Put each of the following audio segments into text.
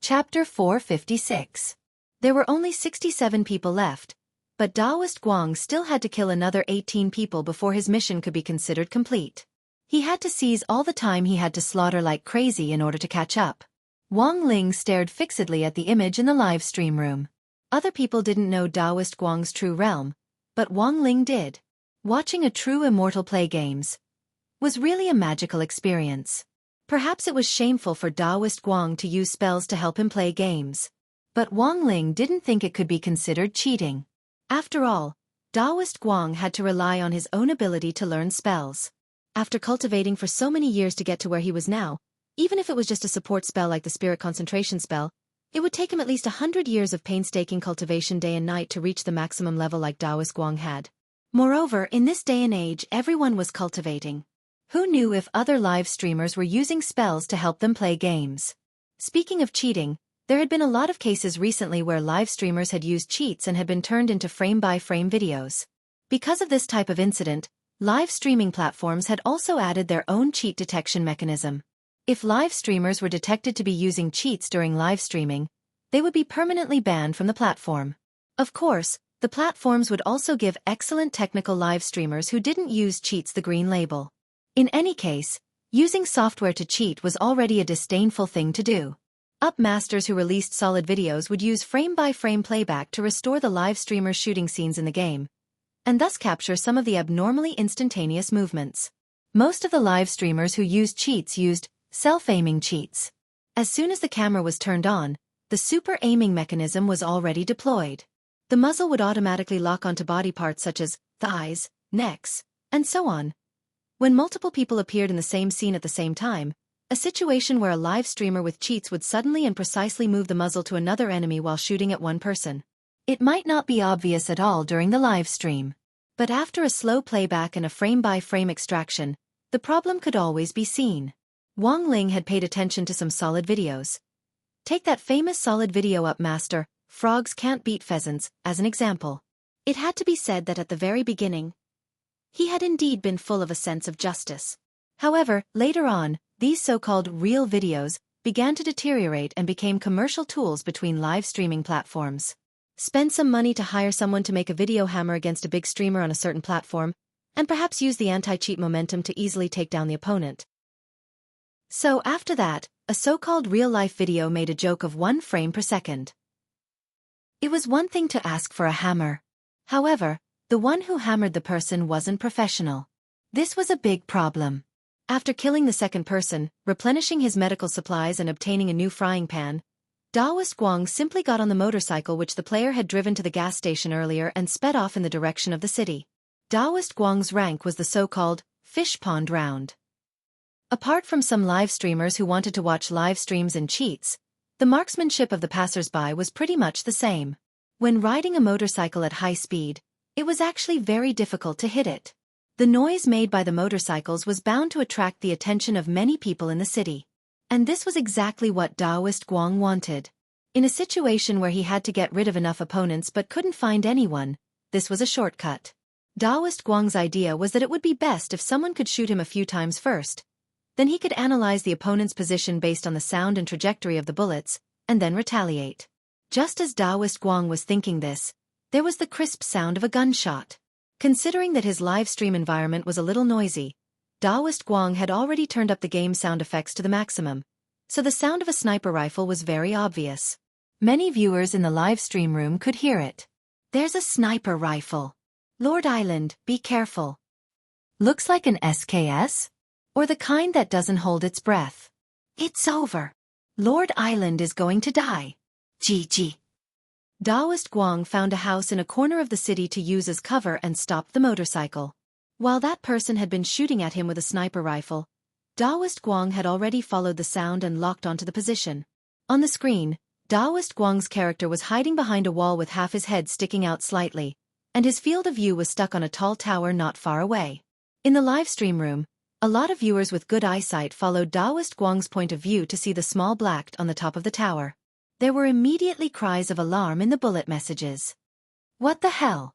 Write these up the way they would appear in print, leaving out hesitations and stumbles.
Chapter 456. There were only 67 people left, but Daoist Guang still had to kill another 18 people before his mission could be considered complete. He had to seize all the time he had to slaughter like crazy in order to catch up. Wang Ling stared fixedly at the image in the live stream room. Other people didn't know Daoist Guang's true realm, but Wang Ling did. Watching a true immortal play games was really a magical experience. Perhaps it was shameful for Daoist Guang to use spells to help him play games. But Wang Ling didn't think it could be considered cheating. After all, Daoist Guang had to rely on his own ability to learn spells. After cultivating for so many years to get to where he was now, even if it was just a support spell like the spirit concentration spell, it would take him at least 100 years of painstaking cultivation day and night to reach the maximum level like Daoist Guang had. Moreover, in this day and age everyone was cultivating. Who knew if other live streamers were using spells to help them play games? Speaking of cheating, there had been a lot of cases recently where live streamers had used cheats and had been turned into frame-by-frame videos. Because of this type of incident, live streaming platforms had also added their own cheat detection mechanism. If live streamers were detected to be using cheats during live streaming, they would be permanently banned from the platform. Of course, the platforms would also give excellent technical live streamers who didn't use cheats the green label. In any case, using software to cheat was already a disdainful thing to do. Masters who released solid videos would use frame-by-frame playback to restore the live streamer's shooting scenes in the game, and thus capture some of the abnormally instantaneous movements. Most of the live streamers who used cheats used self-aiming cheats. As soon as the camera was turned on, the super aiming mechanism was already deployed. The muzzle would automatically lock onto body parts such as thighs, necks, and so on. When multiple people appeared in the same scene at the same time, a situation where a live streamer with cheats would suddenly and precisely move the muzzle to another enemy while shooting at one person. It might not be obvious at all during the live stream, but after a slow playback and a frame-by-frame extraction, the problem could always be seen. Wang Ling had paid attention to some solid videos. Take that famous solid video up master, Frogs Can't Beat Pheasants, as an example. It had to be said that at the very beginning, he had indeed been full of a sense of justice. However, later on, these so-called real videos began to deteriorate and became commercial tools between live streaming platforms. Spend some money to hire someone to make a video hammer against a big streamer on a certain platform, and perhaps use the anti-cheat momentum to easily take down the opponent. So after that, a so-called real-life video made a joke of 1 frame per second. It was one thing to ask for a hammer. However, the one who hammered the person wasn't professional. This was a big problem. After killing the second person, replenishing his medical supplies and obtaining a new frying pan, Daoist Guang simply got on the motorcycle which the player had driven to the gas station earlier and sped off in the direction of the city. Daoist Guang's rank was the so-called fish pond round. Apart from some live streamers who wanted to watch live streams and cheats, the marksmanship of the passers-by was pretty much the same. When riding a motorcycle at high speed, it was actually very difficult to hit it. The noise made by the motorcycles was bound to attract the attention of many people in the city. And this was exactly what Daoist Guang wanted. In a situation where he had to get rid of enough opponents but couldn't find anyone, this was a shortcut. Daoist Guang's idea was that it would be best if someone could shoot him a few times first. Then he could analyze the opponent's position based on the sound and trajectory of the bullets, and then retaliate. Just as Daoist Guang was thinking this, there was the crisp sound of a gunshot. Considering that his live stream environment was a little noisy, Daoist Guang had already turned up the game's sound effects to the maximum, so the sound of a sniper rifle was very obvious. Many viewers in the live stream room could hear it. There's a sniper rifle. Lord Island, be careful. Looks like an SKS? Or the kind that doesn't hold its breath. It's over. Lord Island is going to die. GG. Daoist Guang found a house in a corner of the city to use as cover and stopped the motorcycle. While that person had been shooting at him with a sniper rifle, Daoist Guang had already followed the sound and locked onto the position. On the screen, Daoist Guang's character was hiding behind a wall with half his head sticking out slightly, and his field of view was stuck on a tall tower not far away. In the live stream room, a lot of viewers with good eyesight followed Daoist Guang's point of view to see the small black on the top of the tower. There were immediately cries of alarm in the bullet messages. What the hell?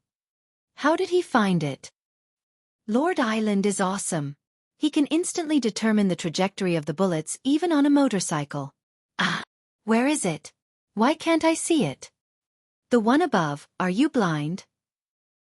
How did he find it? Lord Island is awesome. He can instantly determine the trajectory of the bullets even on a motorcycle. Where is it? Why can't I see it? The one above, are you blind?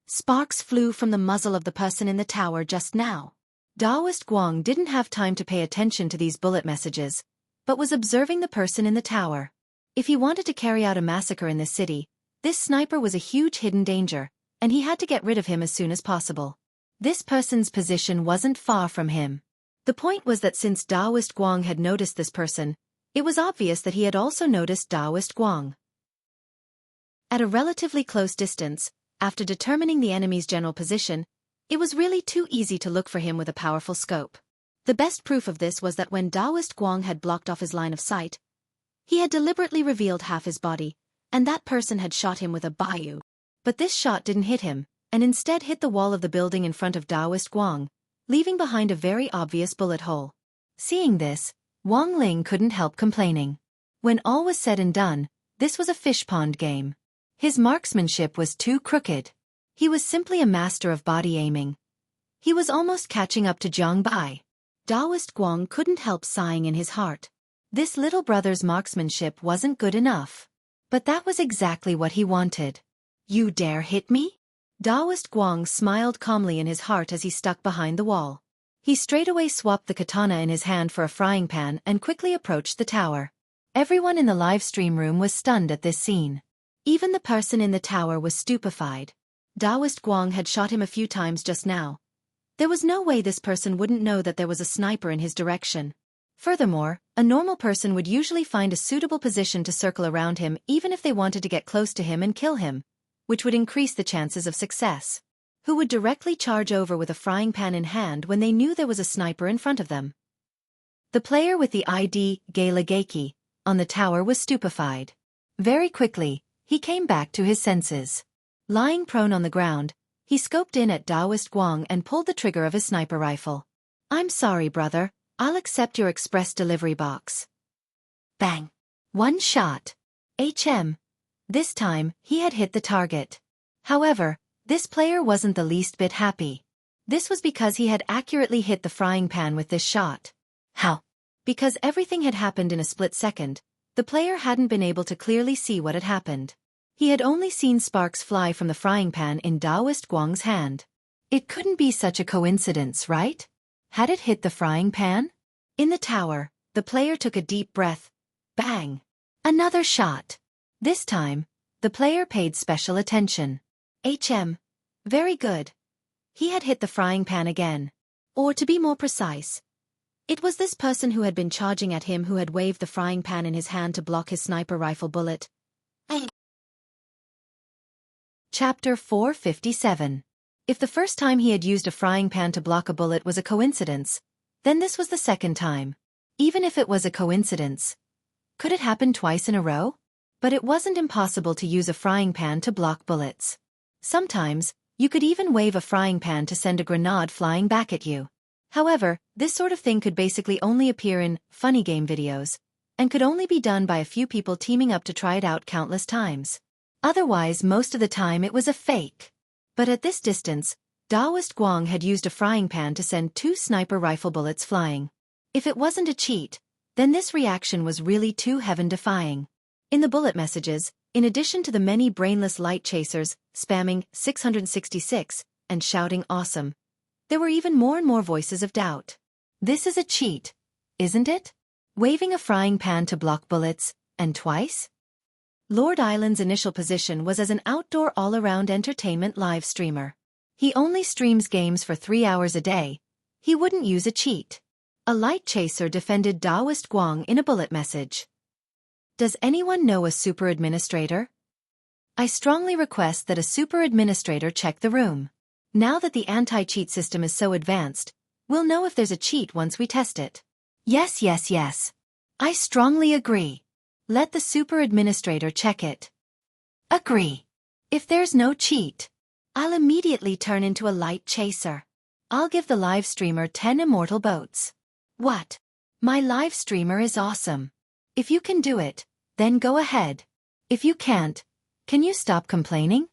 Sparks flew from the muzzle of the person in the tower just now. Daoist Guang didn't have time to pay attention to these bullet messages, but was observing the person in the tower. If he wanted to carry out a massacre in this city, this sniper was a huge hidden danger, and he had to get rid of him as soon as possible. This person's position wasn't far from him. The point was that since Daoist Guang had noticed this person, it was obvious that he had also noticed Daoist Guang. At a relatively close distance, after determining the enemy's general position, it was really too easy to look for him with a powerful scope. The best proof of this was that when Daoist Guang had blocked off his line of sight, he had deliberately revealed half his body, and that person had shot him with a bayou. But this shot didn't hit him, and instead hit the wall of the building in front of Daoist Guang, leaving behind a very obvious bullet hole. Seeing this, Wang Ling couldn't help complaining. When all was said and done, this was a fish pond game. His marksmanship was too crooked. He was simply a master of body aiming. He was almost catching up to Jiang Bai. Daoist Guang couldn't help sighing in his heart. This little brother's marksmanship wasn't good enough. But that was exactly what he wanted. You dare hit me? Daoist Guang smiled calmly in his heart as he stuck behind the wall. He straightaway swapped the katana in his hand for a frying pan and quickly approached the tower. Everyone in the live stream room was stunned at this scene. Even the person in the tower was stupefied. Daoist Guang had shot him a few times just now. There was no way this person wouldn't know that there was a sniper in his direction. Furthermore, a normal person would usually find a suitable position to circle around him even if they wanted to get close to him and kill him, which would increase the chances of success. Who would directly charge over with a frying pan in hand when they knew there was a sniper in front of them? The player with the ID Geiki on the tower was stupefied. Very quickly, he came back to his senses. Lying prone on the ground, he scoped in at Daoist Guang and pulled the trigger of his sniper rifle. I'm sorry, brother, I'll accept your express delivery box. Bang! One shot. This time, he had hit the target. However, this player wasn't the least bit happy. This was because he had accurately hit the frying pan with this shot. How? Because everything had happened in a split second, the player hadn't been able to clearly see what had happened. He had only seen sparks fly from the frying pan in Daoist Guang's hand. It couldn't be such a coincidence, right? Had it hit the frying pan? In the tower, the player took a deep breath. Bang! Another shot. This time, the player paid special attention. Very good. He had hit the frying pan again. Or to be more precise, it was this person who had been charging at him who had waved the frying pan in his hand to block his sniper rifle bullet. Chapter 457. If the first time he had used a frying pan to block a bullet was a coincidence, then this was the second time. Even if it was a coincidence, could it happen twice in a row? But it wasn't impossible to use a frying pan to block bullets. Sometimes, you could even wave a frying pan to send a grenade flying back at you. However, this sort of thing could basically only appear in funny game videos, and could only be done by a few people teaming up to try it out countless times. Otherwise, most of the time it was a fake. But at this distance, Daoist Guang had used a frying pan to send 2 sniper rifle bullets flying. If it wasn't a cheat, then this reaction was really too heaven-defying. In the bullet messages, in addition to the many brainless light chasers spamming 666 and shouting awesome, there were even more and more voices of doubt. This is a cheat, isn't it? Waving a frying pan to block bullets, and twice? Lord Island's initial position was as an outdoor all-around entertainment live streamer. He only streams games for 3 hours a day. He wouldn't use a cheat. A light chaser defended Daoist Guang in a bullet message. Does anyone know a super administrator? I strongly request that a super administrator check the room. Now that the anti-cheat system is so advanced, we'll know if there's a cheat once we test it. Yes. I strongly agree. Let the super administrator check it. Agree. If there's no cheat, I'll immediately turn into a light chaser. I'll give the live streamer 10 immortal boats. What? My live streamer is awesome. If you can do it, then go ahead. If you can't, can you stop complaining?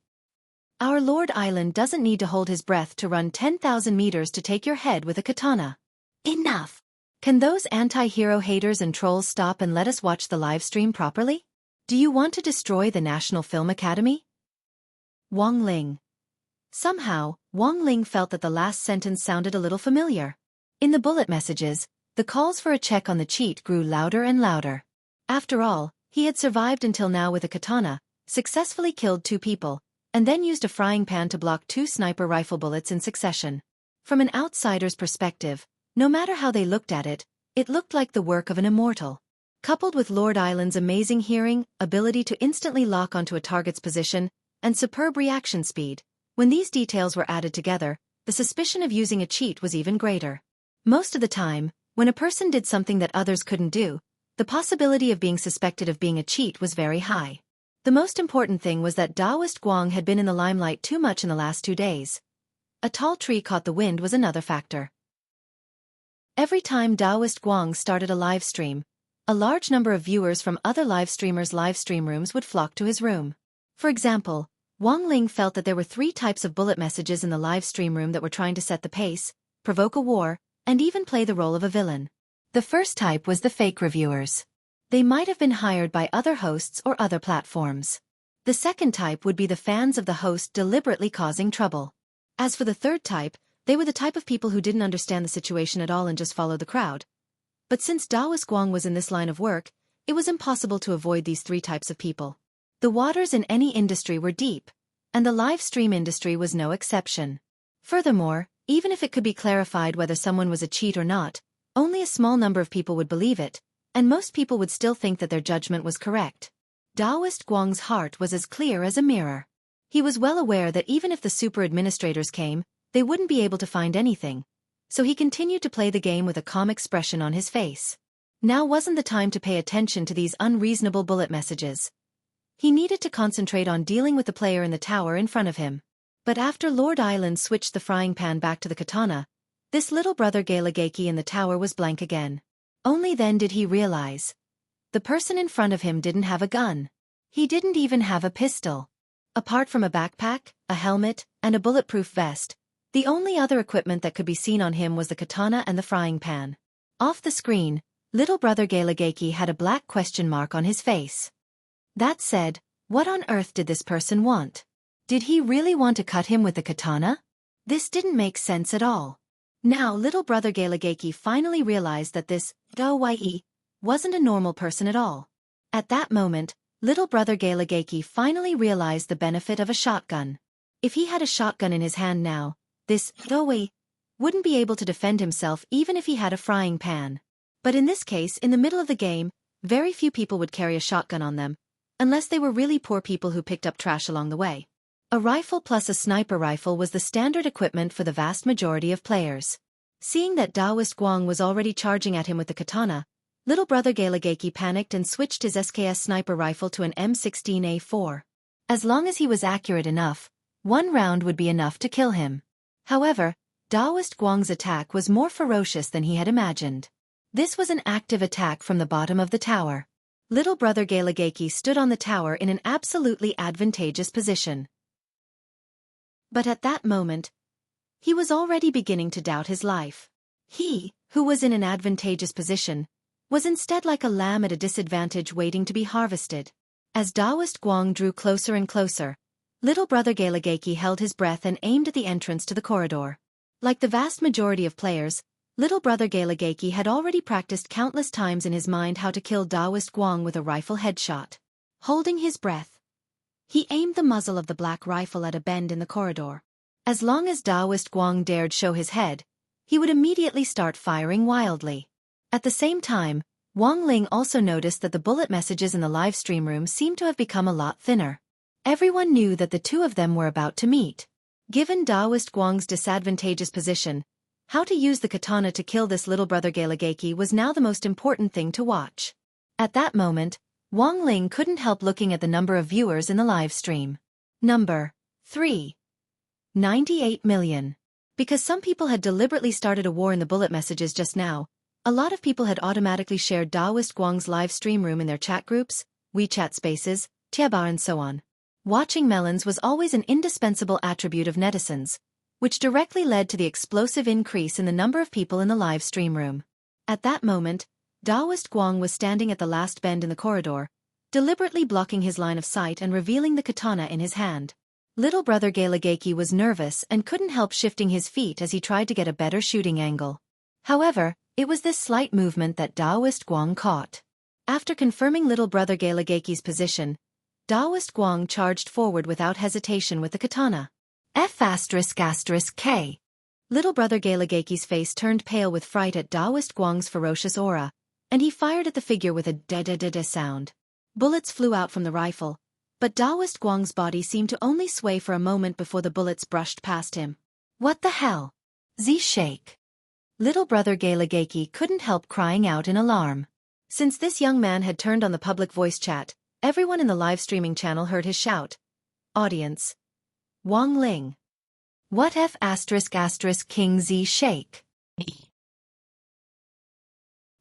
Our Lord Island doesn't need to hold his breath to run 10,000 meters to take your head with a katana. Enough. Can those anti-hero haters and trolls stop and let us watch the live stream properly? Do you want to destroy the National Film Academy? Wang Ling. Somehow, Wang Ling felt that the last sentence sounded a little familiar. In the bullet messages, the calls for a check on the cheat grew louder and louder. After all, he had survived until now with a katana, successfully killed 2 people, and then used a frying pan to block 2 sniper rifle bullets in succession. From an outsider's perspective, no matter how they looked at it, it looked like the work of an immortal. Coupled with Lord Island's amazing hearing, ability to instantly lock onto a target's position, and superb reaction speed, when these details were added together, the suspicion of using a cheat was even greater. Most of the time, when a person did something that others couldn't do, the possibility of being suspected of being a cheat was very high. The most important thing was that Daoist Guang had been in the limelight too much in the last 2 days. A tall tree caught the wind was another factor. Every time Daoist Guang started a live stream, a large number of viewers from other live streamers' live stream rooms would flock to his room. For example, Wang Ling felt that there were 3 types of bullet messages in the live stream room that were trying to set the pace, provoke a war, and even play the role of a villain. The first type was the fake reviewers. They might have been hired by other hosts or other platforms. The second type would be the fans of the host deliberately causing trouble. As for the third type, they were the type of people who didn't understand the situation at all and just followed the crowd. But since Daoist Guang was in this line of work, it was impossible to avoid these 3 types of people. The waters in any industry were deep, and the live stream industry was no exception. Furthermore, even if it could be clarified whether someone was a cheat or not, only a small number of people would believe it, and most people would still think that their judgment was correct. Daoist Guang's heart was as clear as a mirror. He was well aware that even if the super administrators came, they wouldn't be able to find anything, so he continued to play the game with a calm expression on his face. Now wasn't the time to pay attention to these unreasonable bullet messages. He needed to concentrate on dealing with the player in the tower in front of him. But after Lord Island switched the frying pan back to the katana, this little brother Galagaki in the tower was blank again. Only then did he realize. The person in front of him didn't have a gun. He didn't even have a pistol. Apart from a backpack, a helmet, and a bulletproof vest, the only other equipment that could be seen on him was the katana and the frying pan. Off the screen, little brother Galagaki had a black question mark on his face. That said, what on earth did this person want? Did he really want to cut him with the katana? This didn't make sense at all. Now little brother Galagaki finally realized that this Dou wasn't a normal person at all. At that moment, little brother Galagaki finally realized the benefit of a shotgun. If he had a shotgun in his hand now, this Dou wouldn't be able to defend himself even if he had a frying pan. But in this case, in the middle of the game, very few people would carry a shotgun on them, unless they were really poor people who picked up trash along the way. A rifle plus a sniper rifle was the standard equipment for the vast majority of players. Seeing that Daoist Guang was already charging at him with the katana, little brother Galagaki panicked and switched his SKS sniper rifle to an M16A4. As long as he was accurate enough, 1 round would be enough to kill him. However, Daoist Guang's attack was more ferocious than he had imagined. This was an active attack from the bottom of the tower. Little brother Galagaki stood on the tower in an absolutely advantageous position. But at that moment, he was already beginning to doubt his life. He, who was in an advantageous position, was instead like a lamb at a disadvantage waiting to be harvested. As Daoist Guang drew closer and closer, little brother Galagaki held his breath and aimed at the entrance to the corridor. Like the vast majority of players, little brother Galagaki had already practiced countless times in his mind how to kill Daoist Guang with a rifle headshot. Holding his breath, he aimed the muzzle of the black rifle at a bend in the corridor. As long as Daoist Guang dared show his head, he would immediately start firing wildly. At the same time, Wang Ling also noticed that the bullet messages in the live stream room seemed to have become a lot thinner. Everyone knew that the 2 of them were about to meet. Given Daoist Guang's disadvantageous position, how to use the katana to kill this little brother Galagaki was now the most important thing to watch. At that moment, Wang Ling couldn't help looking at the number of viewers in the live stream. Number 3. 98 million. Because some people had deliberately started a war in the bullet messages just now, a lot of people had automatically shared Daoist Guang's live stream room in their chat groups, WeChat spaces, Tiaba and so on. Watching melons was always an indispensable attribute of netizens, which directly led to the explosive increase in the number of people in the live stream room. At that moment, Daoist Guang was standing at the last bend in the corridor, deliberately blocking his line of sight and revealing the katana in his hand. Little brother Galagaki was nervous and couldn't help shifting his feet as he tried to get a better shooting angle. However, it was this slight movement that Daoist Guang caught. After confirming little brother Galagaki's position, Daoist Guang charged forward without hesitation with the katana. F***K. Little brother Galagaki's face turned pale with fright at Daoist Guang's ferocious aura, and he fired at the figure with a da-da-da-da sound. Bullets flew out from the rifle, but Daoist Guang's body seemed to only sway for a moment before the bullets brushed past him. What the hell? Z-shake. Little brother Galagaki couldn't help crying out in alarm. Since this young man had turned on the public voice chat, everyone in the live streaming channel heard his shout. Audience. Wang Ling. What F*** King Z shake?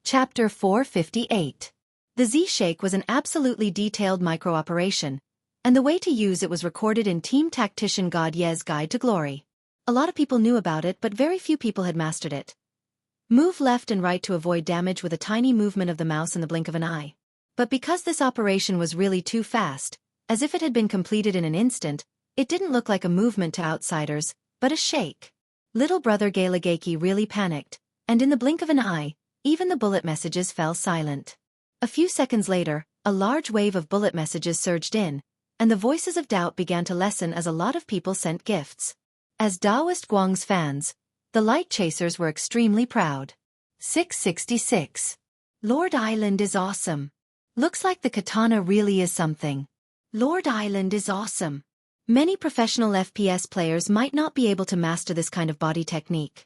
Chapter 458. The Z-Shake was an absolutely detailed micro-operation, and the way to use it was recorded in Team Tactician God Ye's Guide to Glory. A lot of people knew about it, but very few people had mastered it. Move left and right to avoid damage with a tiny movement of the mouse in the blink of an eye. But because this operation was really too fast, as if it had been completed in an instant, it didn't look like a movement to outsiders, but a shake. Little brother Galagaki really panicked, and in the blink of an eye, even the bullet messages fell silent. A few seconds later, a large wave of bullet messages surged in, and the voices of doubt began to lessen as a lot of people sent gifts. As Daoist Guang's fans, the Light Chasers were extremely proud. 666. Lord Island is awesome. Looks like the katana really is something. Lord Island is awesome. Many professional FPS players might not be able to master this kind of body technique.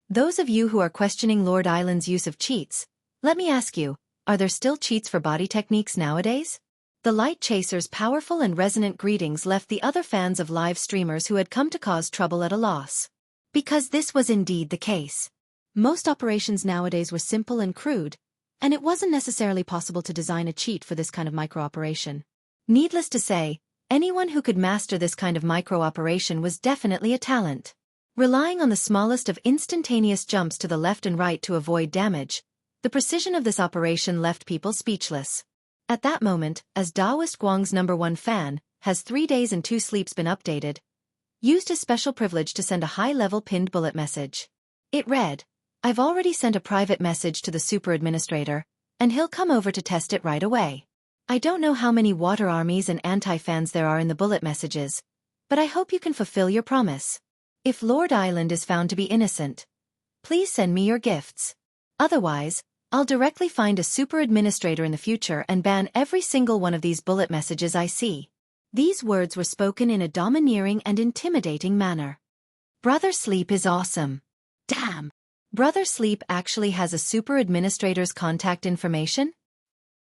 Those of you who are questioning Lord Island's use of cheats, let me ask you, are there still cheats for body techniques nowadays? The Light Chaser's powerful and resonant greetings left the other fans of live streamers who had come to cause trouble at a loss. Because this was indeed the case. Most operations nowadays were simple and crude, and it wasn't necessarily possible to design a cheat for this kind of micro-operation. Needless to say, anyone who could master this kind of micro-operation was definitely a talent. Relying on the smallest of instantaneous jumps to the left and right to avoid damage, the precision of this operation left people speechless. At that moment, as Daoist Guang's #1 fan, has 3 days and 2 sleeps been updated, used his special privilege to send a high-level pinned bullet message. It read, "I've already sent a private message to the super administrator, and he'll come over to test it right away. I don't know how many water armies and anti-fans there are in the bullet messages, but I hope you can fulfill your promise. If Lord Island is found to be innocent, please send me your gifts. Otherwise, I'll directly find a super administrator in the future and ban every single one of these bullet messages I see." These words were spoken in a domineering and intimidating manner. Brother Sleep is awesome. Damn! Brother Sleep actually has a super administrator's contact information?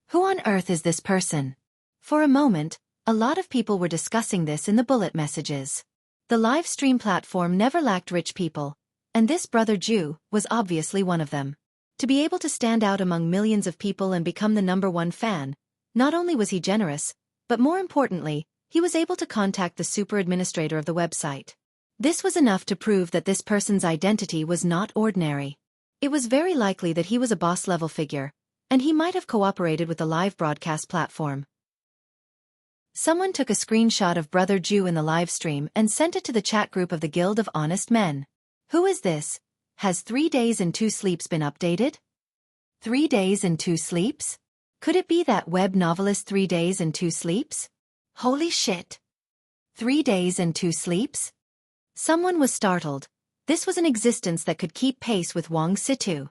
Who on earth is this person? For a moment, a lot of people were discussing this in the bullet messages. The live stream platform never lacked rich people, and this brother Jew was obviously one of them. To be able to stand out among millions of people and become the #1 fan, not only was he generous, but more importantly, he was able to contact the super administrator of the website. This was enough to prove that this person's identity was not ordinary. It was very likely that he was a boss-level figure, and he might have cooperated with the live broadcast platform. Someone took a screenshot of Brother Jew in the live stream and sent it to the chat group of the Guild of Honest Men. Who is this? Has 3 days and 2 sleeps been updated? 3 days and 2 sleeps? Could it be that web novelist 3 days and 2 sleeps? Holy shit! 3 days and 2 sleeps? Someone was startled. This was an existence that could keep pace with Wang Situ.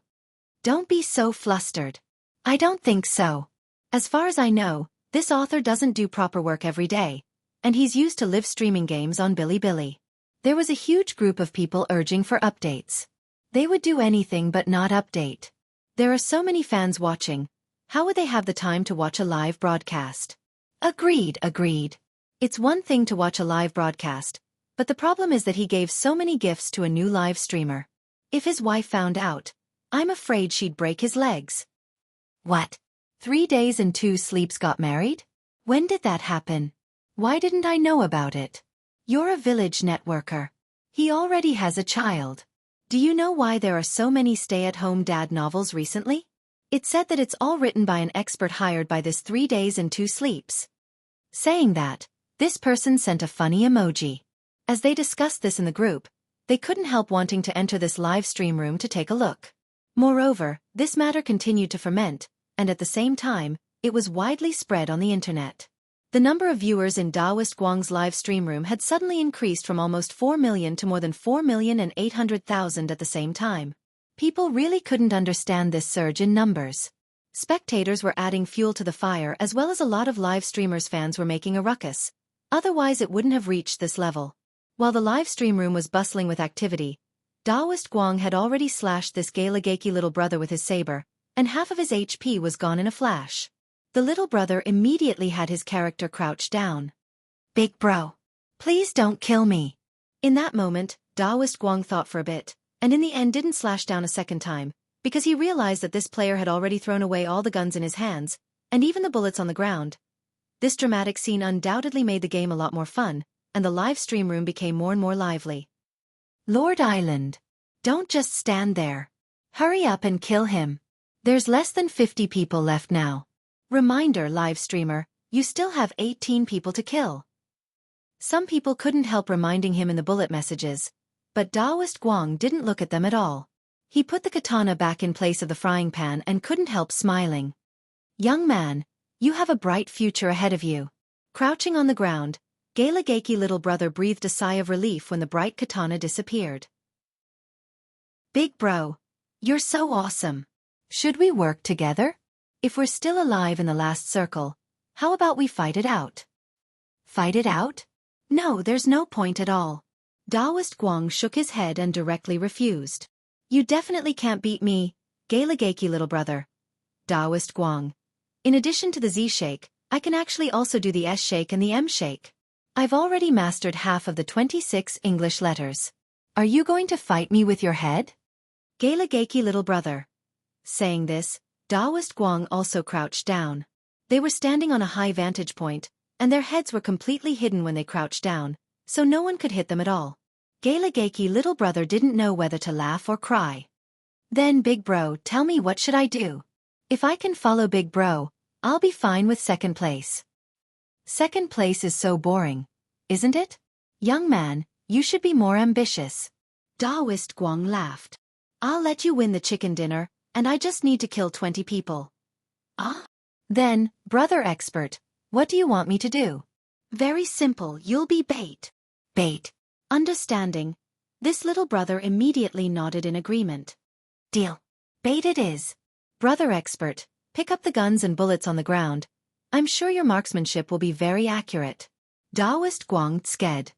Don't be so flustered. I don't think so. As far as I know, this author doesn't do proper work every day, and he's used to live streaming games on Bilibili. There was a huge group of people urging for updates. They would do anything but not update. There are so many fans watching. How would they have the time to watch a live broadcast? Agreed. It's one thing to watch a live broadcast, but the problem is that he gave so many gifts to a new live streamer. If his wife found out, I'm afraid she'd break his legs. What? 3 days and 2 sleeps got married? When did that happen? Why didn't I know about it? You're a village networker. He already has a child. Do you know why there are so many stay-at-home dad novels recently? It said that it's all written by an expert hired by this 3 days and 2 sleeps. Saying that, this person sent a funny emoji. As they discussed this in the group, they couldn't help wanting to enter this live stream room to take a look. Moreover, this matter continued to ferment, and at the same time, it was widely spread on the internet. The number of viewers in Daoist Guang's live stream room had suddenly increased from almost 4 million to more than 4,800,000 at the same time. People really couldn't understand this surge in numbers. Spectators were adding fuel to the fire, as well as a lot of live streamers' fans were making a ruckus. Otherwise it wouldn't have reached this level. While the live stream room was bustling with activity, Daoist Guang had already slashed this galagaki little brother with his saber, and half of his HP was gone in a flash. The little brother immediately had his character crouch down. "Big bro, please don't kill me." In that moment, Daoist Guang thought for a bit, and in the end didn't slash down a second time, because he realized that this player had already thrown away all the guns in his hands, and even the bullets on the ground. This dramatic scene undoubtedly made the game a lot more fun, and the live stream room became more and more lively. "Lord Island, don't just stand there. Hurry up and kill him. There's less than 50 people left now. Reminder, live streamer, you still have 18 people to kill." Some people couldn't help reminding him in the bullet messages, but Daoist Guang didn't look at them at all. He put the katana back in place of the frying pan and couldn't help smiling. "Young man, you have a bright future ahead of you." Crouching on the ground, Galagaki little brother breathed a sigh of relief when the bright katana disappeared. "Big bro, you're so awesome. Should we work together? If we're still alive in the last circle, how about we fight it out?" "Fight it out? No, there's no point at all." Daoist Guang shook his head and directly refused. "You definitely can't beat me, Galagaki little brother." Daoist Guang. "In addition to the Z shake, I can actually also do the S shake and the M shake. I've already mastered half of the 26 English letters. Are you going to fight me with your head?" Galagaki little brother. Saying this, Daoist Guang also crouched down. They were standing on a high vantage point, and their heads were completely hidden when they crouched down, so no one could hit them at all. Galagaki little brother didn't know whether to laugh or cry. "Then big bro, tell me, what should I do? If I can follow big bro, I'll be fine with second place." "Second place is so boring, isn't it? Young man, you should be more ambitious." Daoist Guang laughed. "I'll let you win the chicken dinner, and I just need to kill 20 people. "Ah? Then, brother expert, what do you want me to do?" "Very simple, you'll be bait." "Bait." Understanding, this little brother immediately nodded in agreement. "Deal. Bait it is." "Brother expert, pick up the guns and bullets on the ground. I'm sure your marksmanship will be very accurate." Daoist Guang sked.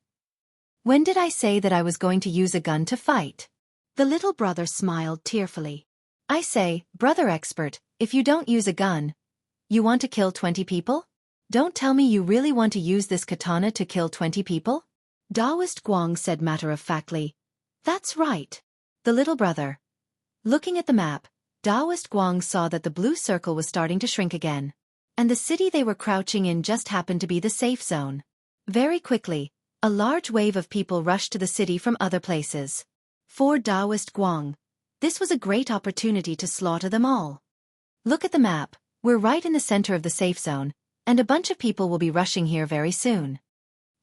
"When did I say that I was going to use a gun to fight?" The little brother smiled tearfully. "I say, brother expert, if you don't use a gun, you want to kill 20 people? Don't tell me you really want to use this katana to kill 20 people?" Daoist Guang said matter-of-factly. "That's right." The little brother. Looking at the map, Daoist Guang saw that the blue circle was starting to shrink again, and the city they were crouching in just happened to be the safe zone. Very quickly, a large wave of people rushed to the city from other places. For Daoist Guang, this was a great opportunity to slaughter them all. "Look at the map, we're right in the center of the safe zone, and a bunch of people will be rushing here very soon."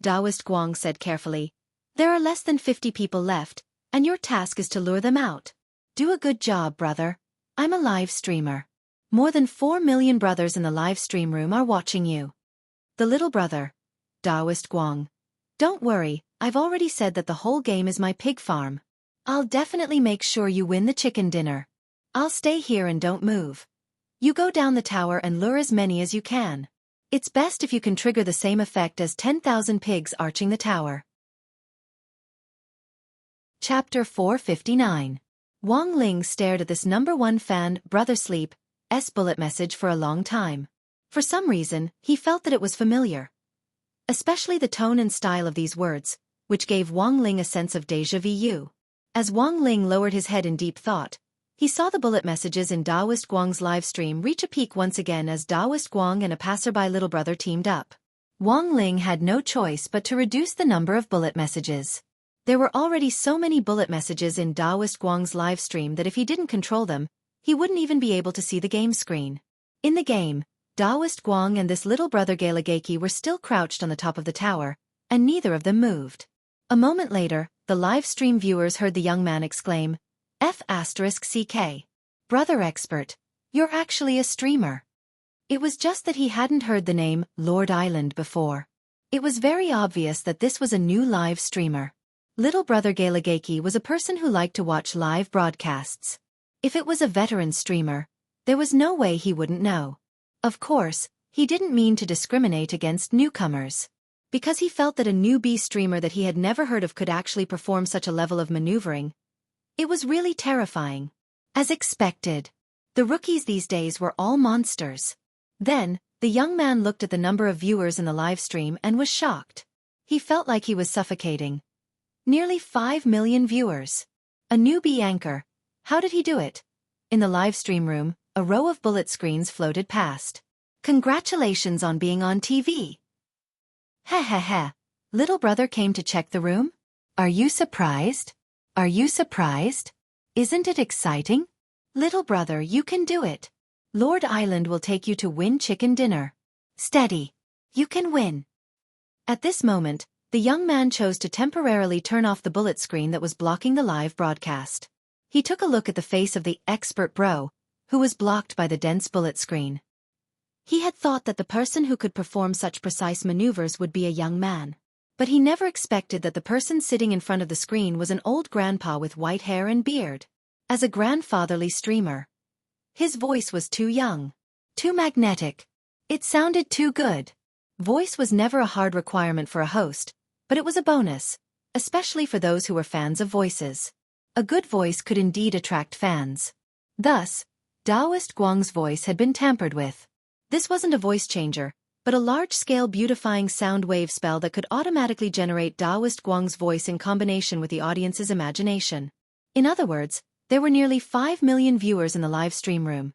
Daoist Guang said carefully. "There are less than 50 people left, and your task is to lure them out. Do a good job, brother. I'm a live streamer. More than 4 million brothers in the live stream room are watching you." The little brother. Daoist Guang. "Don't worry, I've already said that the whole game is my pig farm. I'll definitely make sure you win the chicken dinner. I'll stay here and don't move. You go down the tower and lure as many as you can. It's best if you can trigger the same effect as 10,000 pigs arching the tower." Chapter 459. Wang Ling stared at this #1 fan, Brother Sleep's bullet message for a long time. For some reason, he felt that it was familiar. Especially the tone and style of these words, which gave Wang Ling a sense of déjà vu. As Wang Ling lowered his head in deep thought, he saw the bullet messages in Daoist Guang's live stream reach a peak once again as Daoist Guang and a passerby little brother teamed up. Wang Ling had no choice but to reduce the number of bullet messages. There were already so many bullet messages in Daoist Guang's live stream that if he didn't control them, he wouldn't even be able to see the game screen. In the game, Daoist Guang and this little brother Galagaki were still crouched on the top of the tower, and neither of them moved. A moment later, the live stream viewers heard the young man exclaim, F***CK. Brother expert, you're actually a streamer. It was just that he hadn't heard the name Lord Island before. It was very obvious that this was a new live streamer. Little brother Galagaki was a person who liked to watch live broadcasts. If it was a veteran streamer, there was no way he wouldn't know. Of course, he didn't mean to discriminate against newcomers. Because he felt that a newbie streamer that he had never heard of could actually perform such a level of maneuvering. It was really terrifying. As expected, the rookies these days were all monsters. Then, the young man looked at the number of viewers in the live stream and was shocked. He felt like he was suffocating. Nearly 5 million viewers. A newbie anchor. How did he do it? In the live stream room, a row of bullet screens floated past. Congratulations on being on TV. Heh. Little brother came to check the room? Are you surprised? Are you surprised? Isn't it exciting? Little brother, you can do it. Lord Island will take you to win chicken dinner. Steady. You can win. At this moment, the young man chose to temporarily turn off the bullet screen that was blocking the live broadcast. He took a look at the face of the expert bro, who was blocked by the dense bullet screen. He had thought that the person who could perform such precise maneuvers would be a young man. But he never expected that the person sitting in front of the screen was an old grandpa with white hair and beard. As a grandfatherly streamer, his voice was too young, too magnetic. It sounded too good. Voice was never a hard requirement for a host, but it was a bonus, especially for those who were fans of voices. A good voice could indeed attract fans. Thus, Daoist Guang's voice had been tampered with. This wasn't a voice changer, but a large-scale beautifying sound wave spell that could automatically generate Daoist Guang's voice in combination with the audience's imagination. In other words, there were nearly 5 million viewers in the live stream room,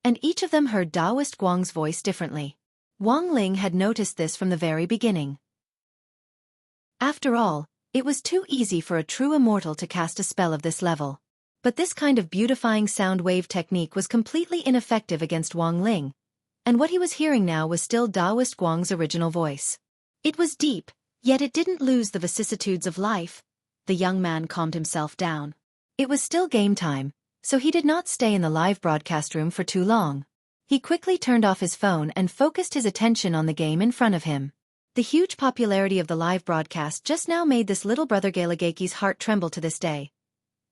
and each of them heard Daoist Guang's voice differently. Wang Ling had noticed this from the very beginning. After all, it was too easy for a true immortal to cast a spell of this level. But this kind of beautifying sound wave technique was completely ineffective against Wang Ling, and what he was hearing now was still Daoist Guang's original voice. It was deep, yet it didn't lose the vicissitudes of life. The young man calmed himself down. It was still game time, so he did not stay in the live broadcast room for too long. He quickly turned off his phone and focused his attention on the game in front of him. The huge popularity of the live broadcast just now made this little brother Galagaki's heart tremble to this day.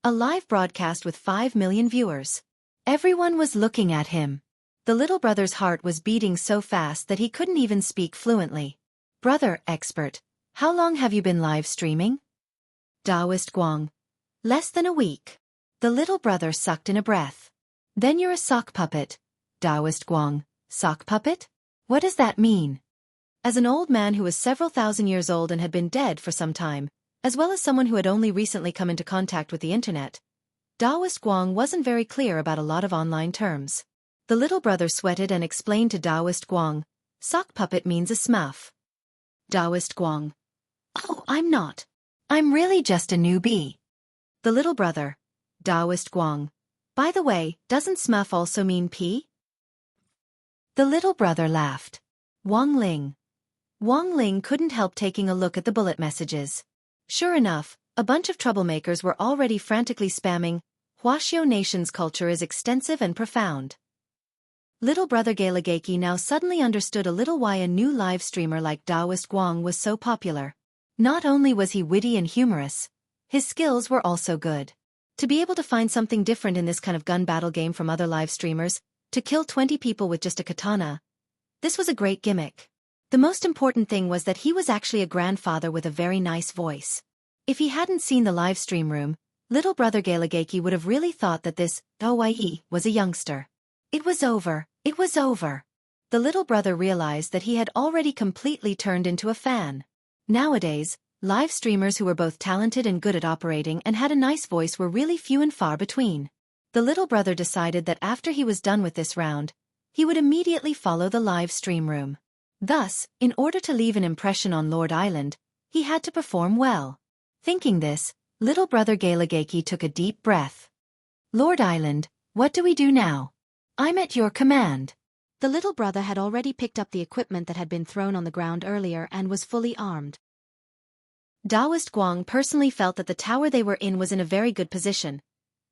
A live broadcast with 5 million viewers. Everyone was looking at him. The little brother's heart was beating so fast that he couldn't even speak fluently. Brother expert, how long have you been live streaming? Daoist Guang. Less than a week. The little brother sucked in a breath. Then you're a sock puppet. Daoist Guang. Sock puppet? What does that mean? As an old man who was several thousand years old and had been dead for some time, as well as someone who had only recently come into contact with the internet, Daoist Guang wasn't very clear about a lot of online terms. The little brother sweated and explained to Daoist Guang, sock puppet means a smurf. Daoist Guang. Oh, I'm not. I'm really just a newbie. The little brother. Daoist Guang. By the way, doesn't smurf also mean pee? The little brother laughed. Wang Ling. Wang Ling couldn't help taking a look at the bullet messages. Sure enough, a bunch of troublemakers were already frantically spamming, Wuxia nation's culture is extensive and profound. Little brother Galagaki now suddenly understood a little why a new live streamer like Daoist Guang was so popular. Not only was he witty and humorous, his skills were also good. To be able to find something different in this kind of gun battle game from other live streamers, to kill 20 people with just a katana, this was a great gimmick. The most important thing was that he was actually a grandfather with a very nice voice. If he hadn't seen the live stream room, little brother Galagaki would have really thought that this Oye was a youngster. It was over. It was over. The little brother realized that he had already completely turned into a fan. Nowadays, live streamers who were both talented and good at operating and had a nice voice were really few and far between. The little brother decided that after he was done with this round, he would immediately follow the live stream room. Thus, in order to leave an impression on Lord Island, he had to perform well. Thinking this, little brother Galagaki took a deep breath. Lord Island, what do we do now? I'm at your command. The little brother had already picked up the equipment that had been thrown on the ground earlier and was fully armed. Daoist Guang personally felt that the tower they were in was in a very good position.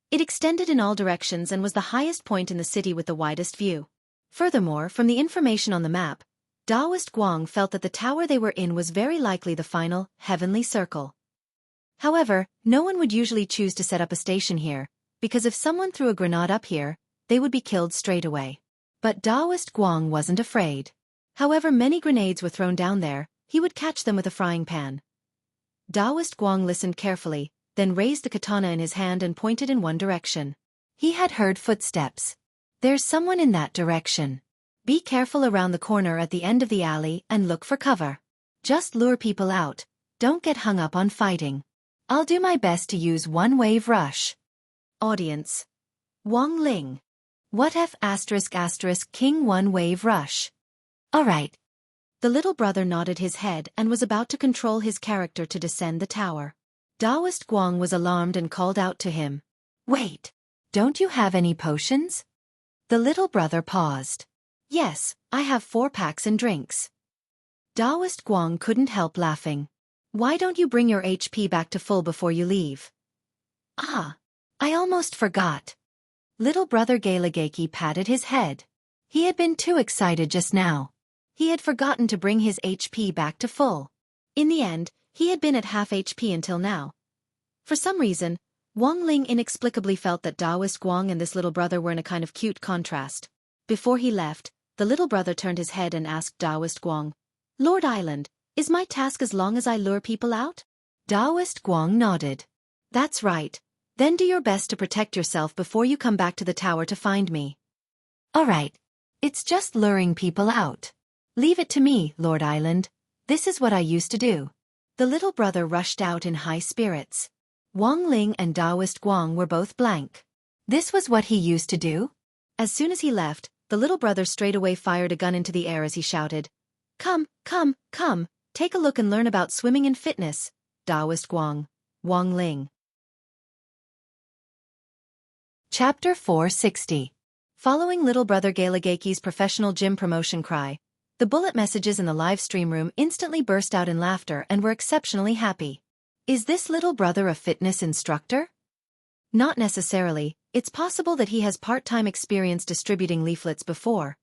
It extended in all directions and was the highest point in the city with the widest view. Furthermore, from the information on the map, Daoist Guang felt that the tower they were in was very likely the final, heavenly circle. However, no one would usually choose to set up a station here, because if someone threw a grenade up here, they would be killed straight away. But Daoist Guang wasn't afraid. However many grenades were thrown down there, he would catch them with a frying pan. Daoist Guang listened carefully, then raised the katana in his hand and pointed in one direction. He had heard footsteps. There's someone in that direction. Be careful around the corner at the end of the alley and look for cover. Just lure people out, don't get hung up on fighting. I'll do my best to use one-wave rush. Audience. Wang Ling. What if *** King one-wave rush? Alright. The little brother nodded his head and was about to control his character to descend the tower. Daoist Guang was alarmed and called out to him. Wait, don't you have any potions? The little brother paused. Yes, I have 4 packs and drinks. Daoist Guang couldn't help laughing. Why don't you bring your HP back to full before you leave? Ah, I almost forgot. Little brother Galagaki patted his head. He had been too excited just now. He had forgotten to bring his HP back to full. In the end, he had been at half HP until now. For some reason, Wang Ling inexplicably felt that Daoist Guang and this little brother were in a kind of cute contrast. Before he left, the little brother turned his head and asked Daoist Guang, Lord Island, is my task as long as I lure people out? Daoist Guang nodded. That's right. Then do your best to protect yourself before you come back to the tower to find me. Alright. It's just luring people out. Leave it to me, Lord Island. This is what I used to do. The little brother rushed out in high spirits. Wang Ling and Daoist Guang were both blank. This was what he used to do? As soon as he left, the little brother straightaway fired a gun into the air as he shouted, Come, come, come, take a look and learn about swimming and fitness. Daoist Guang. Wang Ling. Chapter 460. Following little brother Galagaki's professional gym promotion cry, the bullet messages in the live stream room instantly burst out in laughter and were exceptionally happy. Is this little brother a fitness instructor? Not necessarily, it's possible that he has part-time experience distributing leaflets before.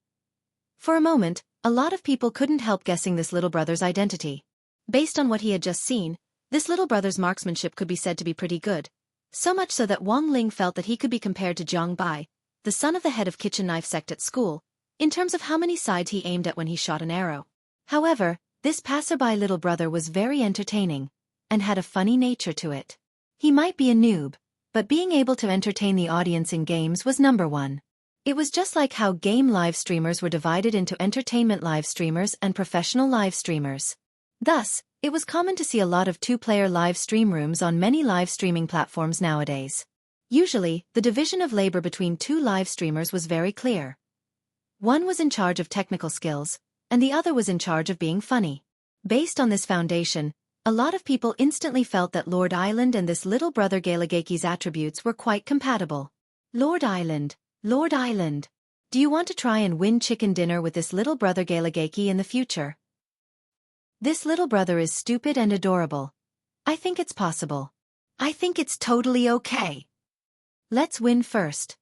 For a moment, a lot of people couldn't help guessing this little brother's identity. Based on what he had just seen, this little brother's marksmanship could be said to be pretty good. So much so that Wang Ling felt that he could be compared to Jiang Bai, the son of the head of kitchen knife sect at school, in terms of how many sides he aimed at when he shot an arrow. However, this passerby little brother was very entertaining, and had a funny nature to it. He might be a noob, but being able to entertain the audience in games was number one. It was just like how game live streamers were divided into entertainment live streamers and professional live streamers. Thus, it was common to see a lot of two-player live stream rooms on many live streaming platforms nowadays. Usually, the division of labor between two live streamers was very clear. One was in charge of technical skills, and the other was in charge of being funny. Based on this foundation, a lot of people instantly felt that Lord Island and this little brother Galagaki's attributes were quite compatible. Lord Island, do you want to try and win chicken dinner with this little brother Galagaki in the future? This little brother is stupid and adorable. I think it's possible. I think it's totally okay. Let's win first.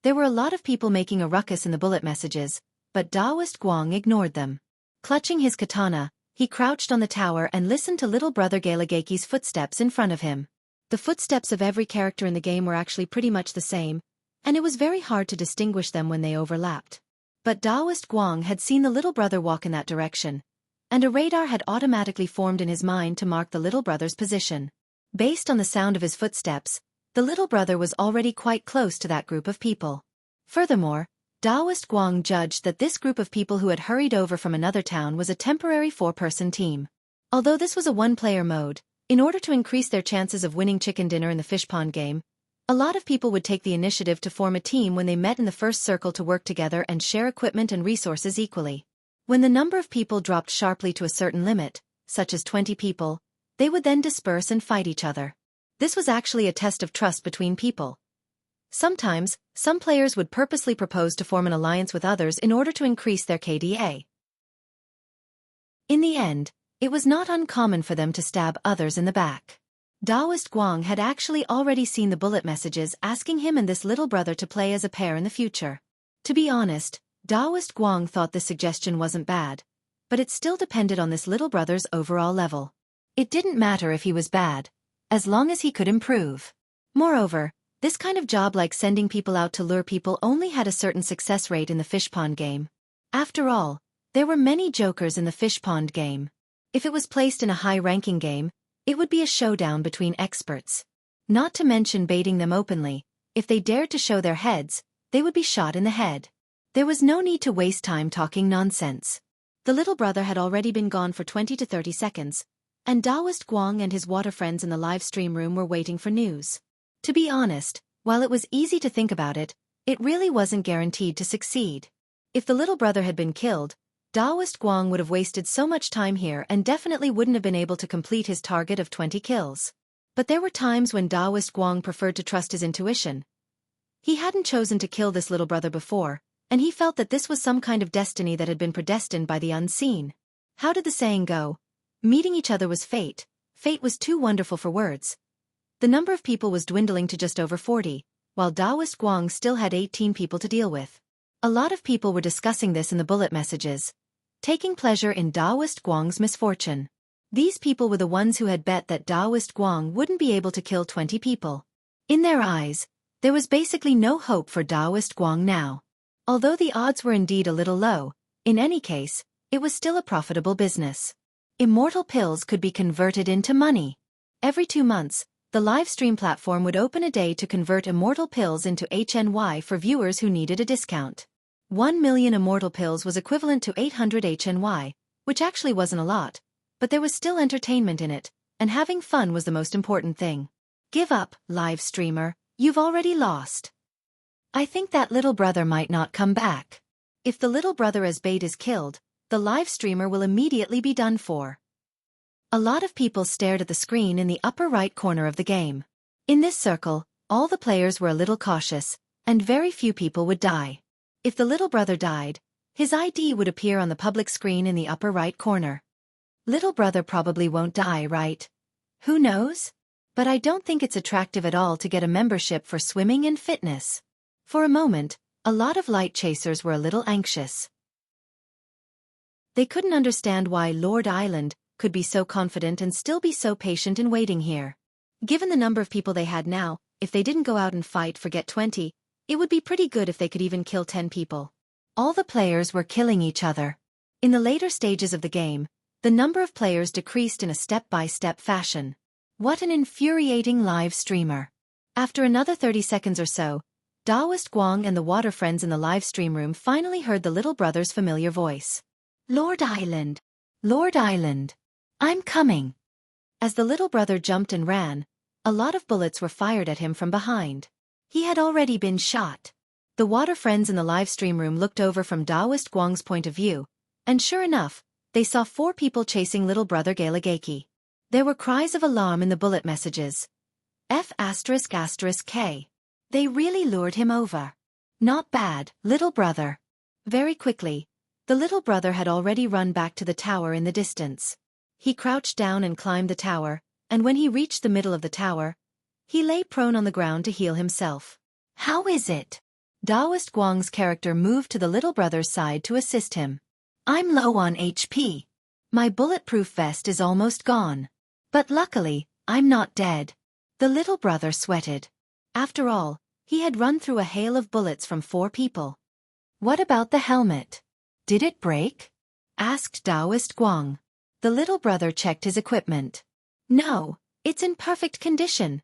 There were a lot of people making a ruckus in the bullet messages, but Daoist Guang ignored them. Clutching his katana, he crouched on the tower and listened to little brother Galagaki's footsteps in front of him. The footsteps of every character in the game were actually pretty much the same, and it was very hard to distinguish them when they overlapped. But Daoist Guang had seen the little brother walk in that direction, and a radar had automatically formed in his mind to mark the little brother's position. Based on the sound of his footsteps, the little brother was already quite close to that group of people. Furthermore, Daoist Guang judged that this group of people who had hurried over from another town was a temporary 4-person team. Although this was a one-player mode, in order to increase their chances of winning chicken dinner in the fish pond game, a lot of people would take the initiative to form a team when they met in the first circle to work together and share equipment and resources equally. When the number of people dropped sharply to a certain limit, such as 20 people, They would then disperse and fight each other. This was actually a test of trust between people. Sometimes, some players would purposely propose to form an alliance with others in order to increase their KDA. In the end, it was not uncommon for them to stab others in the back. Daoist Guang had actually already seen the bullet messages asking him and this little brother to play as a pair in the future. To be honest, Daoist Guang thought this suggestion wasn't bad, but it still depended on this little brother's overall level. It didn't matter if he was bad, as long as he could improve. Moreover, this kind of job, like sending people out to lure people, only had a certain success rate in the fish pond game. After all, there were many jokers in the fish pond game. If it was placed in a high-ranking game, it would be a showdown between experts. Not to mention baiting them openly. If they dared to show their heads, they would be shot in the head. There was no need to waste time talking nonsense. The little brother had already been gone for 20 to 30 seconds, and Daoist Guang and his water friends in the live stream room were waiting for news. To be honest, while it was easy to think about it, it really wasn't guaranteed to succeed. If the little brother had been killed, Daoist Guang would have wasted so much time here and definitely wouldn't have been able to complete his target of 20 kills. But there were times when Daoist Guang preferred to trust his intuition. He hadn't chosen to kill this little brother before, and he felt that this was some kind of destiny that had been predestined by the unseen. How did the saying go? Meeting each other was fate. Fate was too wonderful for words. The number of people was dwindling to just over 40, while Daoist Guang still had 18 people to deal with. A lot of people were discussing this in the bullet messages, taking pleasure in Daoist Guang's misfortune. These people were the ones who had bet that Daoist Guang wouldn't be able to kill 20 people. In their eyes, there was basically no hope for Daoist Guang now. Although the odds were indeed a little low, in any case, it was still a profitable business. Immortal pills could be converted into money. Every 2 months, the live stream platform would open a day to convert immortal pills into HNY for viewers who needed a discount. 1 million immortal pills was equivalent to 800 HNY, which actually wasn't a lot, but there was still entertainment in it, and having fun was the most important thing. Give up, live streamer, you've already lost. I think that little brother might not come back. If the little brother as bait is killed, the live streamer will immediately be done for. A lot of people stared at the screen in the upper right corner of the game. In this circle, all the players were a little cautious, and very few people would die. If the little brother died, his ID would appear on the public screen in the upper right corner. Little brother probably won't die, right? Who knows? But I don't think it's attractive at all to get a membership for swimming and fitness. For a moment, a lot of light chasers were a little anxious. They couldn't understand why Lord Island could be so confident and still be so patient in waiting here. Given the number of people they had now, if they didn't go out and fight for get 20, it would be pretty good if they could even kill 10 people. All the players were killing each other. In the later stages of the game, the number of players decreased in a step-by-step fashion. What an infuriating live streamer. After another 30 seconds or so, Daoist Guang and the water friends in the live stream room finally heard the little brother's familiar voice. Lord Island. Lord Island. I'm coming. As the little brother jumped and ran, a lot of bullets were fired at him from behind. He had already been shot. The water friends in the live stream room looked over from Daoist Guang's point of view, and sure enough, they saw 4 people chasing little brother Galagaki. There were cries of alarm in the bullet messages. F***K. They really lured him over. Not bad, little brother. Very quickly, the little brother had already run back to the tower in the distance. He crouched down and climbed the tower, and when he reached the middle of the tower, he lay prone on the ground to heal himself. How is it? Daoist Guang's character moved to the little brother's side to assist him. I'm low on HP. My bulletproof vest is almost gone. But luckily, I'm not dead. The little brother sweated. After all, he had run through a hail of bullets from 4 people. What about the helmet? Did it break? Asked Daoist Guang. The little brother checked his equipment. No, it's in perfect condition.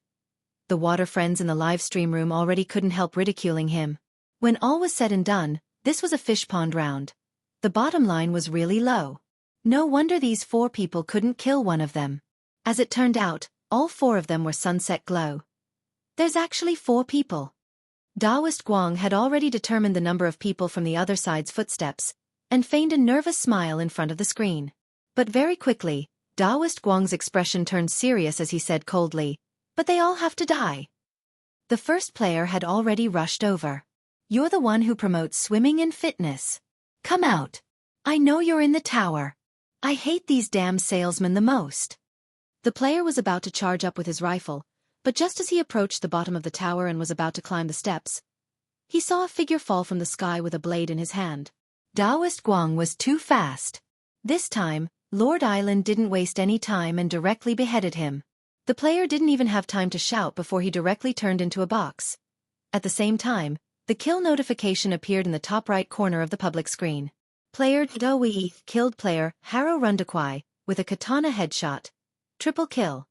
The water friends in the live stream room already couldn't help ridiculing him. When all was said and done, this was a fish pond round. The bottom line was really low. No wonder these 4 people couldn't kill one of them. As it turned out, all 4 of them were Sunset Glow. There's actually 4 people. Daoist Guang had already determined the number of people from the other side's footsteps, and feigned a nervous smile in front of the screen. But very quickly, Daoist Guang's expression turned serious as he said coldly, "But they all have to die." The first player had already rushed over. "You're the one who promotes swimming and fitness. Come out. I know you're in the tower. I hate these damn salesmen the most." The player was about to charge up with his rifle, but just as he approached the bottom of the tower and was about to climb the steps, he saw a figure fall from the sky with a blade in his hand. Daoist Guang was too fast. This time, Lord Island didn't waste any time and directly beheaded him. The player didn't even have time to shout before he directly turned into a box. At the same time, the kill notification appeared in the top right corner of the public screen. Player Doi killed player Haro Rundakwai with a katana headshot. Triple kill.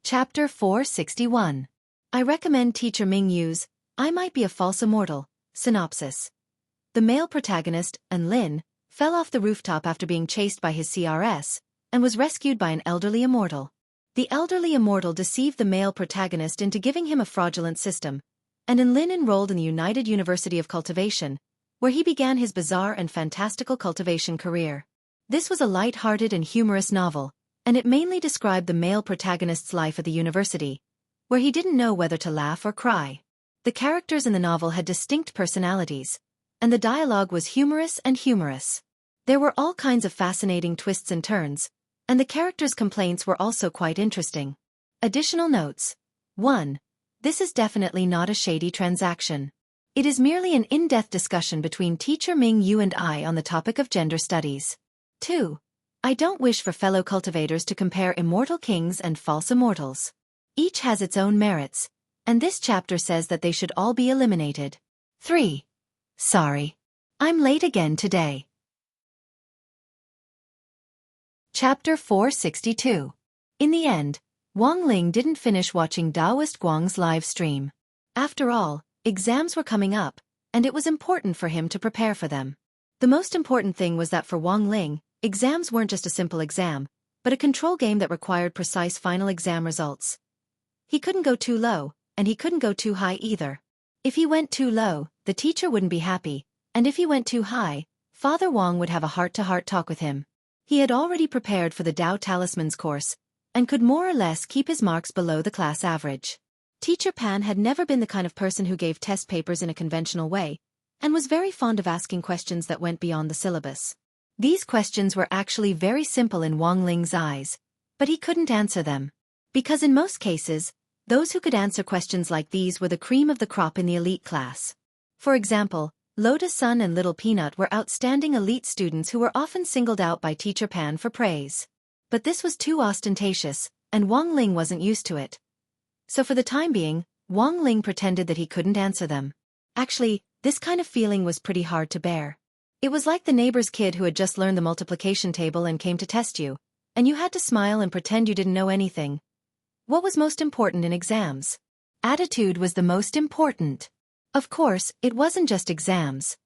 Chapter 461. I recommend Teacher Ming Yu's I Might Be a False Immortal. Synopsis. The male protagonist, Lin, fell off the rooftop after being chased by his CRS, and was rescued by an elderly immortal. The elderly immortal deceived the male protagonist into giving him a fraudulent system, and Lin enrolled in the United University of Cultivation, where he began his bizarre and fantastical cultivation career. This was a light-hearted and humorous novel, and it mainly described the male protagonist's life at the university, where he didn't know whether to laugh or cry. The characters in the novel had distinct personalities, and the dialogue was humorous. There were all kinds of fascinating twists and turns, and the characters' complaints were also quite interesting. Additional notes. 1. This is definitely not a shady transaction. It is merely an in-depth discussion between Teacher Ming Yu and I on the topic of gender studies. 2. I don't wish for fellow cultivators to compare immortal kings and false immortals. Each has its own merits, and this chapter says that they should all be eliminated. 3. Sorry. I'm late again today. Chapter 462. In the end, Wang Ling didn't finish watching Daoist Guang's live stream. After all, exams were coming up, and it was important for him to prepare for them. The most important thing was that for Wang Ling, exams weren't just a simple exam, but a control game that required precise final exam results. He couldn't go too low, and he couldn't go too high either. If he went too low, the teacher wouldn't be happy, and if he went too high, Father Wang would have a heart-to-heart talk with him. He had already prepared for the Tao Talismans course, and could more or less keep his marks below the class average. Teacher Pan had never been the kind of person who gave test papers in a conventional way, and was very fond of asking questions that went beyond the syllabus. These questions were actually very simple in Wang Ling's eyes, but he couldn't answer them. Because in most cases, those who could answer questions like these were the cream of the crop in the elite class. For example, Lotus Sun and Little Peanut were outstanding elite students who were often singled out by Teacher Pan for praise. But this was too ostentatious, and Wang Ling wasn't used to it. So for the time being, Wang Ling pretended that he couldn't answer them. Actually, this kind of feeling was pretty hard to bear. It was like the neighbor's kid who had just learned the multiplication table and came to test you, and you had to smile and pretend you didn't know anything. What was most important in exams? Attitude was the most important. Of course, it wasn't just exams.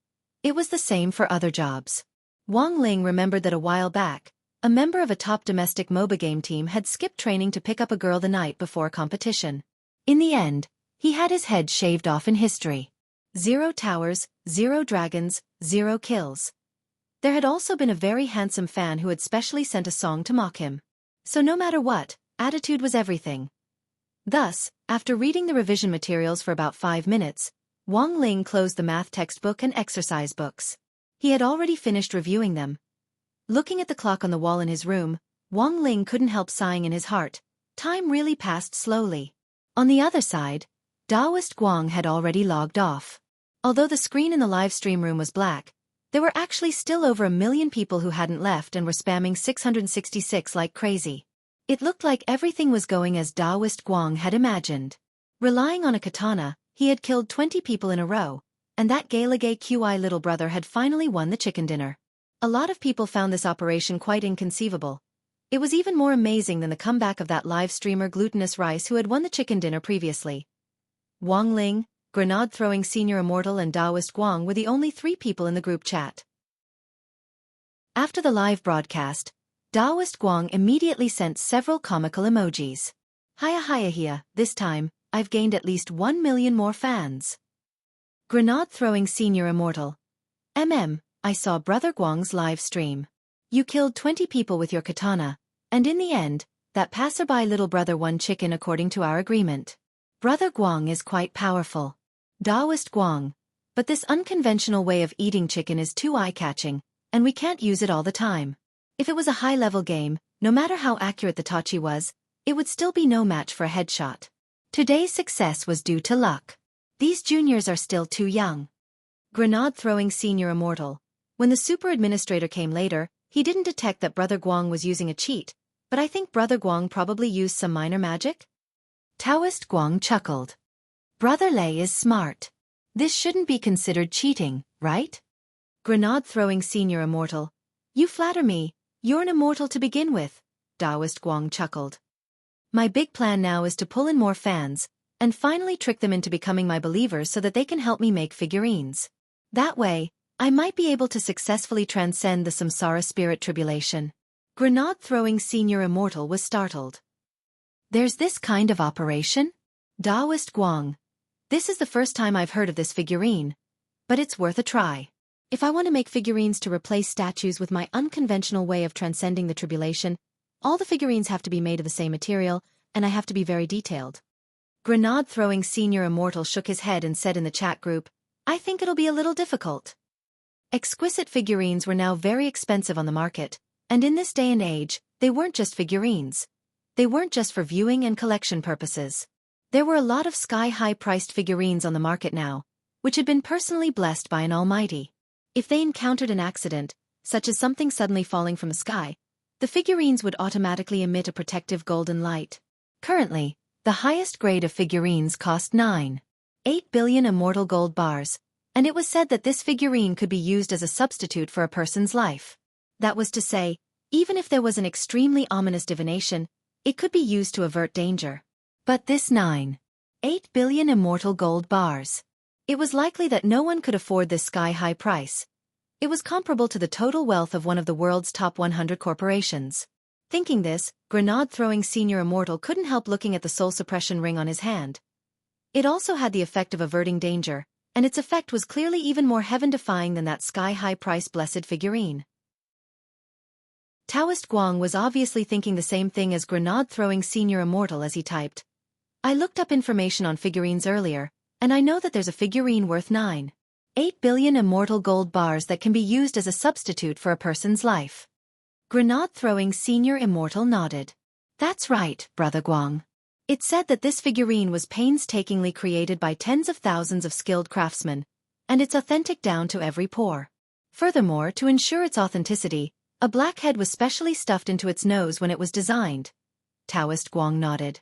It was the same for other jobs. Wang Ling remembered that a while back, a member of a top domestic MOBA game team had skipped training to pick up a girl the night before a competition. In the end, he had his head shaved off in history. 0 towers, 0 dragons, 0 kills. There had also been a very handsome fan who had specially sent a song to mock him. So no matter what, attitude was everything. Thus, after reading the revision materials for about 5 minutes, Wang Ling closed the math textbook and exercise books. He had already finished reviewing them. Looking at the clock on the wall in his room, Wang Ling couldn't help sighing in his heart. Time really passed slowly. On the other side, Daoist Guang had already logged off. Although the screen in the live stream room was black, there were actually still over 1 million people who hadn't left and were spamming 666 like crazy. It looked like everything was going as Daoist Guang had imagined. Relying on a katana, he had killed 20 people in a row, and that Gailagay QI little brother had finally won the chicken dinner. A lot of people found this operation quite inconceivable. It was even more amazing than the comeback of that live streamer Glutinous Rice who had won the chicken dinner previously. Wang Ling, Grenade-throwing Senior Immortal and Daoist Guang were the only 3 people in the group chat. After the live broadcast, Daoist Guang immediately sent several comical emojis. Hiya, this time, I've gained at least 1 million more fans. Grenade-throwing Senior Immortal. I saw Brother Guang's live stream. You killed 20 people with your katana, and in the end, that passerby little brother won chicken according to our agreement. Brother Guang is quite powerful. Taoist Guang. But this unconventional way of eating chicken is too eye-catching, and we can't use it all the time. If it was a high-level game, no matter how accurate the tachi was, it would still be no match for a headshot. Today's success was due to luck. These juniors are still too young. Grenade-throwing senior immortal. When the super administrator came later, he didn't detect that Brother Guang was using a cheat, but I think Brother Guang probably used some minor magic? Taoist Guang chuckled. Brother Lei is smart. This shouldn't be considered cheating, right? Grenade-throwing senior immortal. You flatter me, you're an immortal to begin with, Taoist Guang chuckled. My big plan now is to pull in more fans, and finally trick them into becoming my believers so that they can help me make figurines. That way, I might be able to successfully transcend the samsara spirit tribulation. Grenade-throwing senior immortal was startled. There's this kind of operation? Taoist Guang. This is the first time I've heard of this figurine, but it's worth a try. If I want to make figurines to replace statues with my unconventional way of transcending the tribulation, all the figurines have to be made of the same material, and I have to be very detailed. Grenade-throwing senior immortal shook his head and said in the chat group, I think it'll be a little difficult. Exquisite figurines were now very expensive on the market, and in this day and age, they weren't just figurines. They weren't just for viewing and collection purposes. There were a lot of sky-high priced figurines on the market now, which had been personally blessed by an almighty. If they encountered an accident, such as something suddenly falling from the sky, the figurines would automatically emit a protective golden light. Currently, the highest grade of figurines cost 9.8 billion immortal gold bars, and it was said that this figurine could be used as a substitute for a person's life. That was to say, even if there was an extremely ominous divination, it could be used to avert danger. But this 9.8 billion immortal gold bars. It was likely that no one could afford this sky-high price. It was comparable to the total wealth of one of the world's top 100 corporations. Thinking this, Grenade-throwing senior immortal couldn't help looking at the soul suppression ring on his hand. It also had the effect of averting danger, and its effect was clearly even more heaven-defying than that sky-high price blessed figurine. Taoist Guang was obviously thinking the same thing as Grenade-throwing senior immortal as he typed. I looked up information on figurines earlier, and I know that there's a figurine worth 9.8 billion immortal gold bars that can be used as a substitute for a person's life. Grenade-throwing senior immortal nodded. That's right, Brother Guang. It said that this figurine was painstakingly created by tens of thousands of skilled craftsmen, and it's authentic down to every pore. Furthermore, to ensure its authenticity, a black head was specially stuffed into its nose when it was designed. Taoist Guang nodded.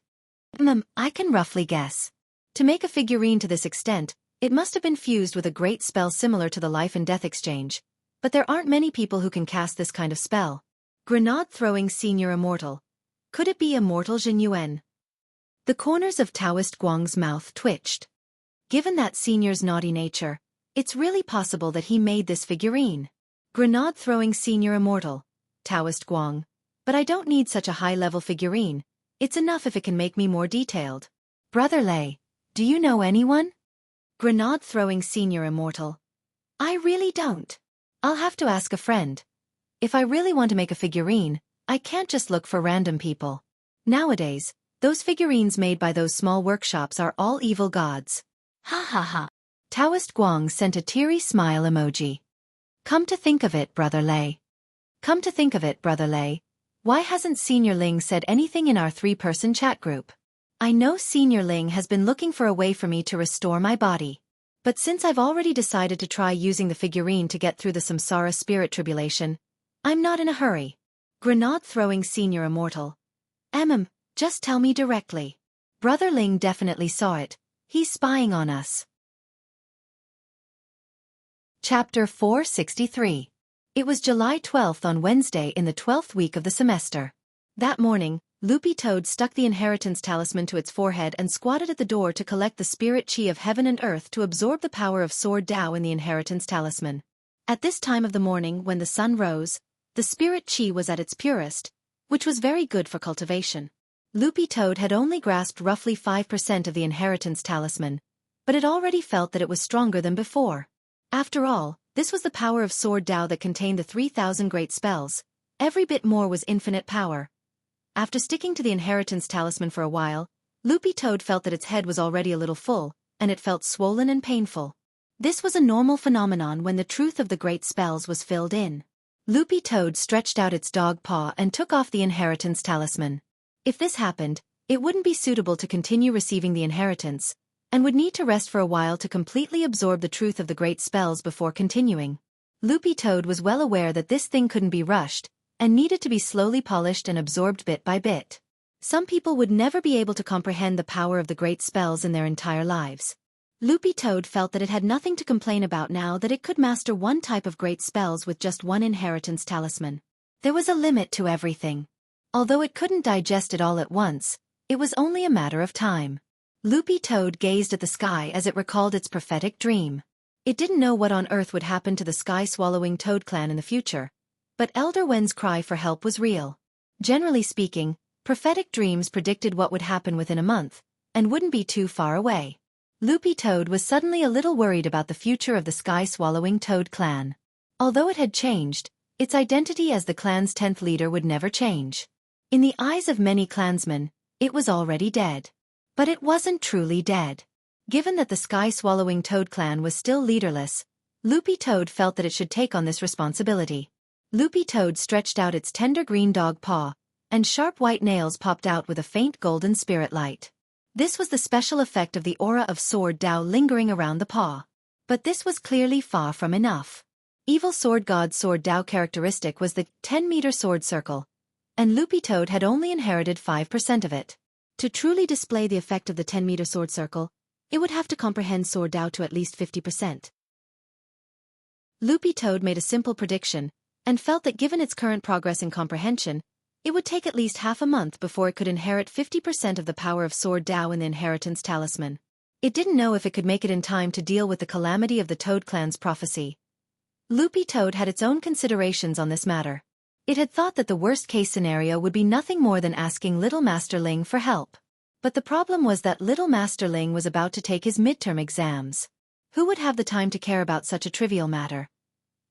I can roughly guess. To make a figurine to this extent, it must have been fused with a great spell similar to the life and death exchange, but there aren't many people who can cast this kind of spell. Grenade-throwing senior immortal. Could it be immortal Jin Yuan? The corners of Taoist Guang's mouth twitched. Given that senior's naughty nature, it's really possible that he made this figurine. Grenade-throwing senior immortal. Taoist Guang. But I don't need such a high-level figurine. It's enough if it can make me more detailed. Brother Lei, do you know anyone? Grenade-throwing senior immortal. I really don't. I'll have to ask a friend. If I really want to make a figurine, I can't just look for random people. Nowadays, those figurines made by those small workshops are all evil gods. Ha ha ha. Taoist Guang sent a teary smile emoji. Come to think of it, Brother Lei. Come to think of it, Brother Lei. Why hasn't Senior Ling said anything in our 3-person chat group? I know Senior Ling has been looking for a way for me to restore my body. But since I've already decided to try using the figurine to get through the samsara spirit tribulation, I'm not in a hurry. Grenade-throwing senior immortal. Just tell me directly. Brother Ling definitely saw it. He's spying on us. Chapter 463. It was July 12th on Wednesday in the 12th week of the semester. That morning, Loopy Toad stuck the inheritance talisman to its forehead and squatted at the door to collect the spirit chi of heaven and earth to absorb the power of Sword Tao in the inheritance talisman. At this time of the morning when the sun rose, the spirit chi was at its purest, which was very good for cultivation. Loopy Toad had only grasped roughly 5% of the inheritance talisman, but it already felt that it was stronger than before. After all, This was the power of Sword Dao that contained the 3,000 great spells. Every bit more was infinite power. After sticking to the inheritance talisman for a while, Loopy Toad felt that its head was already a little full, and it felt swollen and painful. This was a normal phenomenon when the truth of the great spells was filled in. Loopy Toad stretched out its dog paw and took off the inheritance talisman. If this happened, it wouldn't be suitable to continue receiving the inheritance, and would need to rest for a while to completely absorb the truth of the great spells before continuing. Loopy Toad was well aware that this thing couldn't be rushed, and needed to be slowly polished and absorbed bit by bit. Some people would never be able to comprehend the power of the great spells in their entire lives. Loopy Toad felt that it had nothing to complain about now that it could master one type of great spells with just one inheritance talisman. There was a limit to everything. Although it couldn't digest it all at once, it was only a matter of time. Loopy Toad gazed at the sky as it recalled its prophetic dream. It didn't know what on earth would happen to the sky-swallowing Toad clan in the future, but Elder Wen's cry for help was real. Generally speaking, prophetic dreams predicted what would happen within a month, and wouldn't be too far away. Loopy Toad was suddenly a little worried about the future of the sky-swallowing Toad clan. Although it had changed, its identity as the clan's 10th leader would never change. In the eyes of many clansmen, it was already dead. But it wasn't truly dead. Given that the sky-swallowing Toad clan was still leaderless, Loopy Toad felt that it should take on this responsibility. Loopy Toad stretched out its tender green dog paw, and sharp white nails popped out with a faint golden spirit light. This was the special effect of the aura of Sword Dao lingering around the paw. But this was clearly far from enough. Evil Sword God's Sword Dao characteristic was the 10-meter sword circle, and Loopy Toad had only inherited 5% of it. To truly display the effect of the 10-meter sword circle, it would have to comprehend Sword Dao to at least 50%. Loopy Toad made a simple prediction, and felt that given its current progress in comprehension, it would take at least half a month before it could inherit 50% of the power of Sword Dao in the inheritance talisman. It didn't know if it could make it in time to deal with the calamity of the Toad clan's prophecy. Loopy Toad had its own considerations on this matter. It had thought that the worst-case scenario would be nothing more than asking Little Master Ling for help. But the problem was that Little Master Ling was about to take his midterm exams. Who would have the time to care about such a trivial matter?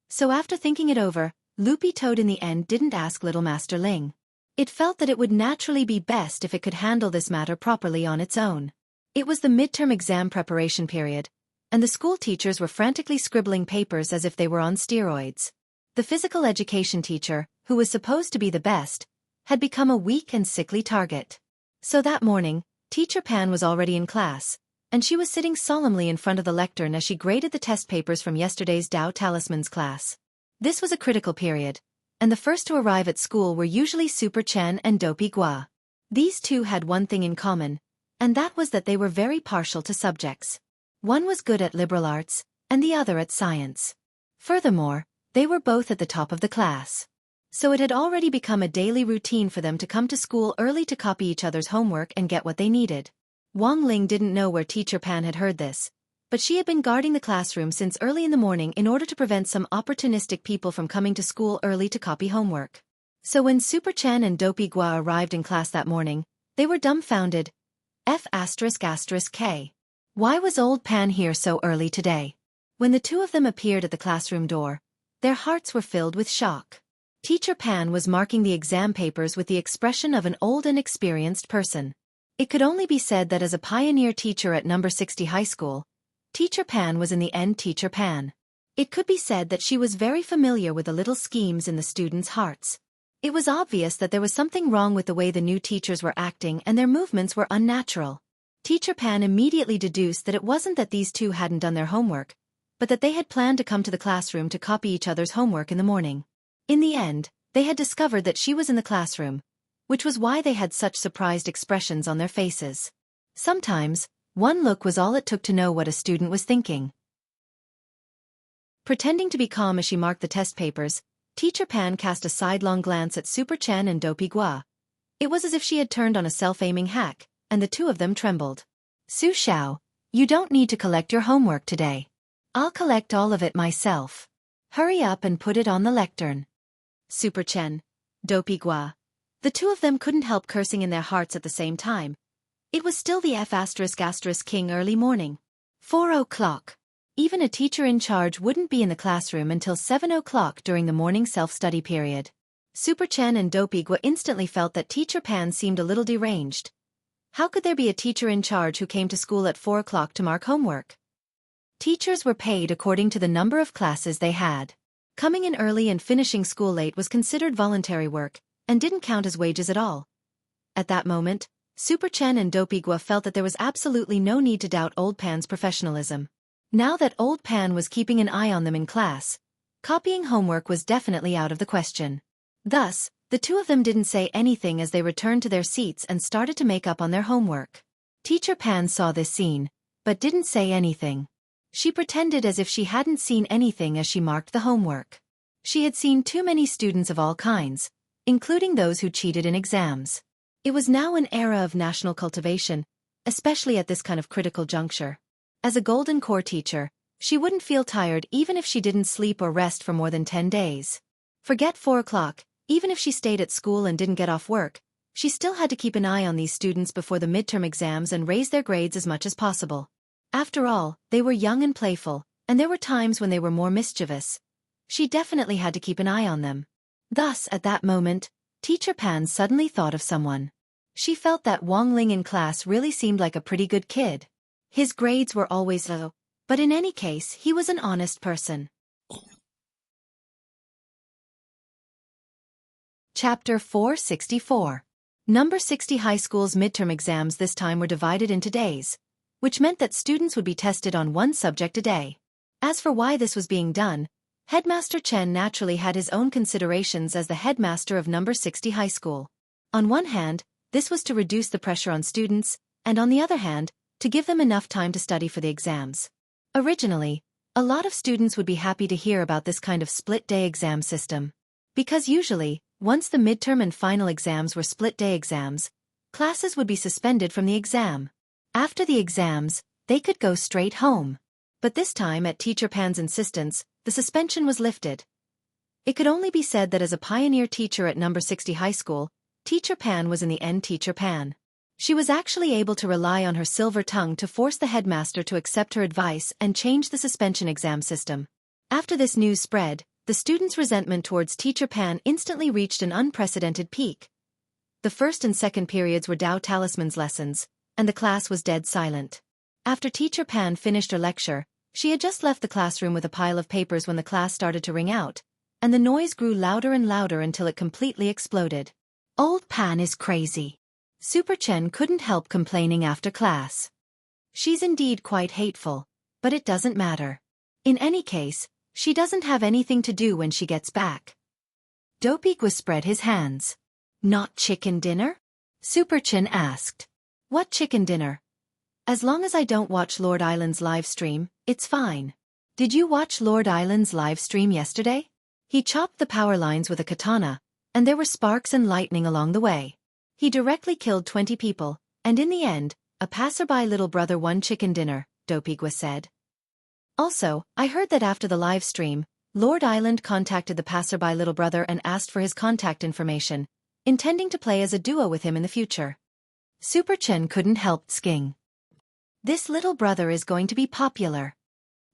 So after thinking it over, Loopy Toad in the end didn't ask Little Master Ling. It felt that it would naturally be best if it could handle this matter properly on its own. It was the midterm exam preparation period, and the school teachers were frantically scribbling papers as if they were on steroids. The physical education teacher, who was supposed to be the best, had become a weak and sickly target. So that morning, Teacher Pan was already in class, and she was sitting solemnly in front of the lectern as she graded the test papers from yesterday's Dao Talismans class. This was a critical period, and the first to arrive at school were usually Super Chen and Dopey Gua. These two had one thing in common, and that was that they were very partial to subjects. One was good at liberal arts, and the other at science. Furthermore, they were both at the top of the class. So it had already become a daily routine for them to come to school early to copy each other's homework and get what they needed. Wang Ling didn't know where Teacher Pan had heard this, but she had been guarding the classroom since early in the morning in order to prevent some opportunistic people from coming to school early to copy homework. So when Super Chen and Dopey Gua arrived in class that morning, they were dumbfounded. F***K. Why was old Pan here so early today? When the two of them appeared at the classroom door, their hearts were filled with shock. Teacher Pan was marking the exam papers with the expression of an old and experienced person. It could only be said that as a pioneer teacher at number 60 high school, Teacher Pan was in the end Teacher Pan. It could be said that she was very familiar with the little schemes in the students' hearts. It was obvious that there was something wrong with the way the new teachers were acting and their movements were unnatural. Teacher Pan immediately deduced that it wasn't that these two hadn't done their homework, but that they had planned to come to the classroom to copy each other's homework in the morning. In the end, they had discovered that she was in the classroom, which was why they had such surprised expressions on their faces. Sometimes, one look was all it took to know what a student was thinking. Pretending to be calm as she marked the test papers, Teacher Pan cast a sidelong glance at Super Chen and Dopey Gua. It was as if she had turned on a self-aiming hack, and the two of them trembled. Su Xiao, you don't need to collect your homework today. I'll collect all of it myself. Hurry up and put it on the lectern. Super Chen, Dopey Gua. The two of them couldn't help cursing in their hearts at the same time. It was still the F***King early morning. 4 o'clock. even a teacher in charge wouldn't be in the classroom until 7 o'clock during the morning self-study period. Super Chen and Dopigwa instantly felt that Teacher Pan seemed a little deranged. How could there be a teacher in charge who came to school at 4 o'clock to mark homework? Teachers were paid according to the number of classes they had. Coming in early and finishing school late was considered voluntary work, and didn't count as wages at all. At that moment, Super Chen and Dopigwa felt that there was absolutely no need to doubt Old Pan's professionalism. Now that Old Pan was keeping an eye on them in class, copying homework was definitely out of the question. Thus, the two of them didn't say anything as they returned to their seats and started to make up on their homework. Teacher Pan saw this scene, but didn't say anything. She pretended as if she hadn't seen anything as she marked the homework. She had seen too many students of all kinds, including those who cheated in exams. It was now an era of national cultivation, especially at this kind of critical juncture. As a Golden Core teacher, she wouldn't feel tired even if she didn't sleep or rest for more than 10 days. Forget 4 o'clock, even if she stayed at school and didn't get off work, she still had to keep an eye on these students before the midterm exams and raise their grades as much as possible. After all, they were young and playful, and there were times when they were more mischievous. She definitely had to keep an eye on them. Thus, at that moment, Teacher Pan suddenly thought of someone. She felt that Wang Ling in class really seemed like a pretty good kid. His grades were always low, but in any case he was an honest person. Chapter 464. Number 60 High School's midterm exams this time were divided into days, which meant that students would be tested on one subject a day. As for why this was being done, Headmaster Chen naturally had his own considerations as the headmaster of Number 60 High School. On one hand, this was to reduce the pressure on students, and on the other hand, to give them enough time to study for the exams. Originally, a lot of students would be happy to hear about this kind of split-day exam system. Because usually, once the midterm and final exams were split-day exams, classes would be suspended from the exam. After the exams, they could go straight home. But this time, at Teacher Pan's insistence, the suspension was lifted. It could only be said that as a pioneer teacher at Number 60 High School, Teacher Pan was in the end Teacher Pan. She was actually able to rely on her silver tongue to force the headmaster to accept her advice and change the suspension exam system. After this news spread, the students' resentment towards Teacher Pan instantly reached an unprecedented peak. The first and second periods were Tao Talisman's lessons, and the class was dead silent. After Teacher Pan finished her lecture, she had just left the classroom with a pile of papers when the class started to ring out, and the noise grew louder and louder until it completely exploded. Old Pan is crazy. Super Chen couldn't help complaining after class. She's indeed quite hateful, but it doesn't matter. In any case, she doesn't have anything to do when she gets back. Dopigwa spread his hands. Not chicken dinner? Super Chen asked. What chicken dinner? As long as I don't watch Lord Island's live stream, it's fine. Did you watch Lord Island's live stream yesterday? He chopped the power lines with a katana, and there were sparks and lightning along the way. He directly killed 20 people, and in the end, a passerby little brother won chicken dinner, Dopigwa said. Also, I heard that after the live stream, Lord Island contacted the passerby little brother and asked for his contact information, intending to play as a duo with him in the future. Super Chen couldn't help thinking. This little brother is going to be popular.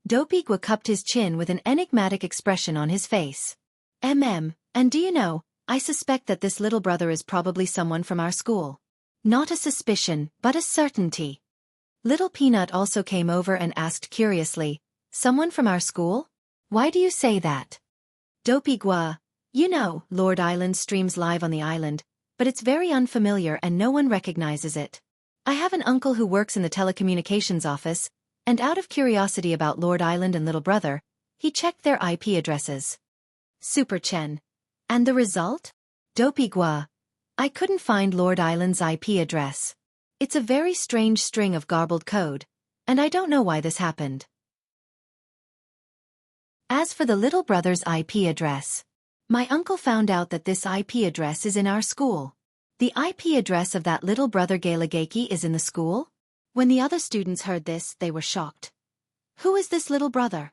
Dopigwa cupped his chin with an enigmatic expression on his face. And do you know, I suspect that this little brother is probably someone from our school. Not a suspicion, but a certainty. Little Peanut also came over and asked curiously, someone from our school? Why do you say that? Dopigwa, you know, Lord Island streams live on the island, but it's very unfamiliar and no one recognizes it. I have an uncle who works in the telecommunications office, and out of curiosity about Lord Island and little brother, he checked their IP addresses. Super Chen. And the result? Dopigwa. I couldn't find Lord Island's IP address. It's a very strange string of garbled code, and I don't know why this happened. As for the little brother's IP address, my uncle found out that this IP address is in our school. The IP address of that little brother Galagaki is in the school? When the other students heard this, they were shocked. Who is this little brother?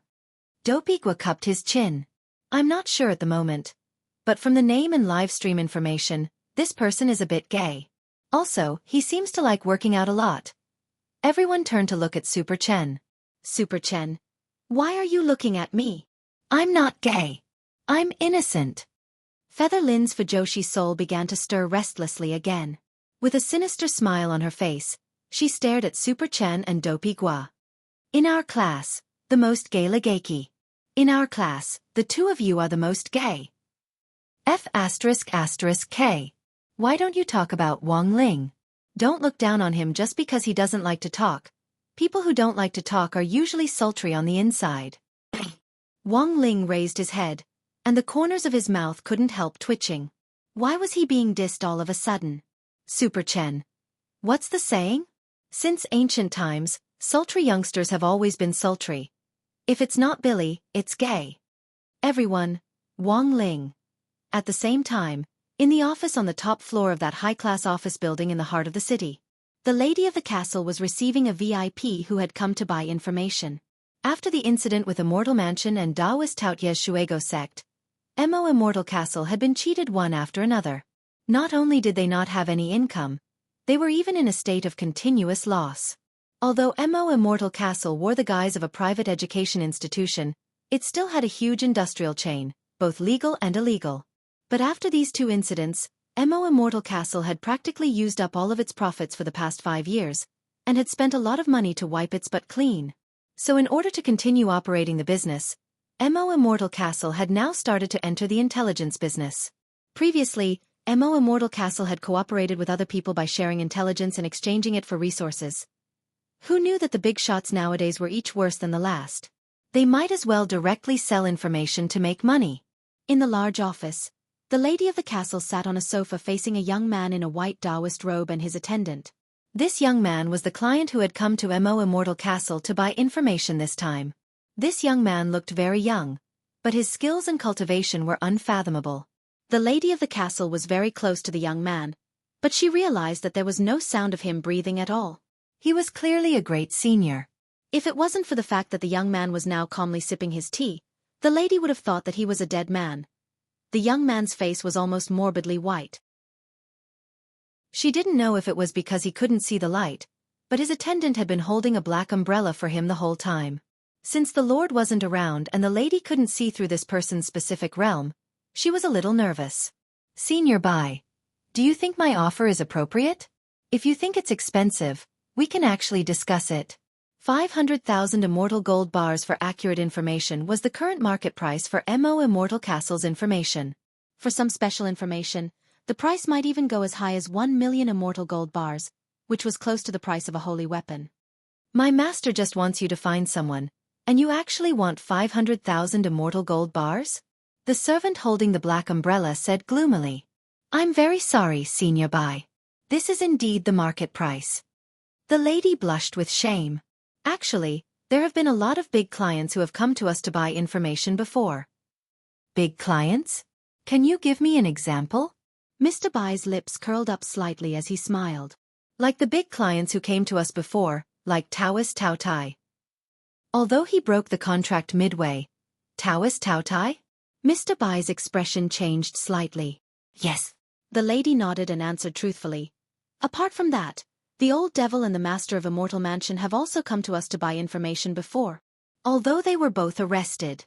Dopigwa cupped his chin. I'm not sure at the moment. But from the name and live stream information, this person is a bit gay. Also, he seems to like working out a lot. Everyone turned to look at Super Chen. Super Chen. Why are you looking at me? I'm not gay. I'm innocent. Feather Lin's Fujoshi soul began to stir restlessly again. With a sinister smile on her face, she stared at Super Chen and Dopey Gua. In our class, the most gay Legaki. In our class, the two of you are the most gay. F***K. Why don't you talk about Wang Ling? Don't look down on him just because he doesn't like to talk. People who don't like to talk are usually sultry on the inside. Wang Ling raised his head, and the corners of his mouth couldn't help twitching. Why was he being dissed all of a sudden? Super Chen. What's the saying? Since ancient times, sultry youngsters have always been sultry. If it's not Billy, it's gay. Everyone, Wang Ling. At the same time, in the office on the top floor of that high-class office building in the heart of the city, the lady of the castle was receiving a VIP who had come to buy information. After the incident with Immortal Mansion and Taoist Taoyue's Shuego sect, Mo Immortal Castle had been cheated one after another. Not only did they not have any income, they were even in a state of continuous loss. Although Mo Immortal Castle wore the guise of a private education institution, it still had a huge industrial chain, both legal and illegal. But after these two incidents, Mo Immortal Castle had practically used up all of its profits for the past 5 years, and had spent a lot of money to wipe its butt clean. So in order to continue operating the business, Mo Immortal Castle had now started to enter the intelligence business. Previously, Mo Immortal Castle had cooperated with other people by sharing intelligence and exchanging it for resources. Who knew that the big shots nowadays were each worse than the last? They might as well directly sell information to make money. In the large office, the lady of the castle sat on a sofa facing a young man in a white Taoist robe and his attendant. This young man was the client who had come to Mo Immortal Castle to buy information this time. This young man looked very young, but his skills and cultivation were unfathomable. The lady of the castle was very close to the young man, but she realized that there was no sound of him breathing at all. He was clearly a great senior. If it wasn't for the fact that the young man was now calmly sipping his tea, the lady would have thought that he was a dead man. The young man's face was almost morbidly white. She didn't know if it was because he couldn't see the light, but his attendant had been holding a black umbrella for him the whole time. Since the Lord wasn't around and the lady couldn't see through this person's specific realm, she was a little nervous. Senior Bai, do you think my offer is appropriate? If you think it's expensive, we can actually discuss it. 500,000 immortal gold bars for accurate information was the current market price for Mo Immortal Castle's information. For some special information, the price might even go as high as 1 million immortal gold bars, which was close to the price of a holy weapon. My master just wants you to find someone, and you actually want 500,000 immortal gold bars? The servant holding the black umbrella said gloomily. I'm very sorry, Senior Bai. This is indeed the market price. The lady blushed with shame. Actually, there have been a lot of big clients who have come to us to buy information before. Big clients? Can you give me an example? Mr. Bai's lips curled up slightly as he smiled. Like the big clients who came to us before, like Taoist Tao Tai. Although he broke the contract midway, Taoist Tao Tai? Mr. Bai's expression changed slightly. Yes. The lady nodded and answered truthfully. Apart from that, the old devil and the master of Immortal Mansion have also come to us to buy information before, although they were both arrested.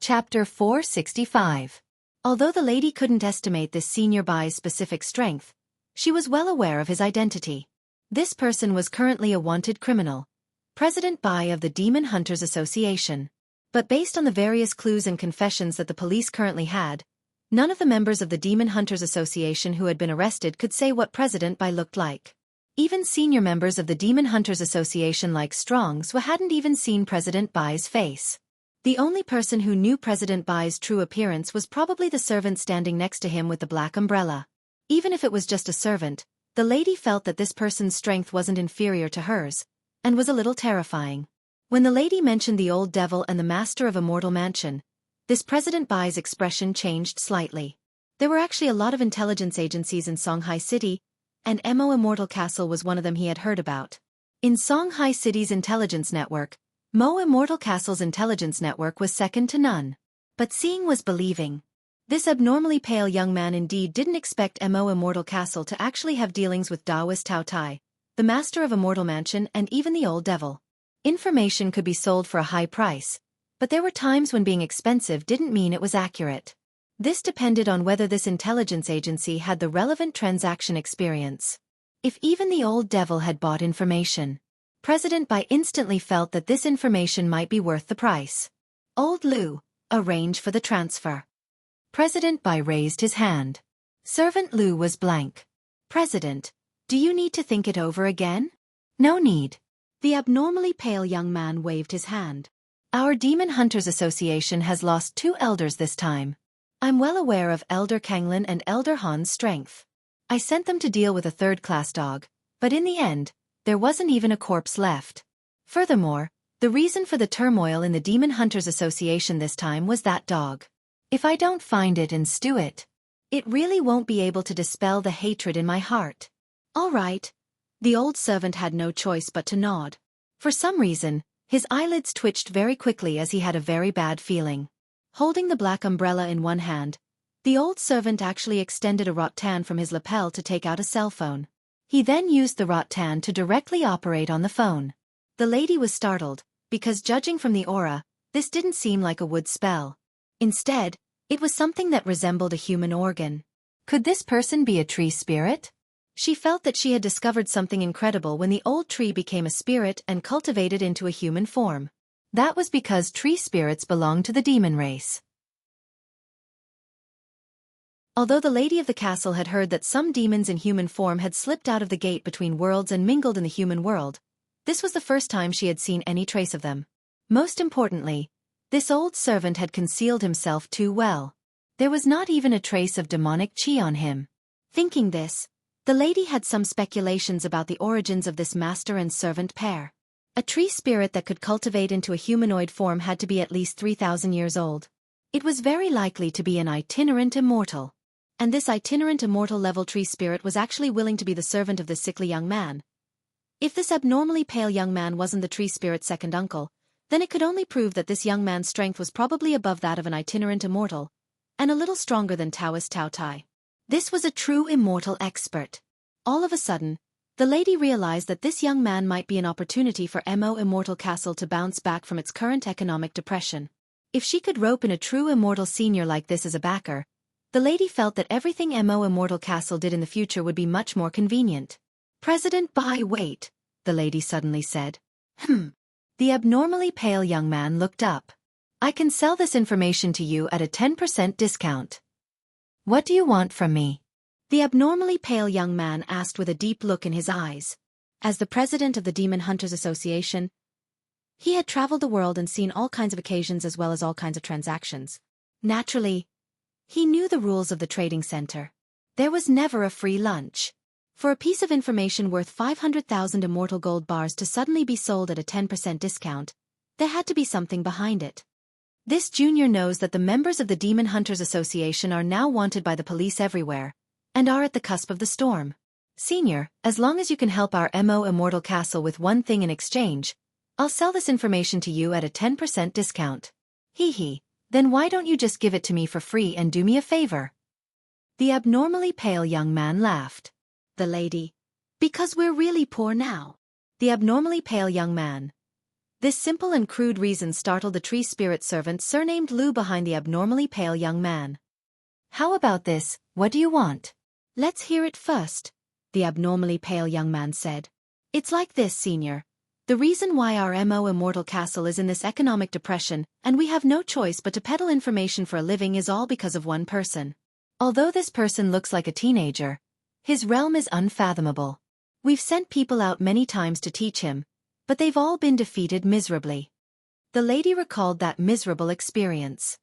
Chapter 465. Although the lady couldn't estimate this Senior Bai's specific strength, she was well aware of his identity. This person was currently a wanted criminal, President Bai of the Demon Hunters Association. But based on the various clues and confessions that the police currently had, none of the members of the Demon Hunters Association who had been arrested could say what President Bai looked like. Even senior members of the Demon Hunters Association like Strongs who hadn't even seen President Bai's face. The only person who knew President Bai's true appearance was probably the servant standing next to him with the black umbrella. Even if it was just a servant, the lady felt that this person's strength wasn't inferior to hers, and was a little terrifying. When the lady mentioned the old devil and the master of Immortal Mansion, this President Bai's expression changed slightly. There were actually a lot of intelligence agencies in Songhai City, and Mo Immortal Castle was one of them he had heard about. In Songhai City's intelligence network, Mo Immortal Castle's intelligence network was second to none. But seeing was believing. This abnormally pale young man indeed didn't expect Mo Immortal Castle to actually have dealings with Taoist Tao Tai, the master of Immortal Mansion, and even the old devil. Information could be sold for a high price, but there were times when being expensive didn't mean it was accurate. This depended on whether this intelligence agency had the relevant transaction experience. If even the old devil had bought information, President Bai instantly felt that this information might be worth the price. Old Lu, arrange for the transfer. President Bai raised his hand. Servant Lu was blank. President, do you need to think it over again? No need. The abnormally pale young man waved his hand. Our Demon Hunters Association has lost 2 elders this time. I'm well aware of Elder Kanglin and Elder Han's strength. I sent them to deal with a third-class dog, but in the end, there wasn't even a corpse left. Furthermore, the reason for the turmoil in the Demon Hunters Association this time was that dog. If I don't find it and stew it, it really won't be able to dispel the hatred in my heart. All right. The old servant had no choice but to nod. For some reason, his eyelids twitched very quickly as he had a very bad feeling. Holding the black umbrella in one hand, the old servant actually extended a rattan from his lapel to take out a cell phone. He then used the rattan to directly operate on the phone. The lady was startled, because judging from the aura, this didn't seem like a wood spell. Instead, it was something that resembled a human organ. Could this person be a tree spirit? She felt that she had discovered something incredible when the old tree became a spirit and cultivated into a human form. That was because tree spirits belong to the demon race. Although the lady of the castle had heard that some demons in human form had slipped out of the gate between worlds and mingled in the human world, this was the first time she had seen any trace of them. Most importantly, this old servant had concealed himself too well. There was not even a trace of demonic chi on him. Thinking this, the lady had some speculations about the origins of this master and servant pair. A tree spirit that could cultivate into a humanoid form had to be at least 3,000 years old. It was very likely to be an itinerant immortal. And this itinerant immortal level tree spirit was actually willing to be the servant of this sickly young man. If this abnormally pale young man wasn't the tree spirit's second uncle, then it could only prove that this young man's strength was probably above that of an itinerant immortal, and a little stronger than Taoist Tao Tai. This was a true immortal expert. All of a sudden, the lady realized that this young man might be an opportunity for Mo Immortal Castle to bounce back from its current economic depression. If she could rope in a true immortal senior like this as a backer, the lady felt that everything Mo Immortal Castle did in the future would be much more convenient. President Bai, wait, the lady suddenly said. The abnormally pale young man looked up. I can sell this information to you at a 10% discount. What do you want from me? The abnormally pale young man asked with a deep look in his eyes. As the president of the Demon Hunters Association, he had traveled the world and seen all kinds of occasions as well as all kinds of transactions. Naturally, he knew the rules of the trading center. There was never a free lunch. For a piece of information worth 500,000 immortal gold bars to suddenly be sold at a 10% discount, there had to be something behind it. This junior knows that the members of the Demon Hunters Association are now wanted by the police everywhere, and are at the cusp of the storm. Senior, as long as you can help our Mo Immortal Castle with one thing in exchange, I'll sell this information to you at a 10% discount. Hee, then why don't you just give it to me for free and do me a favor? The abnormally pale young man laughed. The lady. Because we're really poor now. The abnormally pale young man. This simple and crude reason startled the tree spirit servant surnamed Lu behind the abnormally pale young man. How about this, what do you want? Let's hear it first, the abnormally pale young man said. It's like this, senior. The reason why our Mo Immortal Castle is in this economic depression, and we have no choice but to peddle information for a living, is all because of one person. Although this person looks like a teenager, his realm is unfathomable. We've sent people out many times to teach him, but they've all been defeated miserably. The lady recalled that miserable experience.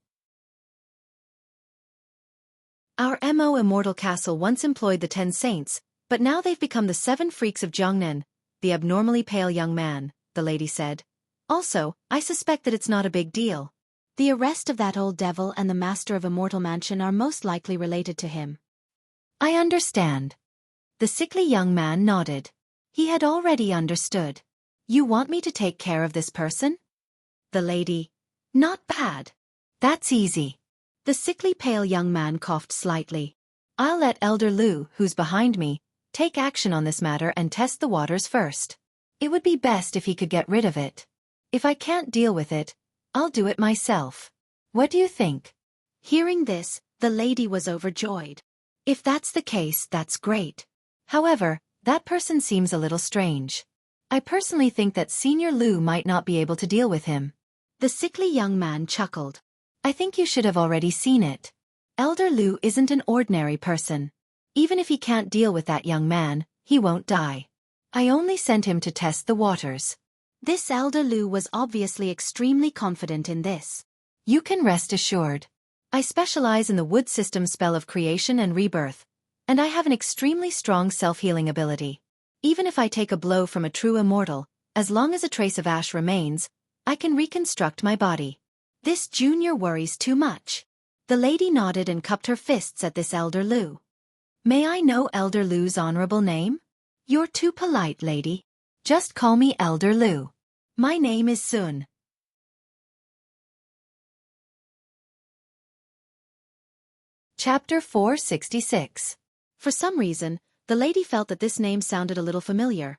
Our Mo Immortal Castle once employed the 10 saints, but now they've become the 7 freaks of Jiangnan, the abnormally pale young man, the lady said. Also, I suspect that it's not a big deal. The arrest of that old devil and the master of Immortal Mansion are most likely related to him. I understand. The sickly young man nodded. He had already understood. You want me to take care of this person? The lady. Not bad. That's easy. The sickly pale young man coughed slightly. I'll let Elder Lu, who's behind me, take action on this matter and test the waters first. It would be best if he could get rid of it. If I can't deal with it, I'll do it myself. What do you think?" Hearing this, the lady was overjoyed. If that's the case, that's great. However, that person seems a little strange. I personally think that Senior Lu might not be able to deal with him. The sickly young man chuckled. I think you should have already seen it. Elder Lu isn't an ordinary person. Even if he can't deal with that young man, he won't die. I only sent him to test the waters. This Elder Lu was obviously extremely confident in this. You can rest assured. I specialize in the wood system spell of creation and rebirth, and I have an extremely strong self-healing ability. Even if I take a blow from a true immortal, as long as a trace of ash remains, I can reconstruct my body. This junior worries too much. The lady nodded and cupped her fists at this Elder Lu. May I know Elder Lu's honorable name? You're too polite, lady. Just call me Elder Lu. My name is Sun. Chapter 466. For some reason, the lady felt that this name sounded a little familiar.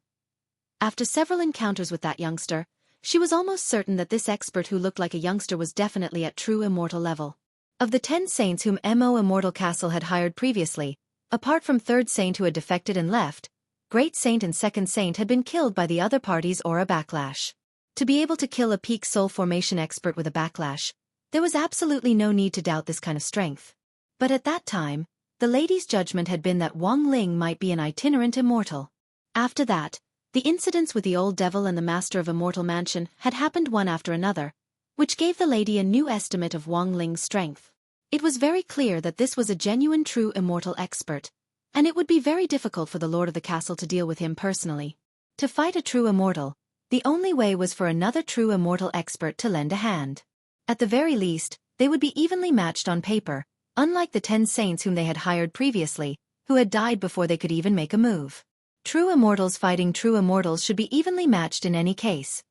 After several encounters with that youngster, she was almost certain that this expert who looked like a youngster was definitely at true immortal level. Of the 10 saints whom Mo Immortal Castle had hired previously, apart from 3rd Saint who had defected and left, Great Saint and 2nd Saint had been killed by the other party's aura backlash. To be able to kill a peak soul formation expert with a backlash, there was absolutely no need to doubt this kind of strength. But at that time, the lady's judgment had been that Wang Ling might be an itinerant immortal. After that, the incidents with the old devil and the master of Immortal Mansion had happened one after another, which gave the lady a new estimate of Wang Ling's strength. It was very clear that this was a genuine true immortal expert, and it would be very difficult for the lord of the castle to deal with him personally. To fight a true immortal, the only way was for another true immortal expert to lend a hand. At the very least, they would be evenly matched on paper, unlike the 10 saints whom they had hired previously, who had died before they could even make a move. True immortals fighting true immortals should be evenly matched in any case.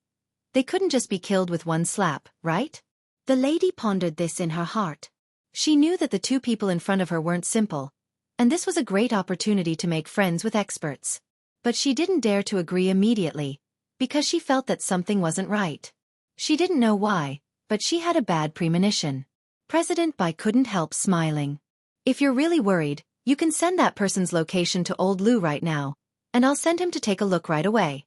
They couldn't just be killed with one slap, right? The lady pondered this in her heart. She knew that the two people in front of her weren't simple, and this was a great opportunity to make friends with experts. But she didn't dare to agree immediately, because she felt that something wasn't right. She didn't know why, but she had a bad premonition. President Bai couldn't help smiling. If you're really worried, you can send that person's location to Old Lu right now, and I'll send him to take a look right away.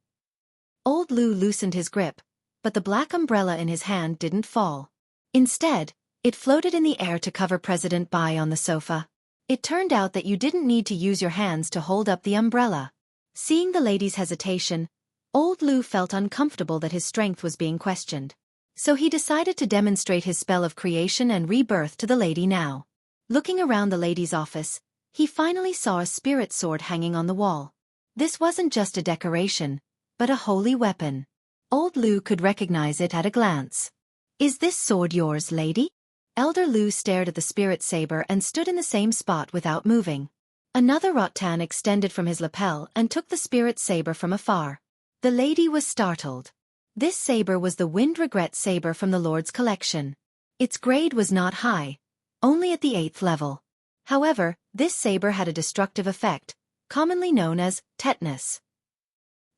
Old Lu loosened his grip, but the black umbrella in his hand didn't fall. Instead, it floated in the air to cover President Bai on the sofa. It turned out that you didn't need to use your hands to hold up the umbrella. Seeing the lady's hesitation, Old Lu felt uncomfortable that his strength was being questioned. So he decided to demonstrate his spell of creation and rebirth to the lady now. Looking around the lady's office, he finally saw a spirit sword hanging on the wall. This wasn't just a decoration, but a holy weapon. Old Lu could recognize it at a glance. Is this sword yours, lady? Elder Lu stared at the spirit saber and stood in the same spot without moving. Another rattan extended from his lapel and took the spirit saber from afar. The lady was startled. This saber was the Wind Regret saber from the Lord's collection. Its grade was not high, only at the 8th level. However, this saber had a destructive effect, commonly known as tetanus.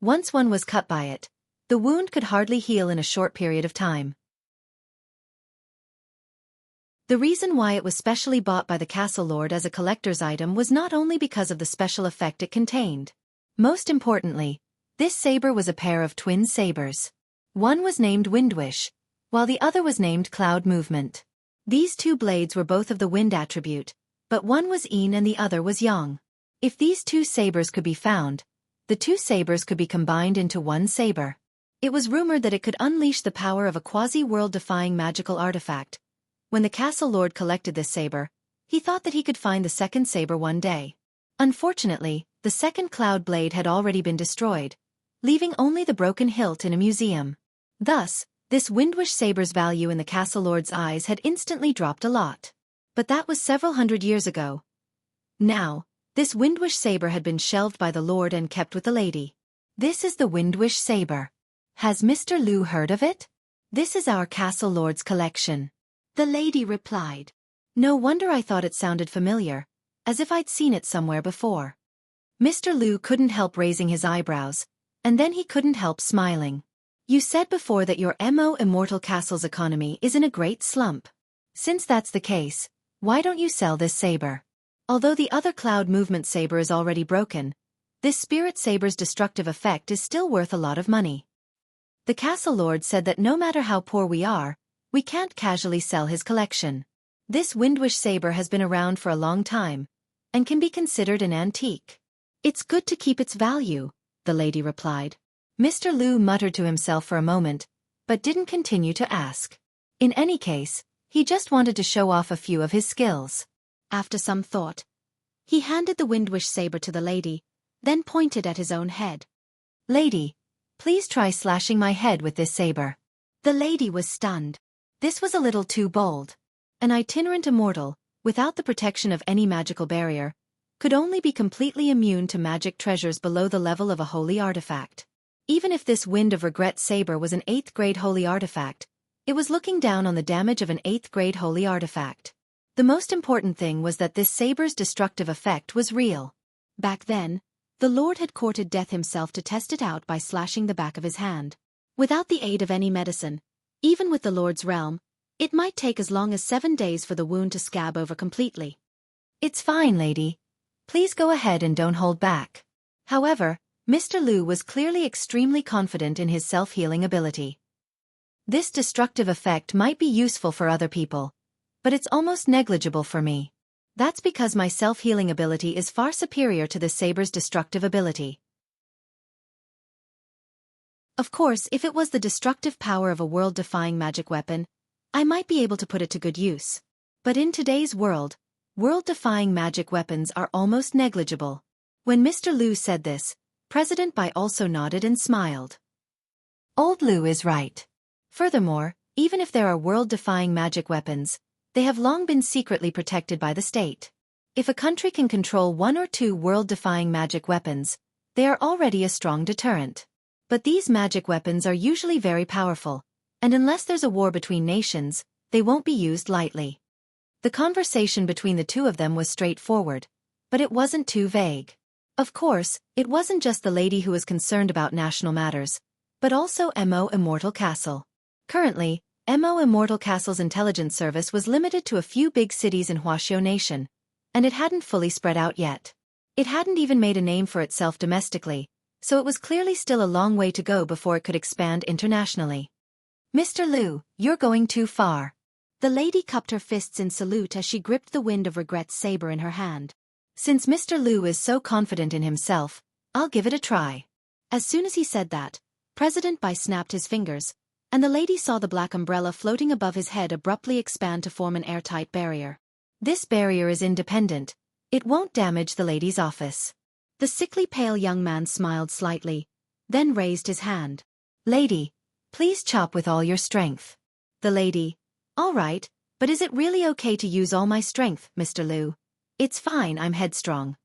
Once one was cut by it, the wound could hardly heal in a short period of time. The reason why it was specially bought by the castle lord as a collector's item was not only because of the special effect it contained. Most importantly, this saber was a pair of twin sabers. One was named Windwish, while the other was named Cloud Movement. These two blades were both of the wind attribute, but one was Yin and the other was Yang. If these two sabers could be found, the two sabers could be combined into one saber. It was rumored that it could unleash the power of a quasi-world-defying magical artifact. When the castle lord collected this saber, he thought that he could find the second saber one day. Unfortunately, the second cloud blade had already been destroyed, leaving only the broken hilt in a museum. Thus, this Windwish saber's value in the castle lord's eyes had instantly dropped a lot. But that was several hundred years ago. Now, this Windwish saber had been shelved by the lord and kept with the lady. This is the Windwish saber. Has Mr. Lu heard of it? This is our castle lord's collection. The lady replied. No wonder I thought it sounded familiar, as if I'd seen it somewhere before. Mr. Liu couldn't help raising his eyebrows, and then he couldn't help smiling. You said before that your Immortal Castle's economy is in a great slump. Since that's the case, why don't you sell this saber? Although the other cloud movement saber is already broken, this spirit saber's destructive effect is still worth a lot of money. The castle lord said that no matter how poor we are, we can't casually sell his collection. This Windwish saber has been around for a long time, and can be considered an antique. It's good to keep its value, the lady replied. Mr. Liu muttered to himself for a moment, but didn't continue to ask. In any case, he just wanted to show off a few of his skills. After some thought, he handed the Windwish saber to the lady, then pointed at his own head. Lady, please try slashing my head with this saber. The lady was stunned. This was a little too bold. An itinerant immortal, without the protection of any magical barrier, could only be completely immune to magic treasures below the level of a holy artifact. Even if this Wind of Regret saber was an 8th grade holy artifact, it was looking down on the damage of an 8th grade holy artifact. The most important thing was that this saber's destructive effect was real. Back then, the Lord had courted death himself to test it out by slashing the back of his hand. Without the aid of any medicine, even with the Lord's realm, it might take as long as 7 days for the wound to scab over completely. It's fine, lady. Please go ahead and don't hold back. However, Mr. Liu was clearly extremely confident in his self-healing ability. This destructive effect might be useful for other people, but it's almost negligible for me. That's because my self-healing ability is far superior to the saber's destructive ability. Of course, if it was the destructive power of a world-defying magic weapon, I might be able to put it to good use. But in today's world, world-defying magic weapons are almost negligible. When Mr. Liu said this, President Bai also nodded and smiled. Old Liu is right. Furthermore, even if there are world-defying magic weapons, they have long been secretly protected by the state. If a country can control 1 or 2 world-defying magic weapons, they are already a strong deterrent. But these magic weapons are usually very powerful, and unless there's a war between nations, they won't be used lightly. The conversation between the two of them was straightforward, but it wasn't too vague. Of course, it wasn't just the lady who was concerned about national matters, but also Immortal Castle. Currently, Immortal Castle's intelligence service was limited to a few big cities in Wuxia Nation, and it hadn't fully spread out yet. It hadn't even made a name for itself domestically, so it was clearly still a long way to go before it could expand internationally. Mr. Liu, you're going too far. The lady cupped her fists in salute as she gripped the Wind of Regret saber in her hand. Since Mr. Liu is so confident in himself, I'll give it a try. As soon as he said that, President Bai snapped his fingers, and the lady saw the black umbrella floating above his head abruptly expand to form an airtight barrier. This barrier is independent. It won't damage the lady's office. The sickly pale young man smiled slightly, then raised his hand. Lady, please chop with all your strength. The lady, all right, but is it really okay to use all my strength, Mr. Liu? It's fine, I'm headstrong.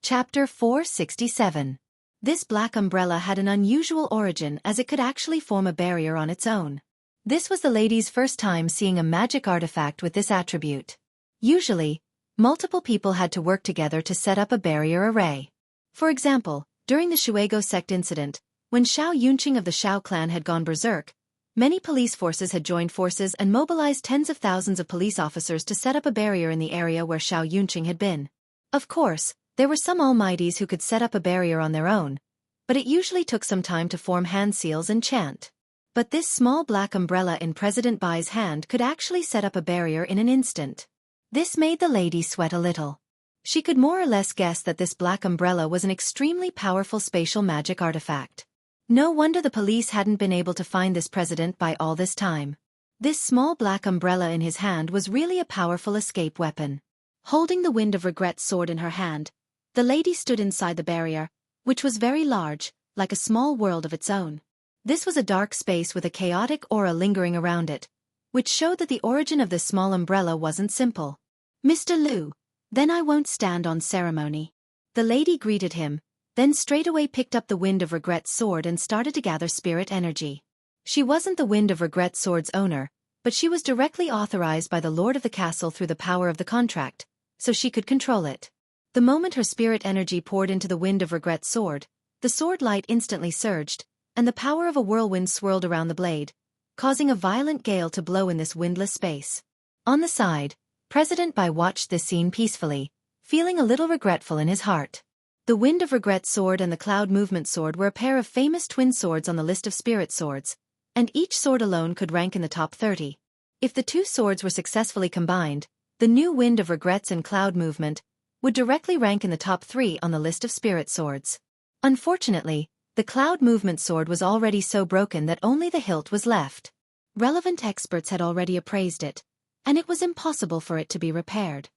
Chapter 467. This black umbrella had an unusual origin as it could actually form a barrier on its own. This was the lady's first time seeing a magic artifact with this attribute. Usually, multiple people had to work together to set up a barrier array. For example, during the Shuego sect incident, when Xiao Yunqing of the Xiao clan had gone berserk, many police forces had joined forces and mobilized tens of thousands of police officers to set up a barrier in the area where Xiao Yunqing had been. Of course, there were some almighties who could set up a barrier on their own, but it usually took some time to form hand seals and chant. But this small black umbrella in President Bai's hand could actually set up a barrier in an instant. This made the lady sweat a little. She could more or less guess that this black umbrella was an extremely powerful spatial magic artifact. No wonder the police hadn't been able to find this President Bai all this time. This small black umbrella in his hand was really a powerful escape weapon. Holding the Wind of Regret sword in her hand, the lady stood inside the barrier, which was very large, like a small world of its own. This was a dark space with a chaotic aura lingering around it, which showed that the origin of this small umbrella wasn't simple. Mr. Liu, then I won't stand on ceremony. The lady greeted him, then straightaway picked up the Wind of Regret sword and started to gather spirit energy. She wasn't the Wind of Regret sword's owner, but she was directly authorized by the lord of the castle through the power of the contract, so she could control it. The moment her spirit energy poured into the Wind of Regret's sword, the sword light instantly surged, and the power of a whirlwind swirled around the blade, causing a violent gale to blow in this windless space. On the side, President Bai watched this scene peacefully, feeling a little regretful in his heart. The Wind of Regret sword and the Cloud Movement sword were a pair of famous twin swords on the list of spirit swords, and each sword alone could rank in the top 30. If the two swords were successfully combined, the new Wind of Regrets and Cloud Movement would directly rank in the top 3 on the list of spirit swords. Unfortunately, the Cloud Movement sword was already so broken that only the hilt was left. Relevant experts had already appraised it, and it was impossible for it to be repaired.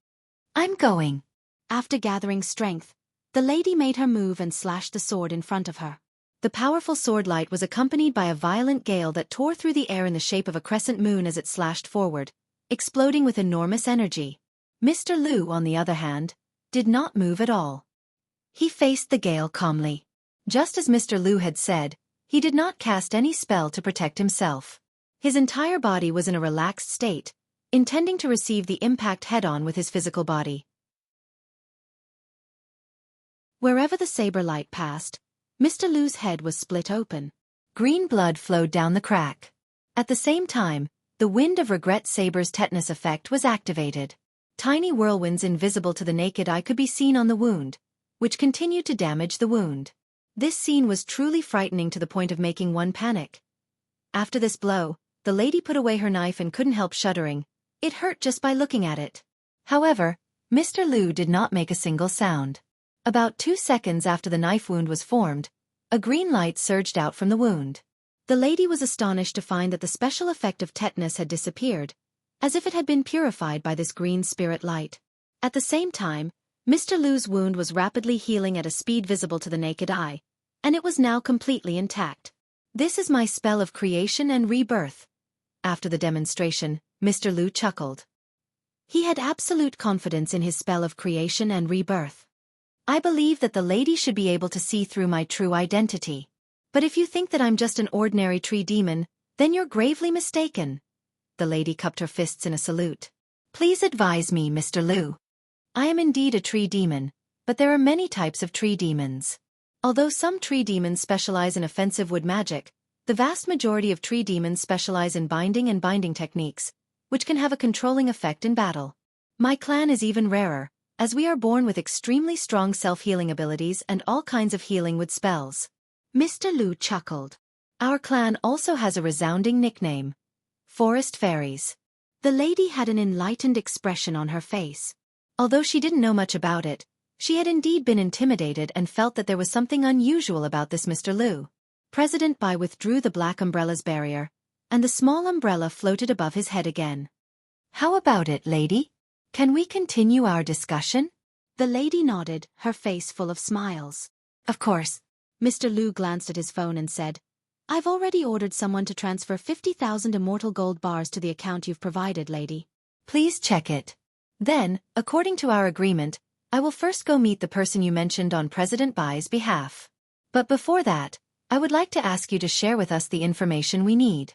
"I'm going." After gathering strength, the lady made her move and slashed the sword in front of her. The powerful sword light was accompanied by a violent gale that tore through the air in the shape of a crescent moon as it slashed forward, exploding with enormous energy. Mr. Liu, on the other hand, did not move at all. He faced the gale calmly. Just as Mr. Liu had said, he did not cast any spell to protect himself. His entire body was in a relaxed state, intending to receive the impact head-on with his physical body. Wherever the saber light passed, Mr. Liu's head was split open. Green blood flowed down the crack. At the same time, the Wind of Regret saber's tetanus effect was activated. Tiny whirlwinds invisible to the naked eye could be seen on the wound, which continued to damage the wound. This scene was truly frightening to the point of making one panic. After this blow, the lady put away her knife and couldn't help shuddering. It hurt just by looking at it. However, Mr. Liu did not make a single sound. About 2 seconds after the knife wound was formed, a green light surged out from the wound. The lady was astonished to find that the special effect of tetanus had disappeared, as if it had been purified by this green spirit light. At the same time, Mr. Liu's wound was rapidly healing at a speed visible to the naked eye, and it was now completely intact. "This is my spell of creation and rebirth." After the demonstration, Mr. Liu chuckled. He had absolute confidence in his spell of creation and rebirth. "I believe that the lady should be able to see through my true identity. But if you think that I'm just an ordinary tree demon, then you're gravely mistaken." The lady cupped her fists in a salute. "Please advise me, Mr. Liu. I am indeed a tree demon, but there are many types of tree demons. Although some tree demons specialize in offensive wood magic, the vast majority of tree demons specialize in binding and binding techniques, which can have a controlling effect in battle. My clan is even rarer, as we are born with extremely strong self-healing abilities and all kinds of healing with spells." Mr. Liu chuckled. "Our clan also has a resounding nickname: Forest Fairies." The lady had an enlightened expression on her face. Although she didn't know much about it, she had indeed been intimidated and felt that there was something unusual about this Mr. Liu. President Bai withdrew the black umbrella's barrier, and the small umbrella floated above his head again. "How about it, lady? Can we continue our discussion?" The lady nodded, her face full of smiles. "Of course." Mr. Liu glanced at his phone and said, "I've already ordered someone to transfer 50,000 immortal gold bars to the account you've provided, lady. Please check it. Then, according to our agreement, I will first go meet the person you mentioned on President Bai's behalf. But before that, I would like to ask you to share with us the information we need."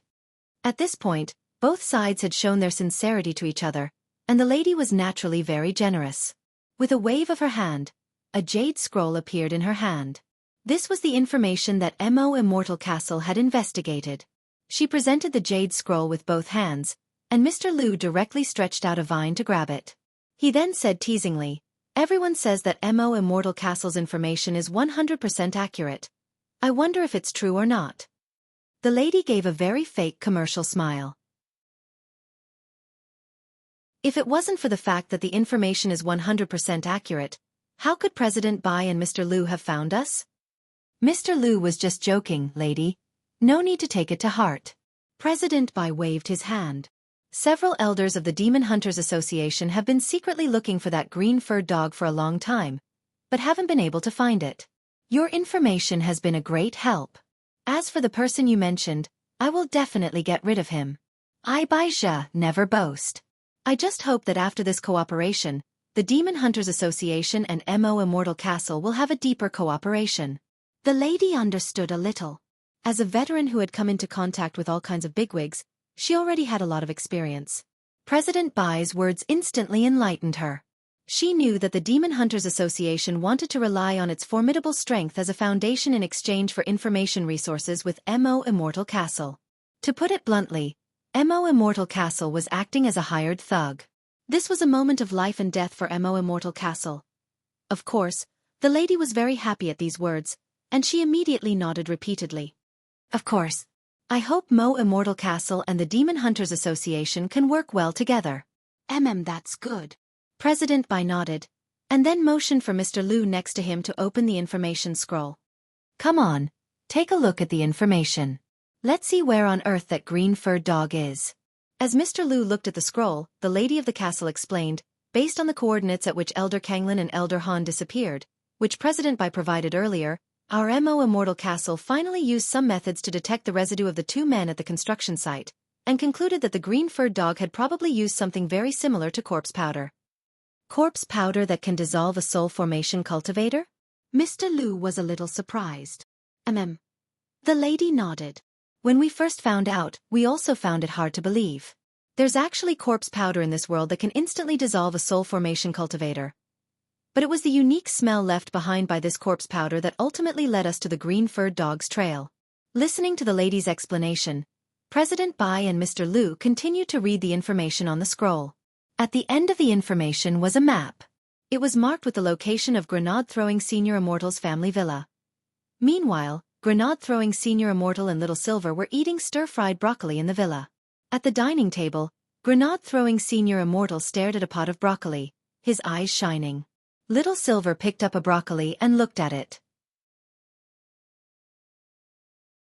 At this point, both sides had shown their sincerity to each other, and the lady was naturally very generous. With a wave of her hand, a jade scroll appeared in her hand. This was the information that Mo Immortal Castle had investigated. She presented the jade scroll with both hands, and Mr. Liu directly stretched out a vine to grab it. He then said teasingly, "Everyone says that Mo Immortal Castle's information is 100% accurate. I wonder if it's true or not." The lady gave a very fake commercial smile. "If it wasn't for the fact that the information is 100% accurate, how could President Bai and Mr. Liu have found us?" "Mr. Liu was just joking, lady. No need to take it to heart." President Bai waved his hand. "Several elders of the Demon Hunters Association have been secretly looking for that green-furred dog for a long time, but haven't been able to find it. Your information has been a great help. As for the person you mentioned, I will definitely get rid of him. I Baizha never boast. I just hope that after this cooperation, the Demon Hunters Association and Mo Immortal Castle will have a deeper cooperation." The lady understood a little. As a veteran who had come into contact with all kinds of bigwigs, She already had a lot of experience. President Bai's words instantly enlightened her. She knew that the Demon Hunters Association wanted to rely on its formidable strength as a foundation in exchange for information resources with Mo Immortal Castle. To put it bluntly, Mo Immortal Castle was acting as a hired thug. This was a moment of life and death for Mo Immortal Castle. Of course, the lady was very happy at these words, and she immediately nodded repeatedly. Of course. I hope Mo Immortal Castle and the Demon Hunters Association can work well together. That's good. President Bai nodded, and then motioned for Mr. Lu next to him to open the information scroll. Come on, take a look at the information. Let's see where on earth that green-furred dog is. As Mr. Lu looked at the scroll, the lady of the castle explained, based on the coordinates at which Elder Kanglin and Elder Han disappeared, which President Bai provided earlier, our Mo Immortal Castle finally used some methods to detect the residue of the two men at the construction site, and concluded that the green-furred dog had probably used something very similar to corpse powder. Corpse powder that can dissolve a soul formation cultivator? Mr. Lu was a little surprised. The lady nodded. When we first found out, we also found it hard to believe. There's actually corpse powder in this world that can instantly dissolve a soul formation cultivator. But it was the unique smell left behind by this corpse powder that ultimately led us to the green-furred dog's trail. Listening to the lady's explanation, President Bai and Mr. Lu continued to read the information on the scroll. At the end of the information was a map. It was marked with the location of Grenade-throwing Senior Immortal's family villa. Meanwhile, Grenade-throwing Senior Immortal and Little Silver were eating stir-fried broccoli in the villa. At the dining table, Grenade-throwing Senior Immortal stared at a pot of broccoli, his eyes shining. Little Silver picked up a broccoli and looked at it.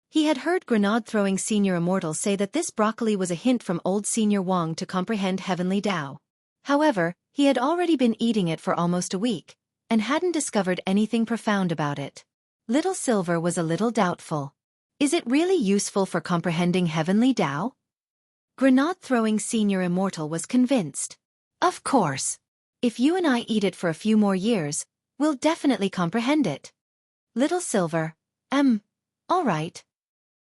He had heard Grenade-throwing Senior Immortal say that this broccoli was a hint from old Senior Wang to comprehend Heavenly Tao. However, he had already been eating it for almost a week, and hadn't discovered anything profound about it. Little Silver was a little doubtful. Is it really useful for comprehending Heavenly Tao? Grenade-throwing Senior Immortal was convinced. Of course. If you and I eat it for a few more years, we'll definitely comprehend it. Little Silver, all right.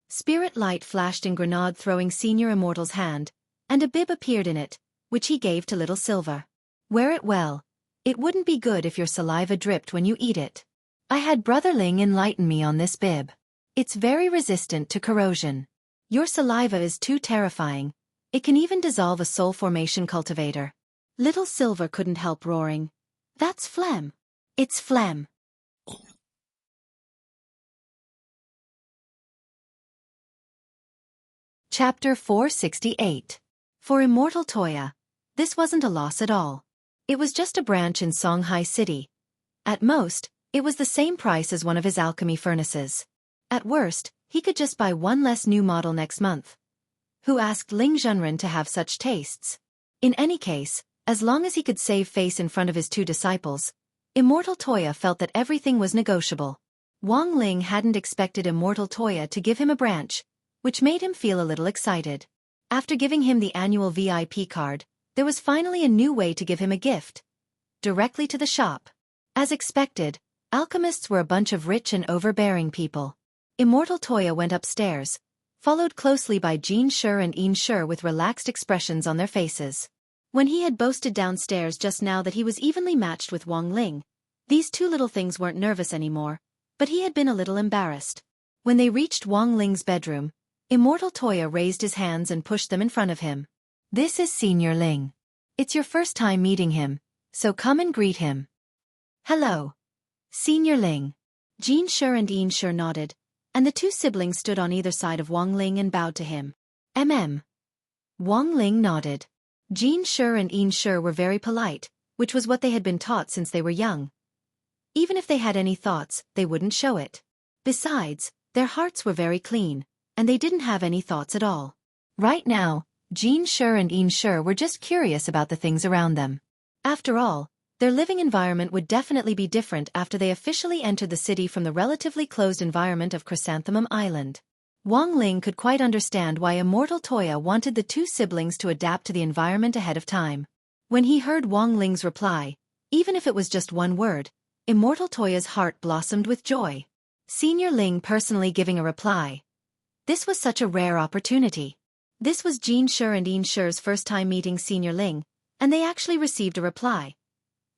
Spirit light flashed in Grenade-throwing Senior Immortal's hand, and a bib appeared in it, which he gave to Little Silver. Wear it well. It wouldn't be good if your saliva dripped when you eat it. I had Brother Ling enlighten me on this bib. It's very resistant to corrosion. Your saliva is too terrifying. It can even dissolve a soul formation cultivator. Little Silver couldn't help roaring. That's phlegm. It's phlegm. Chapter 468. For Immortal Toya, this wasn't a loss at all. It was just a branch in Songhai City. At most, it was the same price as one of his alchemy furnaces. At worst, he could just buy one less new model next month. Who asked Ling Zhenren to have such tastes? In any case, as long as he could save face in front of his two disciples, Immortal Toya felt that everything was negotiable. Wang Ling hadn't expected Immortal Toya to give him a branch, which made him feel a little excited. After giving him the annual VIP card, there was finally a new way to give him a gift. Directly to the shop. As expected, alchemists were a bunch of rich and overbearing people. Immortal Toya went upstairs, followed closely by Jean Shi and Yin Shi with relaxed expressions on their faces. When he had boasted downstairs just now that he was evenly matched with Wang Ling, these two little things weren't nervous anymore, but he had been a little embarrassed. When they reached Wang Ling's bedroom, Immortal Toya raised his hands and pushed them in front of him. This is Senior Ling. It's your first time meeting him, so come and greet him. Hello. Senior Ling. Jean Shi and Yin Shi nodded, and the two siblings stood on either side of Wang Ling and bowed to him. Wang Ling nodded. Jean Shi and Yin Shi were very polite, which was what they had been taught since they were young. Even if they had any thoughts, they wouldn't show it. Besides, their hearts were very clean, and they didn't have any thoughts at all. Right now, Jean Shi and Yin Shi were just curious about the things around them. After all, their living environment would definitely be different after they officially entered the city from the relatively closed environment of Chrysanthemum Island. Wang Ling could quite understand why Immortal Toya wanted the two siblings to adapt to the environment ahead of time. When he heard Wang Ling's reply, even if it was just one word, Immortal Toya's heart blossomed with joy. Senior Ling personally giving a reply. This was such a rare opportunity. This was Jin Shi and Yin Shi's first time meeting Senior Ling, and they actually received a reply.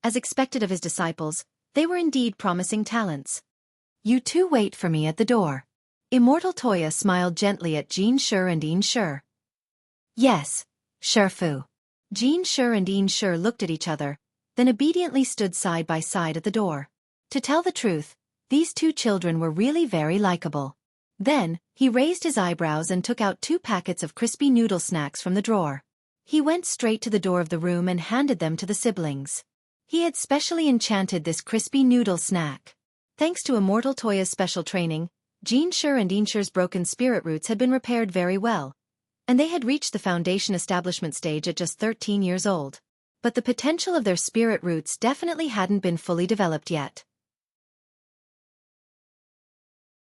As expected of his disciples, they were indeed promising talents. You two wait for me at the door. Immortal Toya smiled gently at Jin Shi and Yin Shi. Yes, Shifu. Jin Shi and Yin Shi looked at each other, then obediently stood side by side at the door. To tell the truth, these two children were really very likable. Then, he raised his eyebrows and took out 2 packets of crispy noodle snacks from the drawer. He went straight to the door of the room and handed them to the siblings. He had specially enchanted this crispy noodle snack. Thanks to Immortal Toya's special training, Jin Shi and Yin Shi's broken spirit roots had been repaired very well, and they had reached the foundation establishment stage at just 13 years old. But the potential of their spirit roots definitely hadn't been fully developed yet.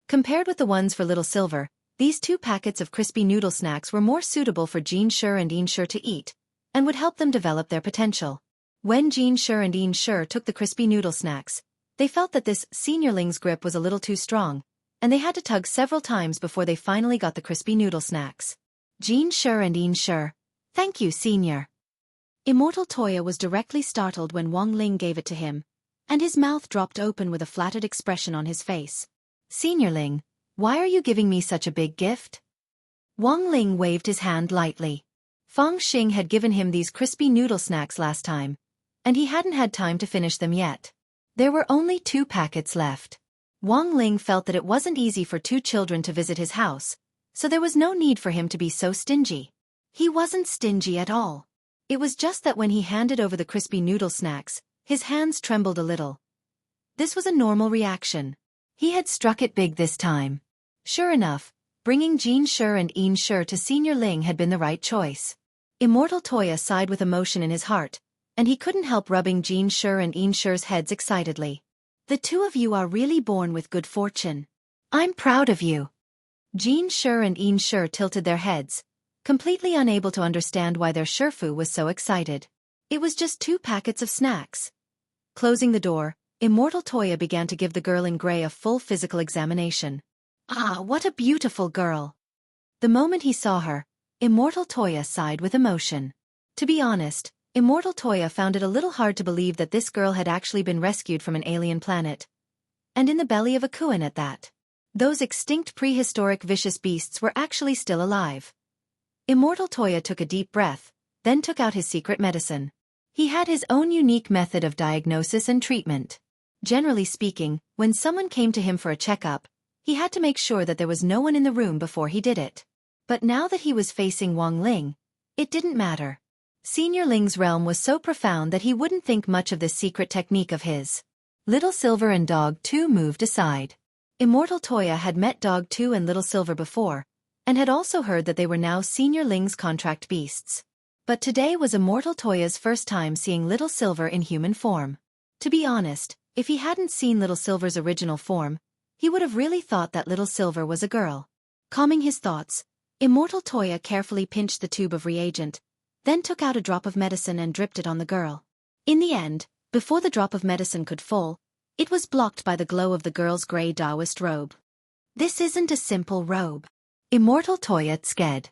Compared with the ones for Little Silver, these 2 packets of crispy noodle snacks were more suitable for Jin Shi and Yin Shi to eat, and would help them develop their potential. When Jin Shi and Yin Shi took the crispy noodle snacks, they felt that this seniorling's grip was a little too strong, and they had to tug several times before they finally got the crispy noodle snacks. Jin Shi and Yin Shi, thank you, Senior. Immortal Toya was directly startled when Wang Ling gave it to him, and his mouth dropped open with a flattered expression on his face. Senior Ling, why are you giving me such a big gift? Wang Ling waved his hand lightly. Fang Xing had given him these crispy noodle snacks last time, and he hadn't had time to finish them yet. There were only 2 packets left. Wang Ling felt that it wasn't easy for 2 children to visit his house, so there was no need for him to be so stingy. He wasn't stingy at all. It was just that when he handed over the crispy noodle snacks, his hands trembled a little. This was a normal reaction. He had struck it big this time. Sure enough, bringing Jin Shi and Yin Shi to Senior Ling had been the right choice. Immortal Toya sighed with emotion in his heart, and he couldn't help rubbing Jin Shi and Yin Shi's heads excitedly. The 2 of you are really born with good fortune. I'm proud of you. Jin Shi and Yin Shi tilted their heads, completely unable to understand why their Shifu was so excited. It was just 2 packets of snacks. Closing the door, Immortal Toya began to give the girl in gray a full physical examination. Ah, what a beautiful girl! The moment he saw her, Immortal Toya sighed with emotion. To be honest, Immortal Toya found it a little hard to believe that this girl had actually been rescued from an alien planet. And in the belly of a Kuan at that. Those extinct prehistoric vicious beasts were actually still alive. Immortal Toya took a deep breath, then took out his secret medicine. He had his own unique method of diagnosis and treatment. Generally speaking, when someone came to him for a checkup, he had to make sure that there was no one in the room before he did it. But now that he was facing Wang Ling, it didn't matter. Senior Ling's realm was so profound that he wouldn't think much of this secret technique of his. Little Silver and Dog 2 moved aside. Immortal Toya had met Dog 2 and Little Silver before, and had also heard that they were now Senior Ling's contract beasts. But today was Immortal Toya's first time seeing Little Silver in human form. To be honest, if he hadn't seen Little Silver's original form, he would have really thought that Little Silver was a girl. Calming his thoughts, Immortal Toya carefully pinched the tube of reagent, then took out a drop of medicine and dripped it on the girl. In the end, before the drop of medicine could fall, it was blocked by the glow of the girl's gray Taoist robe. This isn't a simple robe. Immortal Toya sked.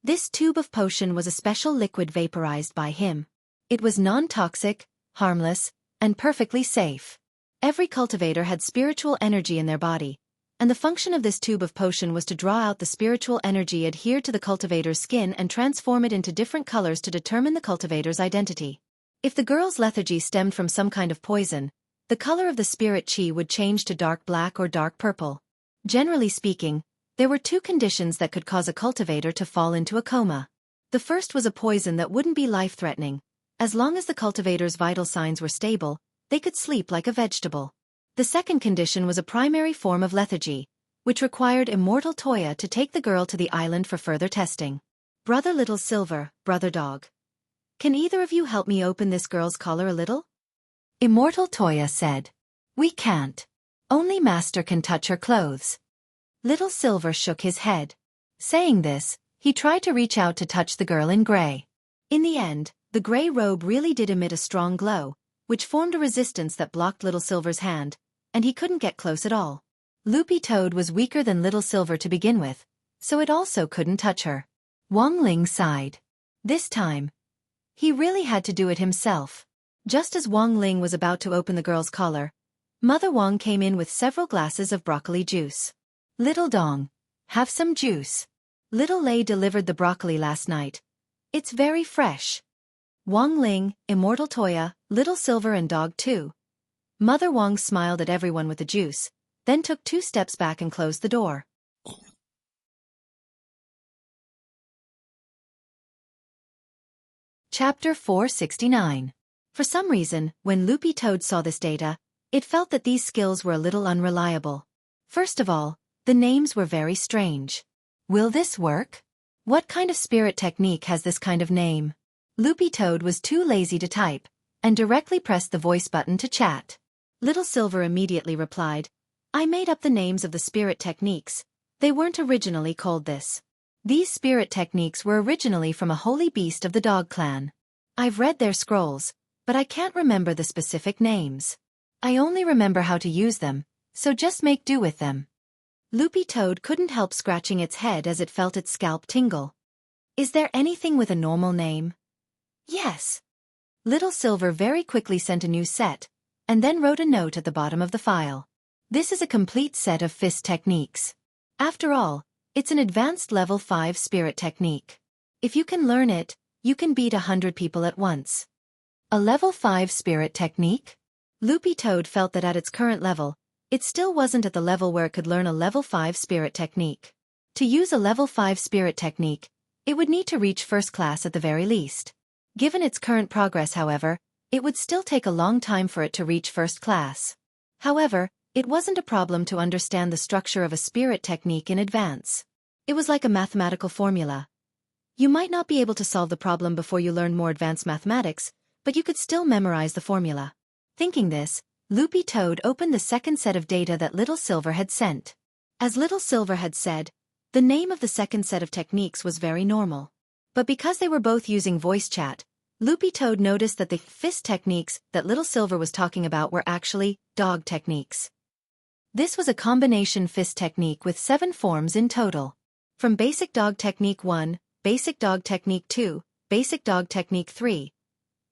This tube of potion was a special liquid vaporized by him. It was non-toxic, harmless, and perfectly safe. Every cultivator had spiritual energy in their body, and the function of this tube of potion was to draw out the spiritual energy adhered to the cultivator's skin and transform it into different colors to determine the cultivator's identity. If the girl's lethargy stemmed from some kind of poison, the color of the spirit chi would change to dark black or dark purple. Generally speaking, there were 2 conditions that could cause a cultivator to fall into a coma. The first was a poison that wouldn't be life-threatening. As long as the cultivator's vital signs were stable, they could sleep like a vegetable. The second condition was a primary form of lethargy, which required Immortal Toya to take the girl to the island for further testing. Brother Little Silver, Brother Dog. Can either of you help me open this girl's collar a little? Immortal Toya said. We can't. Only Master can touch her clothes. Little Silver shook his head. Saying this, he tried to reach out to touch the girl in gray. In the end, the gray robe really did emit a strong glow, which formed a resistance that blocked Little Silver's hand, and he couldn't get close at all. Loopy Toad was weaker than Little Silver to begin with, so it also couldn't touch her. Wang Ling sighed. This time, he really had to do it himself. Just as Wang Ling was about to open the girl's collar, Mother Wang came in with several glasses of broccoli juice. Little Dong, have some juice. Little Lei delivered the broccoli last night. It's very fresh. Wang Ling, Immortal Toya, Little Silver and Dog too. Mother Wang smiled at everyone with the juice, then took 2 steps back and closed the door. Chapter 469. For some reason, when Loopy Toad saw this data, it felt that these skills were a little unreliable. First of all, the names were very strange. Will this work? What kind of spirit technique has this kind of name? Loopy Toad was too lazy to type, and directly pressed the voice button to chat. Little Silver immediately replied, I made up the names of the spirit techniques. They weren't originally called this. These spirit techniques were originally from a holy beast of the dog clan. I've read their scrolls, but I can't remember the specific names. I only remember how to use them, so just make do with them. Loopy Toad couldn't help scratching its head as it felt its scalp tingle. Is there anything with a normal name? Yes. Little Silver very quickly sent a new set, and then wrote a note at the bottom of the file. This is a complete set of fist techniques. After all, it's an advanced level 5 spirit technique. If you can learn it, you can beat 100 people at once. A level 5 spirit technique? Loopy Toad felt that at its current level, it still wasn't at the level where it could learn a level 5 spirit technique. To use a level 5 spirit technique, it would need to reach first class at the very least. Given its current progress, however, it would still take a long time for it to reach first class. However, it wasn't a problem to understand the structure of a spirit technique in advance. It was like a mathematical formula. You might not be able to solve the problem before you learn more advanced mathematics, but you could still memorize the formula. Thinking this, Loopy Toad opened the second set of data that Little Silver had sent. As Little Silver had said, the name of the second set of techniques was very normal. But because they were both using voice chat, Loopy Toad noticed that the fist techniques that Little Silver was talking about were actually dog techniques. This was a combination fist technique with 7 forms in total. From Basic Dog Technique 1, Basic Dog Technique 2, Basic Dog Technique 3,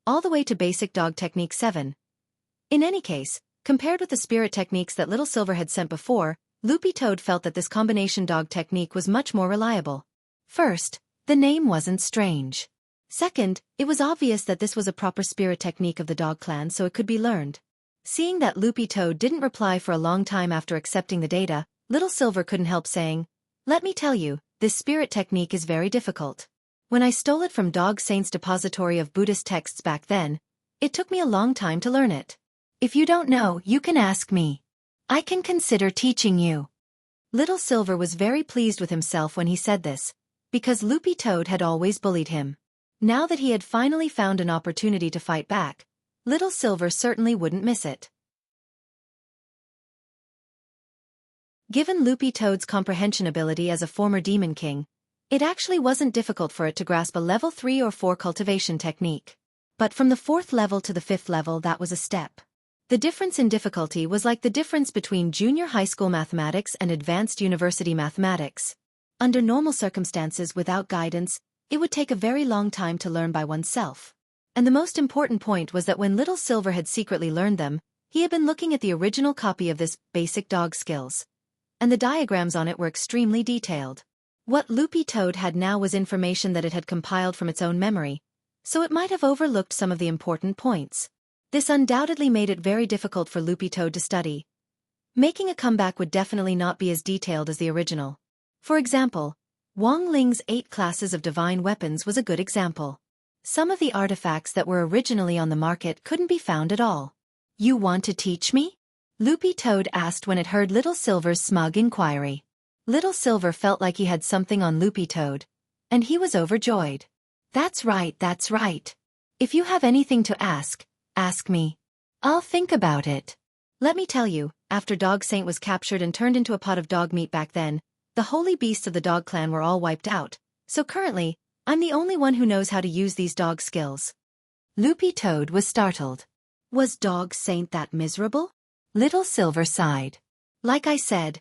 all the way to Basic Dog Technique 7. In any case, compared with the spirit techniques that Little Silver had sent before, Loopy Toad felt that this combination dog technique was much more reliable. First, the name wasn't strange. Second, it was obvious that this was a proper spirit technique of the dog clan, so it could be learned. Seeing that Loopy Toad didn't reply for a long time after accepting the data, Little Silver couldn't help saying, Let me tell you, this spirit technique is very difficult. When I stole it from Dog Saint's depository of Buddhist texts back then, it took me a long time to learn it. If you don't know, you can ask me. I can consider teaching you. Little Silver was very pleased with himself when he said this, because Loopy Toad had always bullied him. Now that he had finally found an opportunity to fight back, Little Silver certainly wouldn't miss it. Given Loopy Toad's comprehension ability as a former Demon King, it actually wasn't difficult for it to grasp a level 3 or 4 cultivation technique. But from the 4th level to the 5th level, that was a step. The difference in difficulty was like the difference between junior high school mathematics and advanced university mathematics. Under normal circumstances without guidance, it would take a very long time to learn by oneself. And the most important point was that when Little Silver had secretly learned them, he had been looking at the original copy of this basic dog skills. And the diagrams on it were extremely detailed. What Loopy Toad had now was information that it had compiled from its own memory, so it might have overlooked some of the important points. This undoubtedly made it very difficult for Loopy Toad to study. Making a comeback would definitely not be as detailed as the original. For example, Wang Ling's 8 classes of divine weapons was a good example. Some of the artifacts that were originally on the market couldn't be found at all. You want to teach me? Loopy Toad asked when it heard Little Silver's smug inquiry. Little Silver felt like he had something on Loopy Toad, and he was overjoyed. That's right, that's right. If you have anything to ask me. I'll think about it. Let me tell you, after Dog Saint was captured and turned into a pot of dog meat back then, the holy beasts of the dog clan were all wiped out, so currently, I'm the only one who knows how to use these dog skills. Loopy Toad was startled. Was Dog Saint that miserable? Little Silver sighed. Like I said,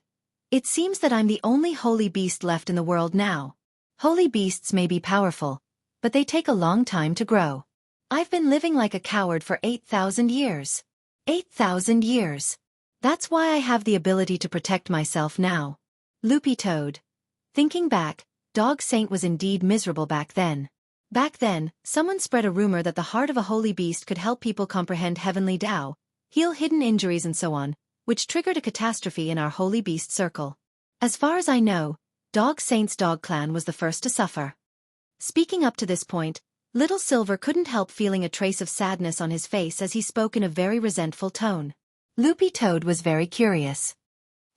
It seems that I'm the only holy beast left in the world now. Holy beasts may be powerful, but they take a long time to grow. I've been living like a coward for 8,000 years. 8,000 years. That's why I have the ability to protect myself now. Loopy Toad. Thinking back, Dog Saint was indeed miserable back then. Back then, someone spread a rumor that the heart of a holy beast could help people comprehend heavenly Tao, heal hidden injuries and so on, which triggered a catastrophe in our holy beast circle. As far as I know, Dog Saint's dog clan was the first to suffer. Speaking up to this point, Little Silver couldn't help feeling a trace of sadness on his face as he spoke in a very resentful tone. Loopy Toad was very curious.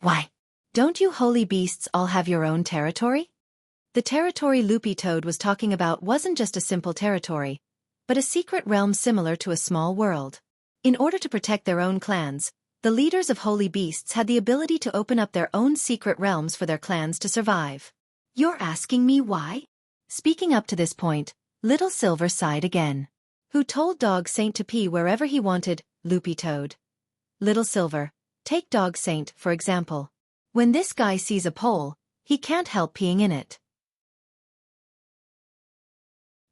Why? Don't you holy beasts all have your own territory? The territory Loopy Toad was talking about wasn't just a simple territory, but a secret realm similar to a small world. In order to protect their own clans, the leaders of holy beasts had the ability to open up their own secret realms for their clans to survive. You're asking me why? Speaking up to this point, Little Silver sighed again. Who told Dog Saint to pee wherever he wanted? Loopy Toad. Little Silver. Take Dog Saint, for example. When this guy sees a pole, he can't help peeing in it.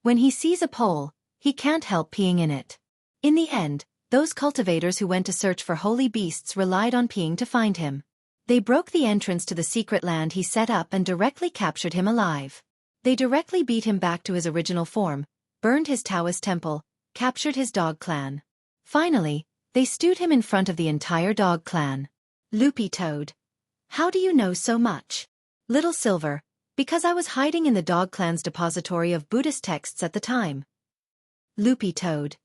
When he sees a pole, he can't help peeing in it. In the end, those cultivators who went to search for holy beasts relied on peeing to find him. They broke the entrance to the secret land he set up and directly captured him alive. They directly beat him back to his original form, burned his Taoist temple, captured his dog clan. Finally, they stewed him in front of the entire dog clan. Loopy Toad. How do you know so much? Little Silver. Because I was hiding in the dog clan's depository of Buddhist texts at the time. Loopy Toad.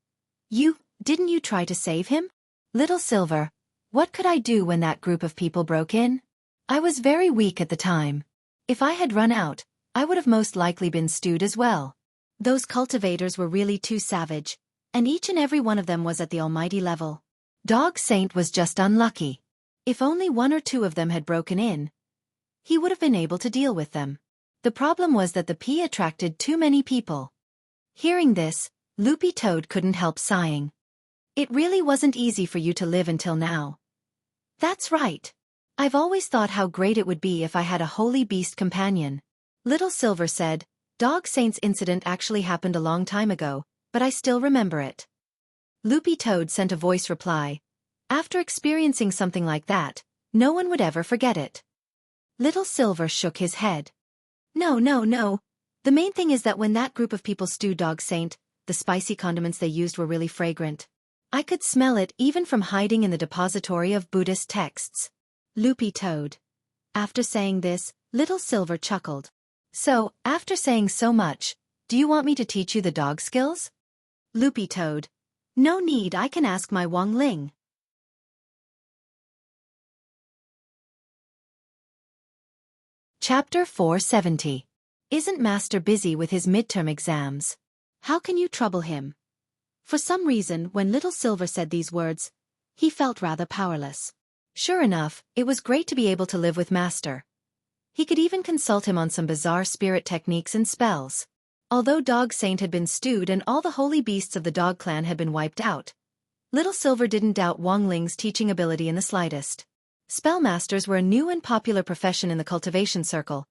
Didn't you try to save him? Little Silver. What could I do when that group of people broke in? I was very weak at the time. If I had run out, I would have most likely been stewed as well. Those cultivators were really too savage, and each and every one of them was at the almighty level. Dog Saint was just unlucky. If only one or two of them had broken in, he would have been able to deal with them. The problem was that the pea attracted too many people. Hearing this, Loopy Toad couldn't help sighing. It really wasn't easy for you to live until now. That's right. I've always thought how great it would be if I had a holy beast companion. Little Silver said, Dog Saint's incident actually happened a long time ago, but I still remember it. Loopy Toad sent a voice reply. After experiencing something like that, no one would ever forget it. Little Silver shook his head. No. The main thing is that when that group of people stewed Dog Saint, the spicy condiments they used were really fragrant. I could smell it even from hiding in the depository of Buddhist texts. Loopy Toad. After saying this, Little Silver chuckled. So, after saying so much, do you want me to teach you the dog skills? Loopy Toad. No need, I can ask my Wong Ling. Chapter 470. Isn't Master busy with his midterm exams? How can you trouble him? For some reason, when Little Silver said these words, he felt rather powerless. Sure enough, it was great to be able to live with Master. He could even consult him on some bizarre spirit techniques and spells. Although Dog Saint had been stewed and all the holy beasts of the dog clan had been wiped out, Little Silver didn't doubt Wong Ling's teaching ability in the slightest. Spellmasters were a new and popular profession in the cultivation circle,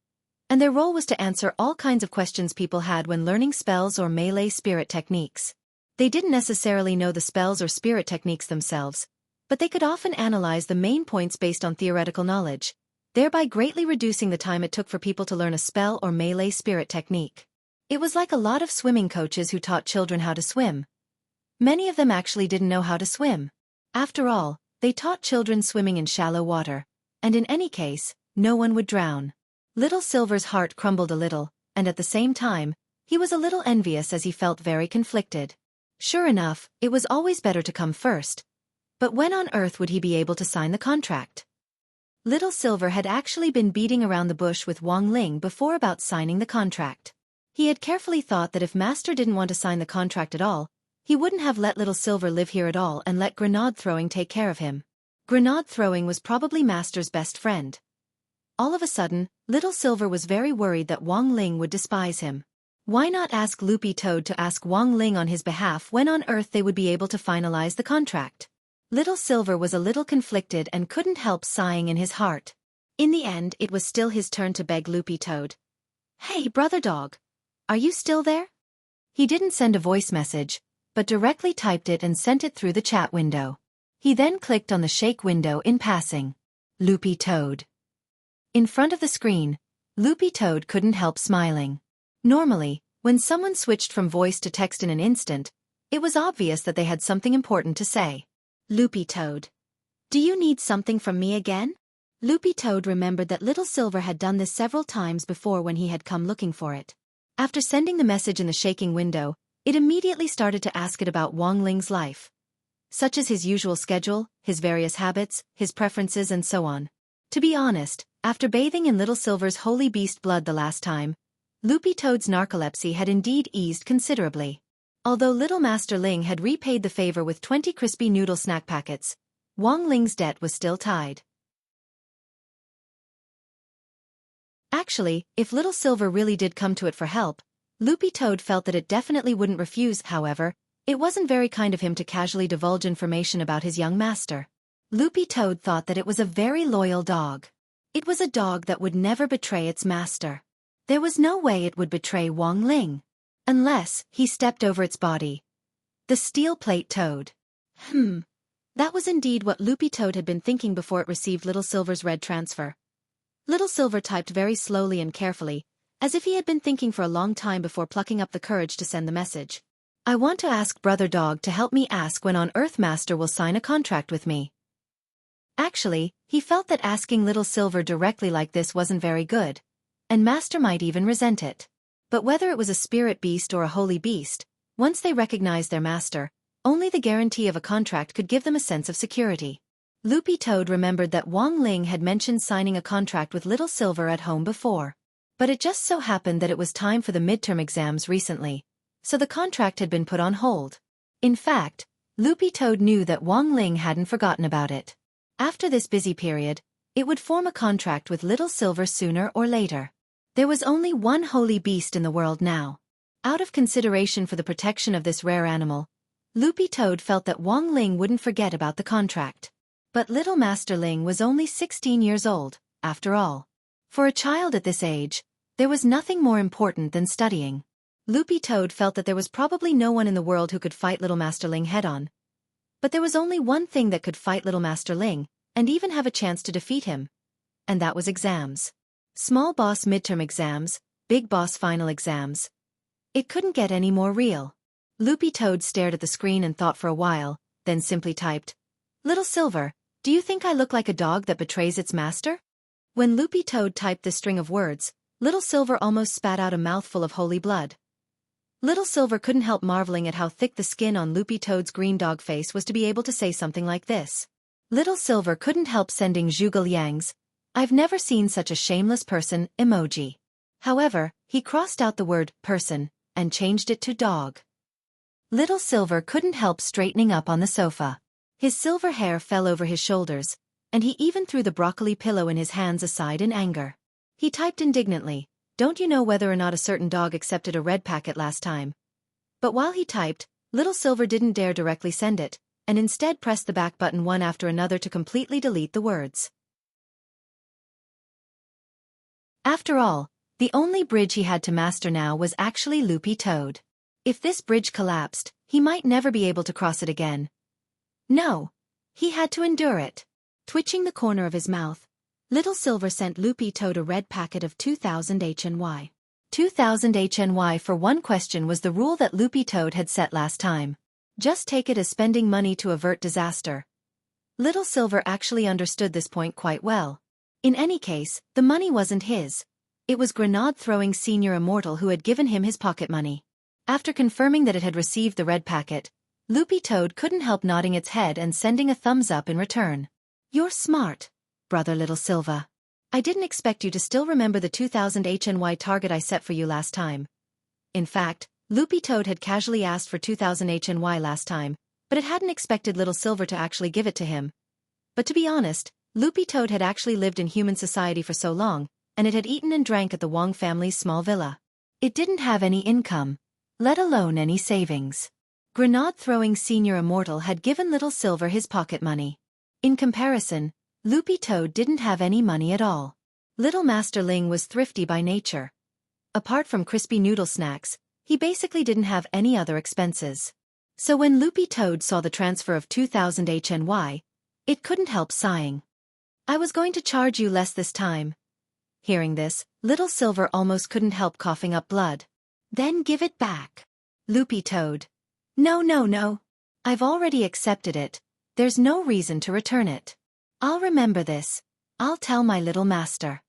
and their role was to answer all kinds of questions people had when learning spells or melee spirit techniques. They didn't necessarily know the spells or spirit techniques themselves, but they could often analyze the main points based on theoretical knowledge, thereby greatly reducing the time it took for people to learn a spell or melee spirit technique. It was like a lot of swimming coaches who taught children how to swim. Many of them actually didn't know how to swim. After all, they taught children swimming in shallow water, and in any case, no one would drown. Little Silver's heart crumbled a little, and at the same time, he was a little envious as he felt very conflicted. Sure enough, it was always better to come first. But when on earth would he be able to sign the contract? Little Silver had actually been beating around the bush with Wong Ling before about signing the contract. He had carefully thought that if Master didn't want to sign the contract at all, he wouldn't have let Little Silver live here at all and let grenade throwing take care of him. Grenade throwing was probably Master's best friend. All of a sudden, Little Silver was very worried that Wong Ling would despise him. Why not ask Loopy Toad to ask Wong Ling on his behalf when on earth they would be able to finalize the contract? Little Silver was a little conflicted and couldn't help sighing in his heart. In the end, it was still his turn to beg Loopy Toad. "Hey, brother dog. Are you still there?" He didn't send a voice message, but directly typed it and sent it through the chat window. He then clicked on the shake window in passing. Loopy Toad. In front of the screen, Loopy Toad couldn't help smiling. Normally, when someone switched from voice to text in an instant, it was obvious that they had something important to say. Loopy Toad. "Do you need something from me again?" Loopy Toad remembered that Little Silver had done this several times before when he had come looking for it. After sending the message in the shaking window, it immediately started to ask it about Wang Ling's life, such as his usual schedule, his various habits, his preferences and so on. To be honest, after bathing in Little Silver's holy beast blood the last time, Loopy Toad's narcolepsy had indeed eased considerably. Although Little Master Ling had repaid the favor with 20 crispy noodle snack packets, Wang Ling's debt was still tied. Actually, if Little Silver really did come to it for help, Loopy Toad felt that it definitely wouldn't refuse. However, it wasn't very kind of him to casually divulge information about his young master. Loopy Toad thought that it was a very loyal dog. It was a dog that would never betray its master. There was no way it would betray Wang Ling. Unless he stepped over its body. The steel plate toad. That was indeed what Loopy Toad had been thinking before it received Little Silver's red transfer. Little Silver typed very slowly and carefully, as if he had been thinking for a long time before plucking up the courage to send the message. "I want to ask Brother Dog to help me ask when on Earth Master will sign a contract with me." Actually, he felt that asking Little Silver directly like this wasn't very good, and Master might even resent it. But whether it was a spirit beast or a holy beast, once they recognized their master, only the guarantee of a contract could give them a sense of security. Loopy Toad remembered that Wang Ling had mentioned signing a contract with Little Silver at home before. But it just so happened that it was time for the midterm exams recently, so the contract had been put on hold. In fact, Loopy Toad knew that Wang Ling hadn't forgotten about it. After this busy period, it would form a contract with Little Silver sooner or later. There was only one holy beast in the world now. Out of consideration for the protection of this rare animal, Loopy Toad felt that Wang Ling wouldn't forget about the contract. But Little Master Ling was only 16 years old, after all. For a child at this age, there was nothing more important than studying. Loopy Toad felt that there was probably no one in the world who could fight Little Master Ling head-on. But there was only one thing that could fight Little Master Ling, and even have a chance to defeat him. And that was exams. Small boss midterm exams, big boss final exams. It couldn't get any more real. Loopy Toad stared at the screen and thought for a while, then simply typed, "Little Silver, do you think I look like a dog that betrays its master?" When Loopy Toad typed this string of words, Little Silver almost spat out a mouthful of holy blood. Little Silver couldn't help marveling at how thick the skin on Loopy Toad's green dog face was to be able to say something like this. Little Silver couldn't help sending Zhuge Liang's "I've never seen such a shameless person" emoji. However, he crossed out the word person and changed it to dog. Little Silver couldn't help straightening up on the sofa. His silver hair fell over his shoulders, and he even threw the broccoli pillow in his hands aside in anger. He typed indignantly, "Don't you know whether or not a certain dog accepted a red packet last time?" But while he typed, Little Silver didn't dare directly send it, and instead pressed the back button one after another to completely delete the words. After all, the only bridge he had to master now was actually Loopy Toad. If this bridge collapsed, he might never be able to cross it again. No. He had to endure it. Twitching the corner of his mouth, Little Silver sent Loopy Toad a red packet of 2,000 HNY. 2,000 HNY for one question was the rule that Loopy Toad had set last time. Just take it as spending money to avert disaster. Little Silver actually understood this point quite well. In any case, the money wasn't his. It was Grenade-throwing Senior Immortal who had given him his pocket money. After confirming that it had received the red packet, Loopy Toad couldn't help nodding its head and sending a thumbs up in return. "You're smart, brother Little Silver. I didn't expect you to still remember the 2,000 HNY target I set for you last time." In fact, Loopy Toad had casually asked for 2,000 HNY last time, but it hadn't expected Little Silver to actually give it to him. But to be honest, Loopy Toad had actually lived in human society for so long, and it had eaten and drank at the Wang family's small villa. It didn't have any income, let alone any savings. Grenade-throwing Senior Immortal had given Little Silver his pocket money. In comparison, Loopy Toad didn't have any money at all. Little Master Ling was thrifty by nature. Apart from crispy noodle snacks, he basically didn't have any other expenses. So when Loopy Toad saw the transfer of 2,000 HNY, it couldn't help sighing. I was going to charge you less this time. Hearing this, Little Silver almost couldn't help coughing up blood. Then give it back. Loopy Toad. No, no, no. I've already accepted it. There's no reason to return it. I'll remember this. I'll tell my little master.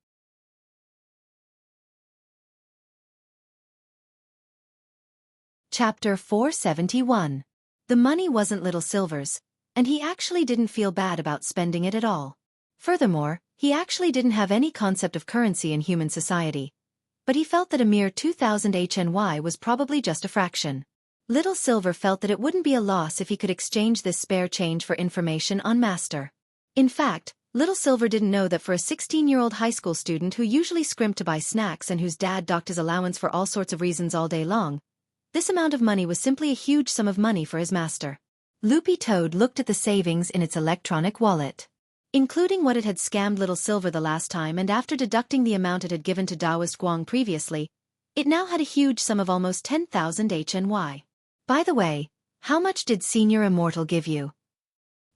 Chapter 471. The money wasn't Little Silver's, and he actually didn't feel bad about spending it at all. Furthermore, he actually didn't have any concept of currency in human society. But he felt that a mere 2,000 HNY was probably just a fraction. Little Silver felt that it wouldn't be a loss if he could exchange this spare change for information on Master. In fact, Little Silver didn't know that for a 16-year-old high school student who usually scrimped to buy snacks and whose dad docked his allowance for all sorts of reasons all day long, this amount of money was simply a huge sum of money for his master. Loopy Toad looked at the savings in its electronic wallet. Including what it had scammed Little Silver the last time and after deducting the amount it had given to Taoist Guang previously, it now had a huge sum of almost 10,000 HNY. By the way, how much did Senior Immortal give you?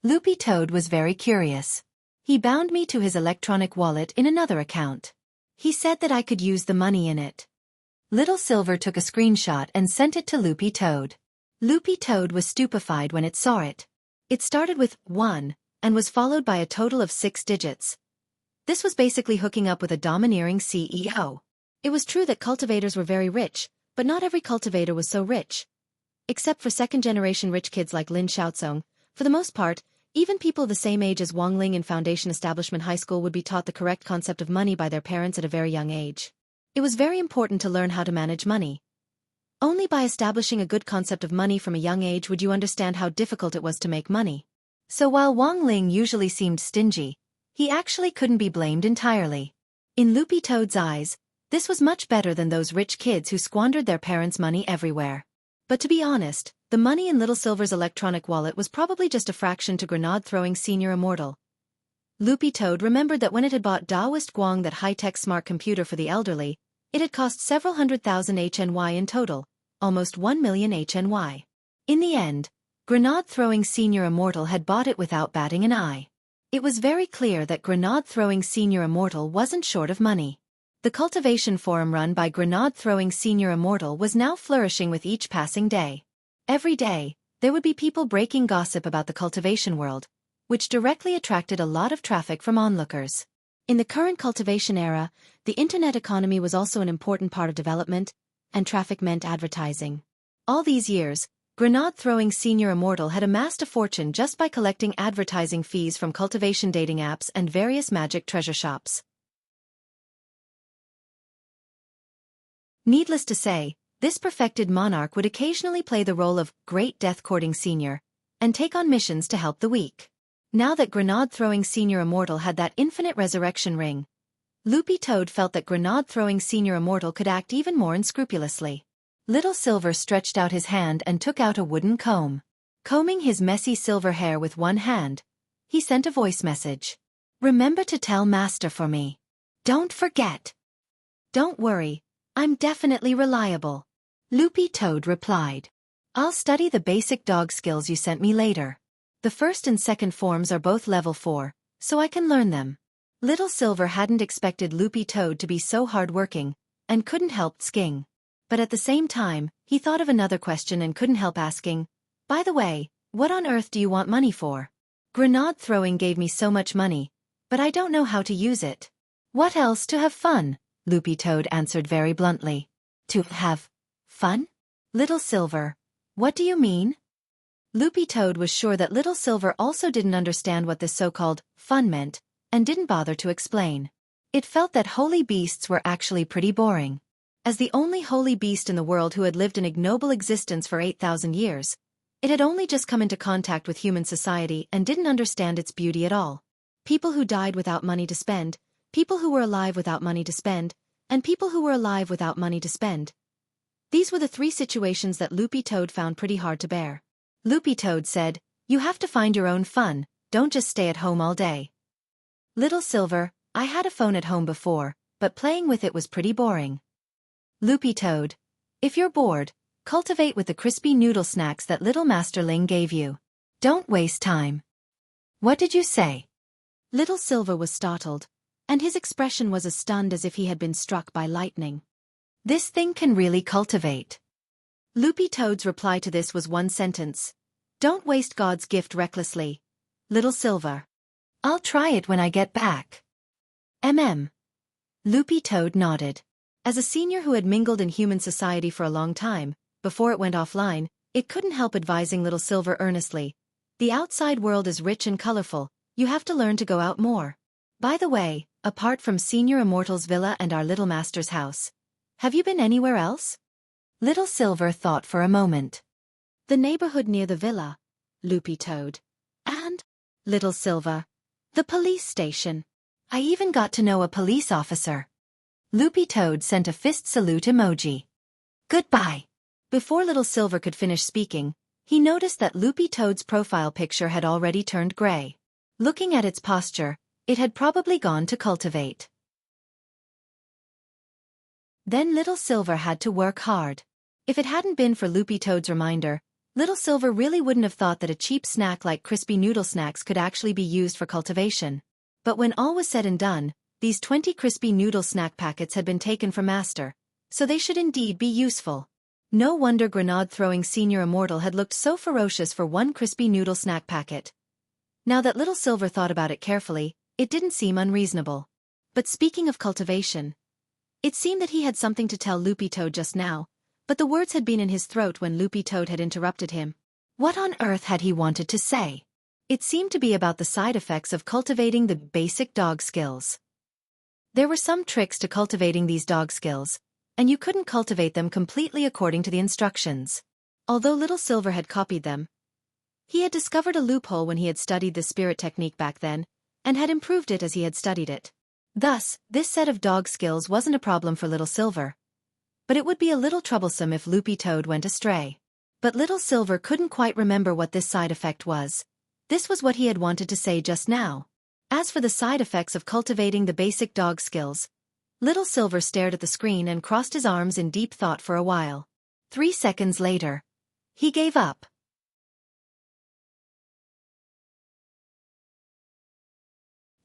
Loopy Toad was very curious. He bound me to his electronic wallet in another account. He said that I could use the money in it. Little Silver took a screenshot and sent it to Loopy Toad. Loopy Toad was stupefied when it saw it. It started with 1, and was followed by a total of 6 digits. This was basically hooking up with a domineering CEO. It was true that cultivators were very rich, but not every cultivator was so rich. Except for second-generation rich kids like Lin Xiaozong, for the most part, even people the same age as Wang Ling in Foundation Establishment High School would be taught the correct concept of money by their parents at a very young age. It was very important to learn how to manage money. Only by establishing a good concept of money from a young age would you understand how difficult it was to make money. So while Wang Ling usually seemed stingy, he actually couldn't be blamed entirely. In Loopy Toad's eyes, this was much better than those rich kids who squandered their parents' money everywhere. But to be honest, the money in Little Silver's electronic wallet was probably just a fraction to grenade-throwing Senior Immortal. Loopy Toad remembered that when it had bought Taoist Guang that high-tech smart computer for the elderly, it had cost several 100,000 HNY in total, almost 1 million HNY. In the end, grenade-throwing Senior Immortal had bought it without batting an eye. It was very clear that grenade-throwing Senior Immortal wasn't short of money. The cultivation forum run by grenade-throwing Senior Immortal was now flourishing with each passing day. Every day, there would be people breaking gossip about the cultivation world, which directly attracted a lot of traffic from onlookers. In the current cultivation era, the internet economy was also an important part of development, and traffic meant advertising. All these years, grenade-throwing Senior Immortal had amassed a fortune just by collecting advertising fees from cultivation dating apps and various magic treasure shops. Needless to say, this perfected monarch would occasionally play the role of Great Death-Courting Senior, and take on missions to help the weak. Now that grenade-throwing Senior Immortal had that infinite resurrection ring, Loopy Toad felt that grenade-throwing Senior Immortal could act even more unscrupulously. Little Silver stretched out his hand and took out a wooden comb. Combing his messy silver hair with one hand, he sent a voice message. "Remember to tell Master for me. Don't forget." "Don't worry, I'm definitely reliable," Loopy Toad replied. "I'll study the basic dog skills you sent me later. The first and second forms are both level 4, so I can learn them." Little Silver hadn't expected Loopy Toad to be so hard-working, and couldn't help sking. But at the same time, he thought of another question and couldn't help asking, "By the way, what on earth do you want money for? Grenade throwing gave me so much money, but I don't know how to use it." "What else to have fun?" Loopy Toad answered very bluntly. "To have fun? Little Silver, what do you mean?" Loopy Toad was sure that Little Silver also didn't understand what this so-called fun meant, and didn't bother to explain. It felt that holy beasts were actually pretty boring. As the only holy beast in the world who had lived an ignoble existence for 8,000 years, it had only just come into contact with human society and didn't understand its beauty at all. People who died without money to spend, people who were alive without money to spend, and people who were alive without money to spend. These were the 3 situations that Loopy Toad found pretty hard to bear. Loopy Toad said, "You have to find your own fun, don't just stay at home all day." Little Silver, I had a phone at home before, but playing with it was pretty boring. Loopy Toad, if you're bored, cultivate with the crispy noodle snacks that Little Master Ling gave you. Don't waste time. What did you say? Little Silver was startled, and his expression was as stunned as if he had been struck by lightning. This thing can really cultivate. Loopy Toad's reply to this was one sentence. Don't waste God's gift recklessly, Little Silver. I'll try it when I get back. Loopy Toad nodded. As a senior who had mingled in human society for a long time, before it went offline, it couldn't help advising Little Silver earnestly. The outside world is rich and colorful, you have to learn to go out more. By the way, apart from Senior Immortal's villa and our Little Master's house, have you been anywhere else? Little Silver thought for a moment. The neighborhood near the villa, Loopy Toad. And, Little Silver, the police station. I even got to know a police officer. Loopy Toad sent a fist salute emoji. Goodbye. Before Little Silver could finish speaking, he noticed that Loopy Toad's profile picture had already turned gray. Looking at its posture, it had probably gone to cultivate. Then Little Silver had to work hard. If it hadn't been for Loopy Toad's reminder, Little Silver really wouldn't have thought that a cheap snack like crispy noodle snacks could actually be used for cultivation. But when all was said and done, these 20 crispy noodle snack packets had been taken from Master, so they should indeed be useful. No wonder grenade-throwing Senior Immortal had looked so ferocious for one crispy noodle snack packet. Now that Little Silver thought about it carefully, it didn't seem unreasonable. But speaking of cultivation, it seemed that he had something to tell Loopy Toad just now, but the words had been in his throat when Loopy Toad had interrupted him. What on earth had he wanted to say? It seemed to be about the side effects of cultivating the basic dog skills. There were some tricks to cultivating these dog skills, and you couldn't cultivate them completely according to the instructions. Although Little Silver had copied them, he had discovered a loophole when he had studied the spirit technique back then, and had improved it as he had studied it. Thus, this set of dog skills wasn't a problem for Little Silver. But it would be a little troublesome if Loopy Toad went astray. But Little Silver couldn't quite remember what this side effect was. This was what he had wanted to say just now. As for the side effects of cultivating the basic dog skills, Little Silver stared at the screen and crossed his arms in deep thought for a while. 3 seconds later, he gave up.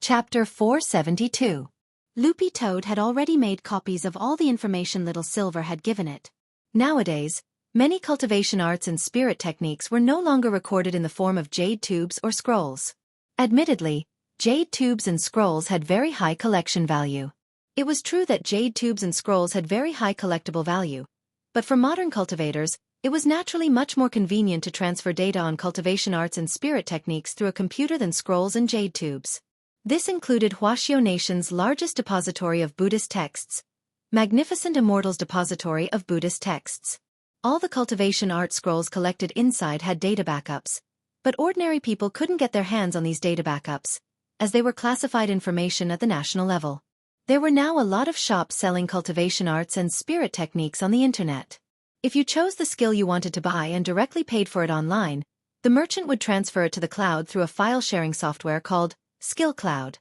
Chapter 472. Loopy Toad had already made copies of all the information Little Silver had given it. Nowadays, many cultivation arts and spirit techniques were no longer recorded in the form of jade tubes or scrolls. Admittedly, jade tubes and scrolls had very high collection value. It was true that jade tubes and scrolls had very high collectible value, but for modern cultivators, it was naturally much more convenient to transfer data on cultivation arts and spirit techniques through a computer than scrolls and jade tubes. This included Wuxia Nation's largest depository of Buddhist texts, Magnificent Immortal's depository of Buddhist texts. All the cultivation art scrolls collected inside had data backups, but ordinary people couldn't get their hands on these data backups, as they were classified information at the national level. There were now a lot of shops selling cultivation arts and spirit techniques on the internet. If you chose the skill you wanted to buy and directly paid for it online, the merchant would transfer it to the cloud through a file-sharing software called Skill Cloud.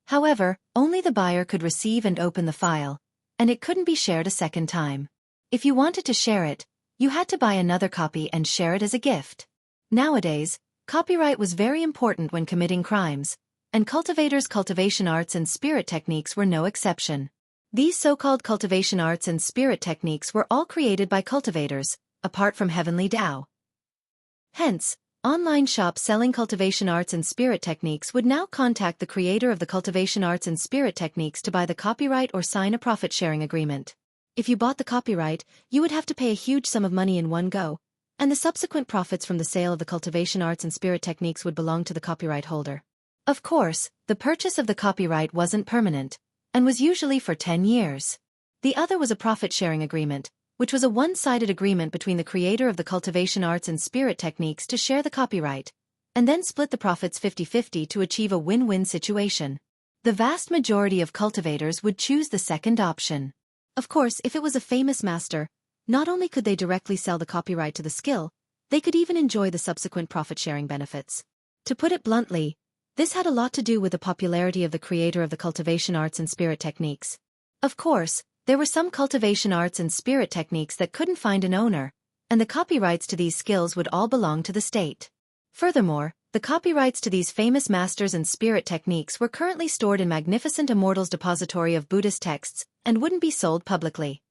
However, only the buyer could receive and open the file, and it couldn't be shared a second time. If you wanted to share it, you had to buy another copy and share it as a gift. Nowadays, copyright was very important when committing crimes, and cultivators' cultivation arts and spirit techniques were no exception. These so-called cultivation arts and spirit techniques were all created by cultivators, apart from Heavenly Tao. Hence, online shops selling cultivation arts and spirit techniques would now contact the creator of the cultivation arts and spirit techniques to buy the copyright or sign a profit-sharing agreement. If you bought the copyright, you would have to pay a huge sum of money in one go, and the subsequent profits from the sale of the cultivation arts and spirit techniques would belong to the copyright holder. Of course, the purchase of the copyright wasn't permanent, and was usually for 10 years. The other was a profit-sharing agreement, which was a one-sided agreement between the creator of the cultivation arts and spirit techniques to share the copyright, and then split the profits 50-50 to achieve a win-win situation. The vast majority of cultivators would choose the second option. Of course, if it was a famous master, not only could they directly sell the copyright to the skill, they could even enjoy the subsequent profit-sharing benefits. To put it bluntly, This had a lot to do with the popularity of the creator of the cultivation arts and spirit techniques. Of course, there were some cultivation arts and spirit techniques that couldn't find an owner, and the copyrights to these skills would all belong to the state. Furthermore, the copyrights to these famous masters and spirit techniques were currently stored in Magnificent Immortal's depository of Buddhist texts and wouldn't be sold publicly.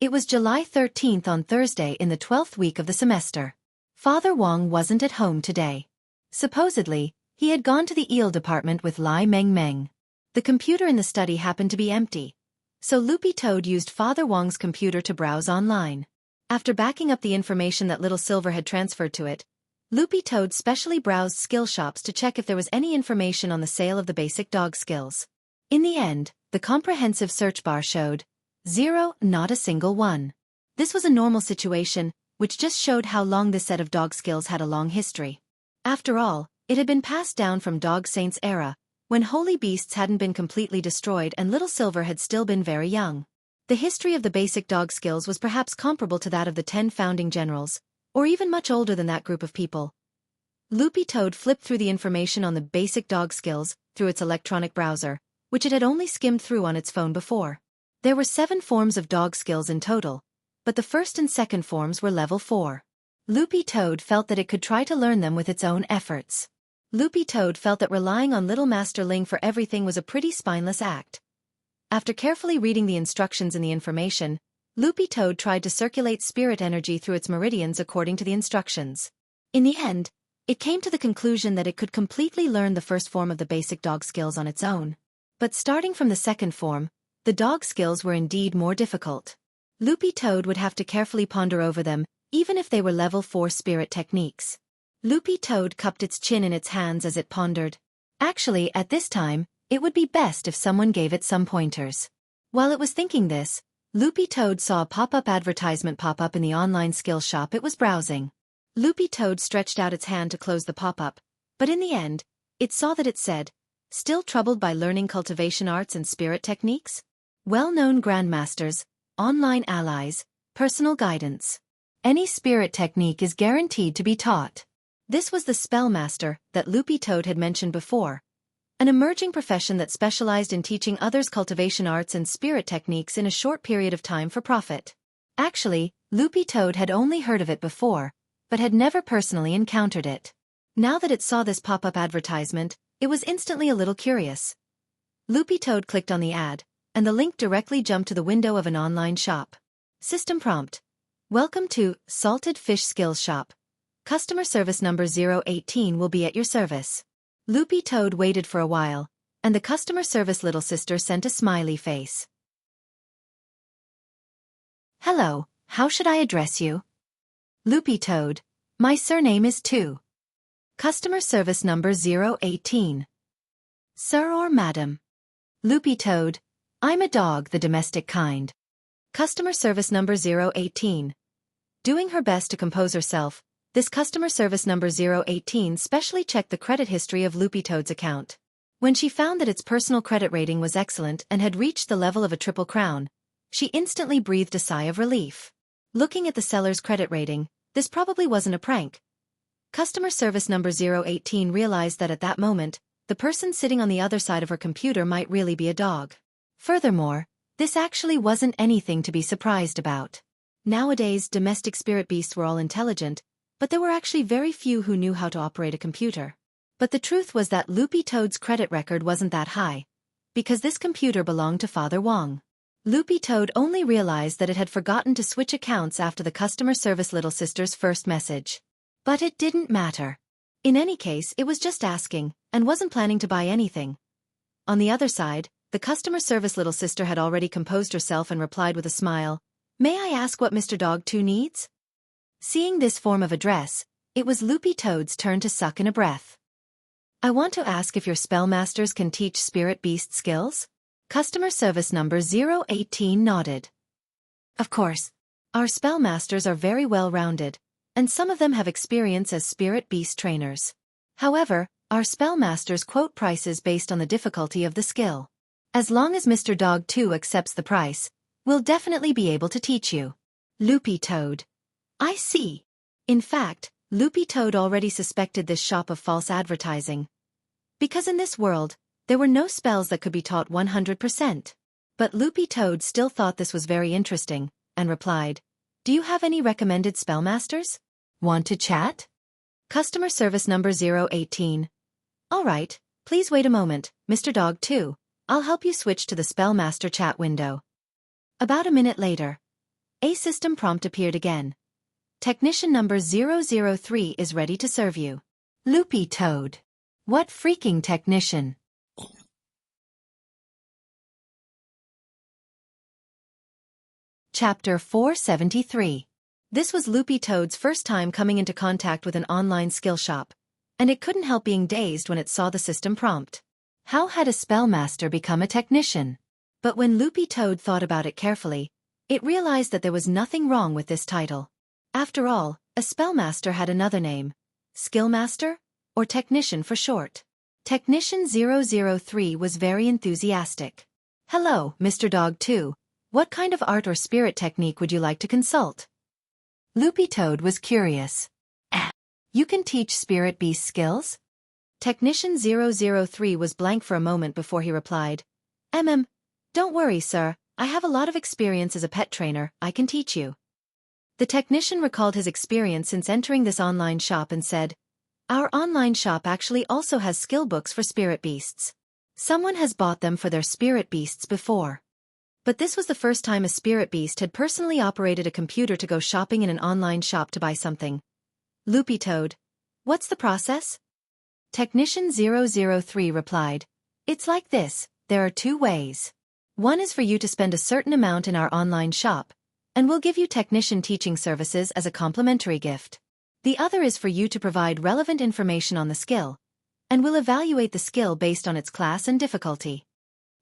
It was July 13th on Thursday in the 12th week of the semester. Father Wang wasn't at home today. Supposedly, he had gone to the eel department with Lai Meng Meng. The computer in the study happened to be empty, so Loopy Toad used Father Wang's computer to browse online. After backing up the information that Little Silver had transferred to it, Loopy Toad specially browsed skill shops to check if there was any information on the sale of the basic dog skills. In the end, the comprehensive search bar showed 0, not a single one. This was a normal situation, which just showed how long this set of dog skills had a long history. After all, it had been passed down from Dog Saints' era, when holy beasts hadn't been completely destroyed and Little Silver had still been very young. The history of the basic dog skills was perhaps comparable to that of the 10 founding generals, or even much older than that group of people. Loopy Toad flipped through the information on the basic dog skills through its electronic browser, which it had only skimmed through on its phone before. There were 7 forms of dog skills in total, but the first and second forms were level 4. Loopy Toad felt that it could try to learn them with its own efforts. Loopy Toad felt that relying on Little Master Ling for everything was a pretty spineless act. After carefully reading the instructions and the information, Loopy Toad tried to circulate spirit energy through its meridians according to the instructions. In the end, it came to the conclusion that it could completely learn the first form of the basic dog skills on its own. But starting from the second form, the dog skills were indeed more difficult. Loopy Toad would have to carefully ponder over them, even if they were level 4 spirit techniques. Loopy Toad cupped its chin in its hands as it pondered. Actually, at this time, it would be best if someone gave it some pointers. While it was thinking this, Loopy Toad saw a pop-up advertisement pop up in the online skill shop it was browsing. Loopy Toad stretched out its hand to close the pop-up, but in the end, it saw that it said, "Still troubled by learning cultivation arts and spirit techniques? Well-known grandmasters, online allies, personal guidance. Any spirit technique is guaranteed to be taught." This was the spellmaster that Loopy Toad had mentioned before, an emerging profession that specialized in teaching others cultivation arts and spirit techniques in a short period of time for profit. Actually, Loopy Toad had only heard of it before, but had never personally encountered it. Now that it saw this pop-up advertisement, it was instantly a little curious. Loopy Toad clicked on the ad, and the link directly jumped to the window of an online shop. System prompt. Welcome to Salted Fish Skills Shop. Customer service number 018 will be at your service. Loopy Toad waited for a while, and the customer service little sister sent a smiley face. Hello, how should I address you? Loopy Toad, my surname is 2. Customer service number 018. Sir or madam? Loopy Toad, I'm a dog, the domestic kind. Customer service number 018. Doing her best to compose herself, this customer service number 018 specially checked the credit history of Loopy Toad's account. When she found that its personal credit rating was excellent and had reached the level of a triple crown, she instantly breathed a sigh of relief. Looking at the seller's credit rating, this probably wasn't a prank. Customer service number 018 realized that at that moment, the person sitting on the other side of her computer might really be a dog. Furthermore, this actually wasn't anything to be surprised about. Nowadays, domestic spirit beasts were all intelligent, but there were actually very few who knew how to operate a computer. But the truth was that Loopy Toad's credit record wasn't that high, because this computer belonged to Father Wang. Loopy Toad only realized that it had forgotten to switch accounts after the customer service little sister's first message. But it didn't matter. In any case, it was just asking, and wasn't planning to buy anything. On the other side, the customer service little sister had already composed herself and replied with a smile, "May I ask what Mr. Dog 2 needs?" Seeing this form of address, it was Loopy Toad's turn to suck in a breath. "I want to ask if your spellmasters can teach spirit beast skills?" Customer service number 018 nodded. "Of course. Our spellmasters are very well-rounded, and some of them have experience as spirit beast trainers. However, our spellmasters quote prices based on the difficulty of the skill. As long as Mr. Dog 2 accepts the price, we'll definitely be able to teach you." Loopy Toad. "I see." In fact, Loopy Toad already suspected this shop of false advertising. Because in this world, there were no spells that could be taught 100%. But Loopy Toad still thought this was very interesting, and replied, "Do you have any recommended spellmasters? Want to chat?" Customer service number 018. "All right, please wait a moment, Mr. Dog 2. I'll help you switch to the spellmaster chat window." About a minute later, a system prompt appeared again. "Technician number 003 is ready to serve you." Loopy Toad. What freaking technician? Chapter 473. This was Loopy Toad's first time coming into contact with an online skill shop, and it couldn't help being dazed when it saw the system prompt. How had a spellmaster become a technician? But when Loopy Toad thought about it carefully, it realized that there was nothing wrong with this title. After all, a spellmaster had another name: skillmaster, or technician for short. Technician 003 was very enthusiastic. "Hello, Mr. Dog 2. What kind of art or spirit technique would you like to consult?" Loopy Toad was curious. "You can teach spirit beast skills?" Technician 003 was blank for a moment before he replied, Don't worry, sir. I have a lot of experience as a pet trainer. I can teach you." The technician recalled his experience since entering this online shop and said, "Our online shop actually also has skill books for spirit beasts. Someone has bought them for their spirit beasts before." But this was the first time a spirit beast had personally operated a computer to go shopping in an online shop to buy something. Loopy Toad. "What's the process?" Technician 003 replied, "It's like this. There are two ways. One is for you to spend a certain amount in our online shop, and we'll give you technician teaching services as a complimentary gift. The other is for you to provide relevant information on the skill, and we'll evaluate the skill based on its class and difficulty."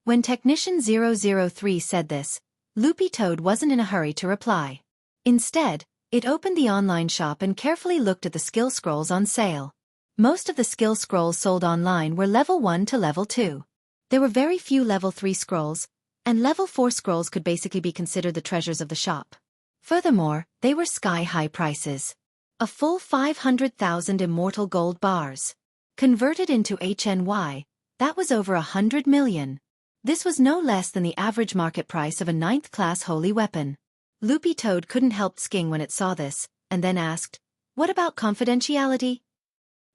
When Technician 003 said this, Loopy Toad wasn't in a hurry to reply. Instead, it opened the online shop and carefully looked at the skill scrolls on sale. Most of the skill scrolls sold online were level 1 to level 2. There were very few level 3 scrolls, and level 4 scrolls could basically be considered the treasures of the shop. Furthermore, they were sky-high prices. A full 500,000 immortal gold bars. Converted into HNY, that was over 100 million. This was no less than the average market price of a 9th-class holy weapon. Loopy Toad couldn't help sking when it saw this, and then asked, "What about confidentiality?"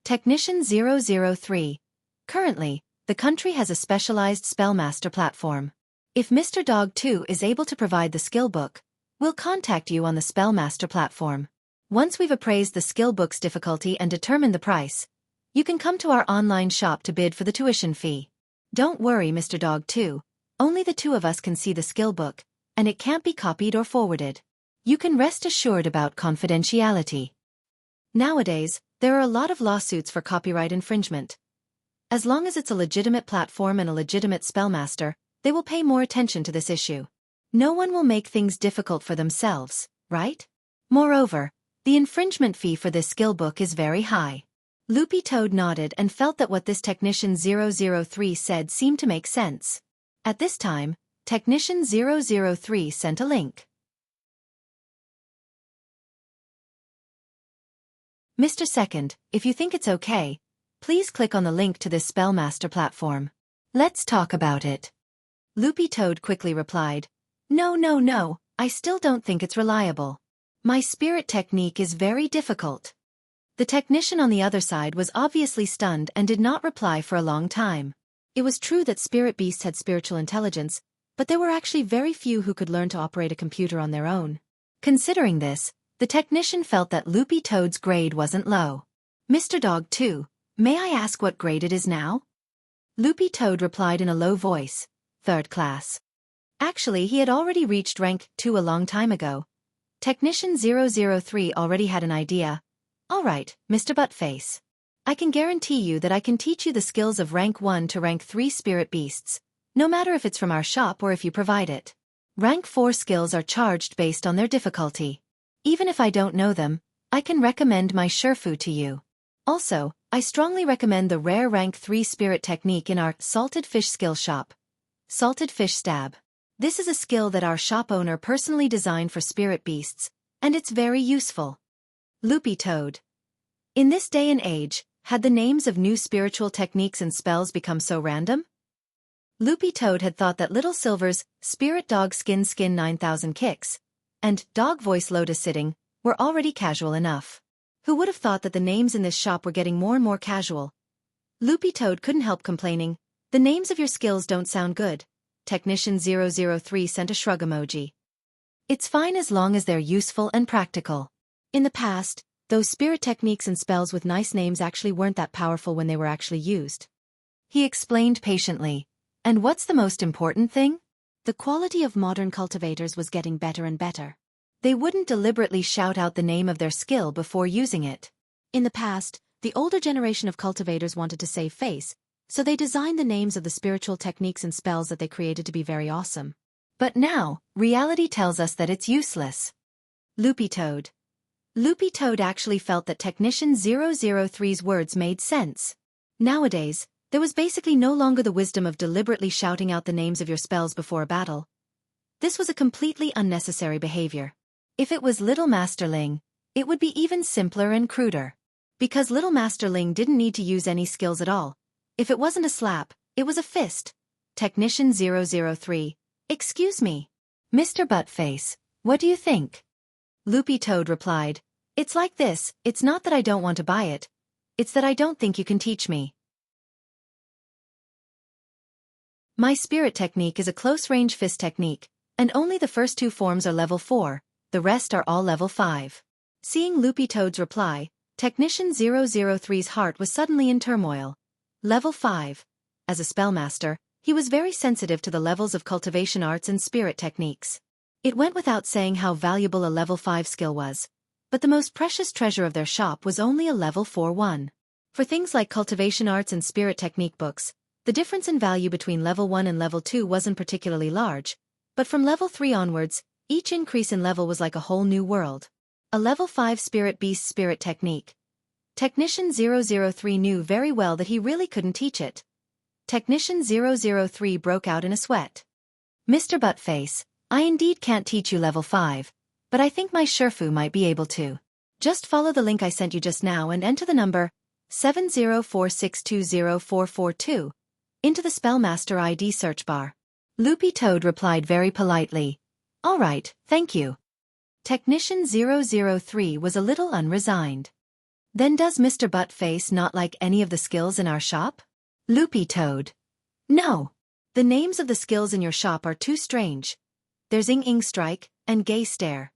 Technician 003. "Currently, the country has a specialized spellmaster platform. If Mr. Dog 2 is able to provide the skill book, we'll contact you on the spellmaster platform. Once we've appraised the skill book's difficulty and determined the price, you can come to our online shop to bid for the tuition fee. Don't worry, Mr. Dog 2, only the two of us can see the skill book, and it can't be copied or forwarded. You can rest assured about confidentiality." Nowadays, there are a lot of lawsuits for copyright infringement. As long as it's a legitimate platform and a legitimate spellmaster, they will pay more attention to this issue. No one will make things difficult for themselves, right? Moreover, the infringement fee for this skill book is very high. Loopy Toad nodded and felt that what this Technician 003 said seemed to make sense. At this time, Technician 003 sent a link. "Mr. Second, if you think it's okay, please click on the link to this spellmaster platform. Let's talk about it." Loopy Toad quickly replied, No, I still don't think it's reliable. My spirit technique is very difficult." The technician on the other side was obviously stunned and did not reply for a long time. It was true that spirit beasts had spiritual intelligence, but there were actually very few who could learn to operate a computer on their own. Considering this, the technician felt that Loopy Toad's grade wasn't low. "Mr. Dog 2, may I ask what grade it is now?" Loopy Toad replied in a low voice, "3rd class." Actually, he had already reached rank 2 a long time ago. Technician 003 already had an idea. "All right, Mr. Buttface. I can guarantee you that I can teach you the skills of rank 1 to rank 3 spirit beasts, no matter if it's from our shop or if you provide it. Rank 4 skills are charged based on their difficulty. Even if I don't know them, I can recommend my Sherfu to you. Also, I strongly recommend the rare rank 3 spirit technique in our salted fish skill shop. Salted fish stab. This is a skill that our shop owner personally designed for spirit beasts, and it's very useful." Loopy Toad. In this day and age, had the names of new spiritual techniques and spells become so random? Loopy Toad had thought that Little Silver's Spirit Dog Skin 9,000 Kicks and Dog Voice Lotus Sitting were already casual enough. Who would have thought that the names in this shop were getting more and more casual? Loopy Toad couldn't help complaining. The names of your skills don't sound good. Technician 003 sent a shrug emoji. It's fine as long as they're useful and practical. In the past, those spirit techniques and spells with nice names actually weren't that powerful when they were actually used. He explained patiently. And what's the most important thing? The quality of modern cultivators was getting better and better. They wouldn't deliberately shout out the name of their skill before using it. In the past, the older generation of cultivators wanted to save face, so they designed the names of the spiritual techniques and spells that they created to be very awesome. But now, reality tells us that it's useless. Loopy Toad. Loopy Toad actually felt that Technician 003's words made sense. Nowadays, there was basically no longer the wisdom of deliberately shouting out the names of your spells before a battle. This was a completely unnecessary behavior. If it was Little Master Ling, it would be even simpler and cruder. Because Little Master Ling didn't need to use any skills at all. If it wasn't a slap, it was a fist. Technician 003. Excuse me. Mr. Buttface, what do you think? Loopy Toad replied. It's like this, it's not that I don't want to buy it. It's that I don't think you can teach me. My spirit technique is a close-range fist technique, and only the first two forms are level 4, the rest are all level 5. Seeing Loopy Toad's reply, Technician 003's heart was suddenly in turmoil. Level 5. As a spellmaster, he was very sensitive to the levels of cultivation arts and spirit techniques. It went without saying how valuable a level 5 skill was, but the most precious treasure of their shop was only a level 4 one. For things like cultivation arts and spirit technique books, the difference in value between level 1 and level 2 wasn't particularly large, but from level 3 onwards, each increase in level was like a whole new world. A level 5 spirit beast spirit technique. Technician 003 knew very well that he really couldn't teach it. Technician 003 broke out in a sweat. Mr. Buttface, I indeed can't teach you level 5, but I think my Sherfu might be able to. Just follow the link I sent you just now and enter the number 704620442 into the Spellmaster ID search bar. Loopy Toad replied very politely. All right, thank you. Technician 003 was a little unresigned. Then does Mr. Buttface not like any of the skills in our shop? Loopy Toad. No. The names of the skills in your shop are too strange. There's Ing Strike and Gay Stare.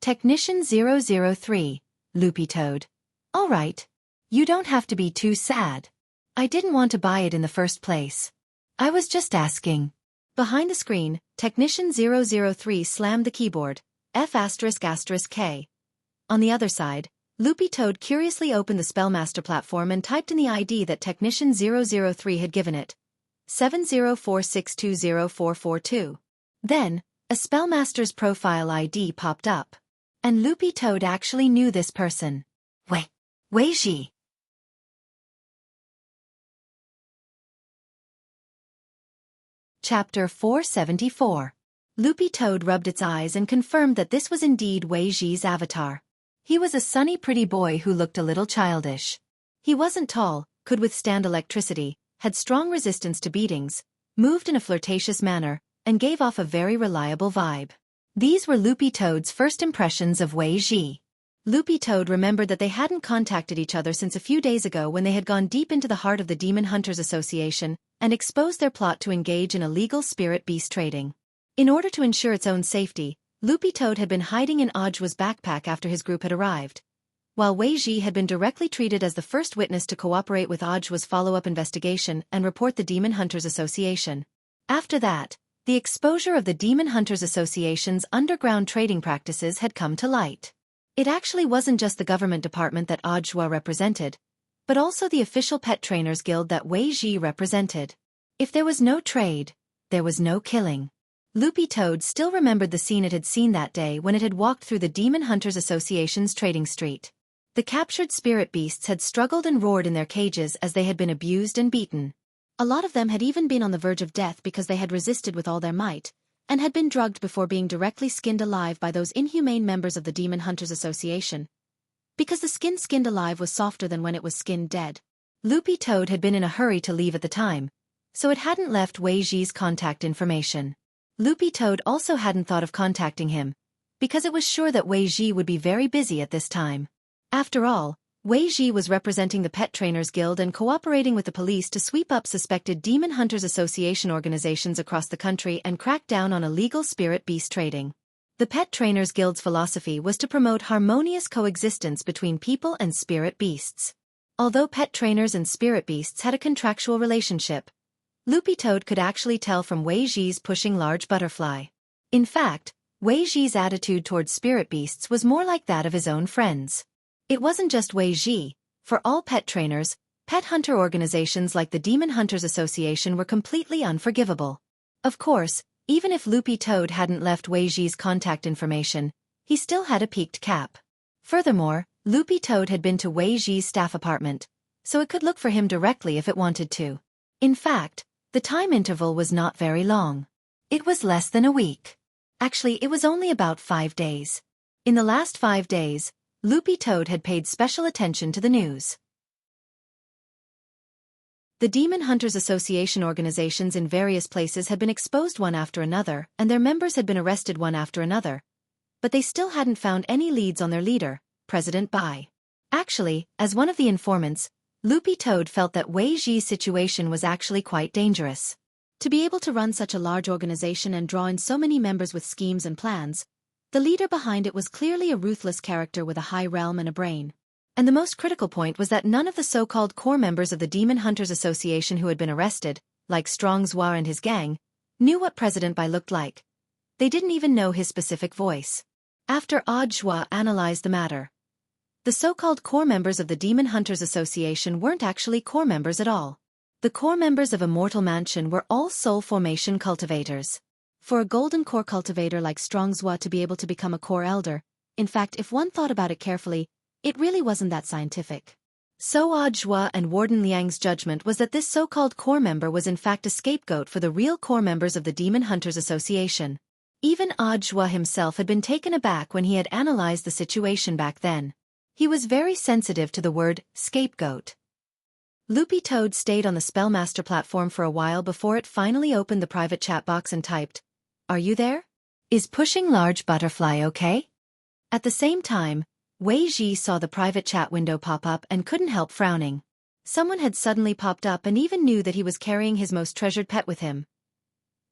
Technician 003, Loopy Toad. All right. You don't have to be too sad. I didn't want to buy it in the first place. I was just asking. Behind the screen, Technician 003 slammed the keyboard, F***K. On the other side, Loopy Toad curiously opened the Spellmaster platform and typed in the ID that Technician 003 had given it. 704620442. Then, a Spellmaster's profile ID popped up. And Loopy Toad actually knew this person. Wei Ji. Chapter 474. Loopy Toad rubbed its eyes and confirmed that this was indeed Wei Ji's avatar. He was a sunny pretty boy who looked a little childish. He wasn't tall, could withstand electricity, had strong resistance to beatings, moved in a flirtatious manner, and gave off a very reliable vibe. These were Loopy Toad's first impressions of Wei Ji. Loopy Toad remembered that they hadn't contacted each other since a few days ago when they had gone deep into the heart of the Demon Hunters Association and exposed their plot to engage in illegal spirit beast trading. In order to ensure its own safety, Loopy Toad had been hiding in Audiobook's backpack after his group had arrived, while Wei Ji had been directly treated as the first witness to cooperate with Audiobook's follow-up investigation and report the Demon Hunters Association. After that, the exposure of the Demon Hunters Association's underground trading practices had come to light. It actually wasn't just the government department that Audiobook represented, but also the official pet trainers guild that Wei Ji represented. If there was no trade, there was no killing. Loopy Toad still remembered the scene it had seen that day when it had walked through the Demon Hunters Association's trading street. The captured spirit beasts had struggled and roared in their cages as they had been abused and beaten. A lot of them had even been on the verge of death because they had resisted with all their might, and had been drugged before being directly skinned alive by those inhumane members of the Demon Hunters Association. because the skin skinned alive was softer than when it was skinned dead. Loopy Toad had been in a hurry to leave at the time, so it hadn't left Wei Ji's contact information. Loopy Toad also hadn't thought of contacting him, because it was sure that Wei Ji would be very busy at this time. After all, Wei Ji was representing the Pet Trainers Guild and cooperating with the police to sweep up suspected Demon Hunters Association organizations across the country and crack down on illegal spirit beast trading. The Pet Trainers Guild's philosophy was to promote harmonious coexistence between people and spirit beasts. Although pet trainers and spirit beasts had a contractual relationship, Loopy Toad could actually tell from Wei Ji's pushing large butterfly. In fact, Wei Ji's attitude towards spirit beasts was more like that of his own friends. It wasn't just Wei Ji. For all pet trainers, pet hunter organizations like the Demon Hunters Association were completely unforgivable. Of course, even if Loopy Toad hadn't left Wei Ji's contact information, he still had a peaked cap. Furthermore, Loopy Toad had been to Wei Ji's staff apartment, so it could look for him directly if it wanted to. In fact, the time interval was not very long. It was less than a week. Actually, it was only about 5 days. In the last 5 days, Loopy Toad had paid special attention to the news. The Demon Hunters Association organizations in various places had been exposed one after another, and their members had been arrested one after another. But they still hadn't found any leads on their leader, President Bai. Actually, as one of the informants, Loopy Toad felt that Wei Ji's situation was actually quite dangerous. To be able to run such a large organization and draw in so many members with schemes and plans, the leader behind it was clearly a ruthless character with a high realm and a brain. And the most critical point was that none of the so-called core members of the Demon Hunters Association who had been arrested, like Strong Zhua and his gang, knew what President Bai looked like. They didn't even know his specific voice. After Zhua analyzed the matter, the so-called core members of the Demon Hunters Association weren't actually core members at all. The core members of Immortal Mansion were all soul formation cultivators. For a golden core cultivator like Strong Zhua to be able to become a core elder, in fact if one thought about it carefully, it really wasn't that scientific. So Zhua and Warden Liang's judgment was that this so-called core member was in fact a scapegoat for the real core members of the Demon Hunters Association. Even Zhua himself had been taken aback when he had analyzed the situation back then. He was very sensitive to the word scapegoat. Loopy Toad stayed on the Spellmaster platform for a while before it finally opened the private chat box and typed, "Are you there? Is pushing large butterfly okay?" At the same time, Wei Ji saw the private chat window pop up and couldn't help frowning. Someone had suddenly popped up and even knew that he was carrying his most treasured pet with him.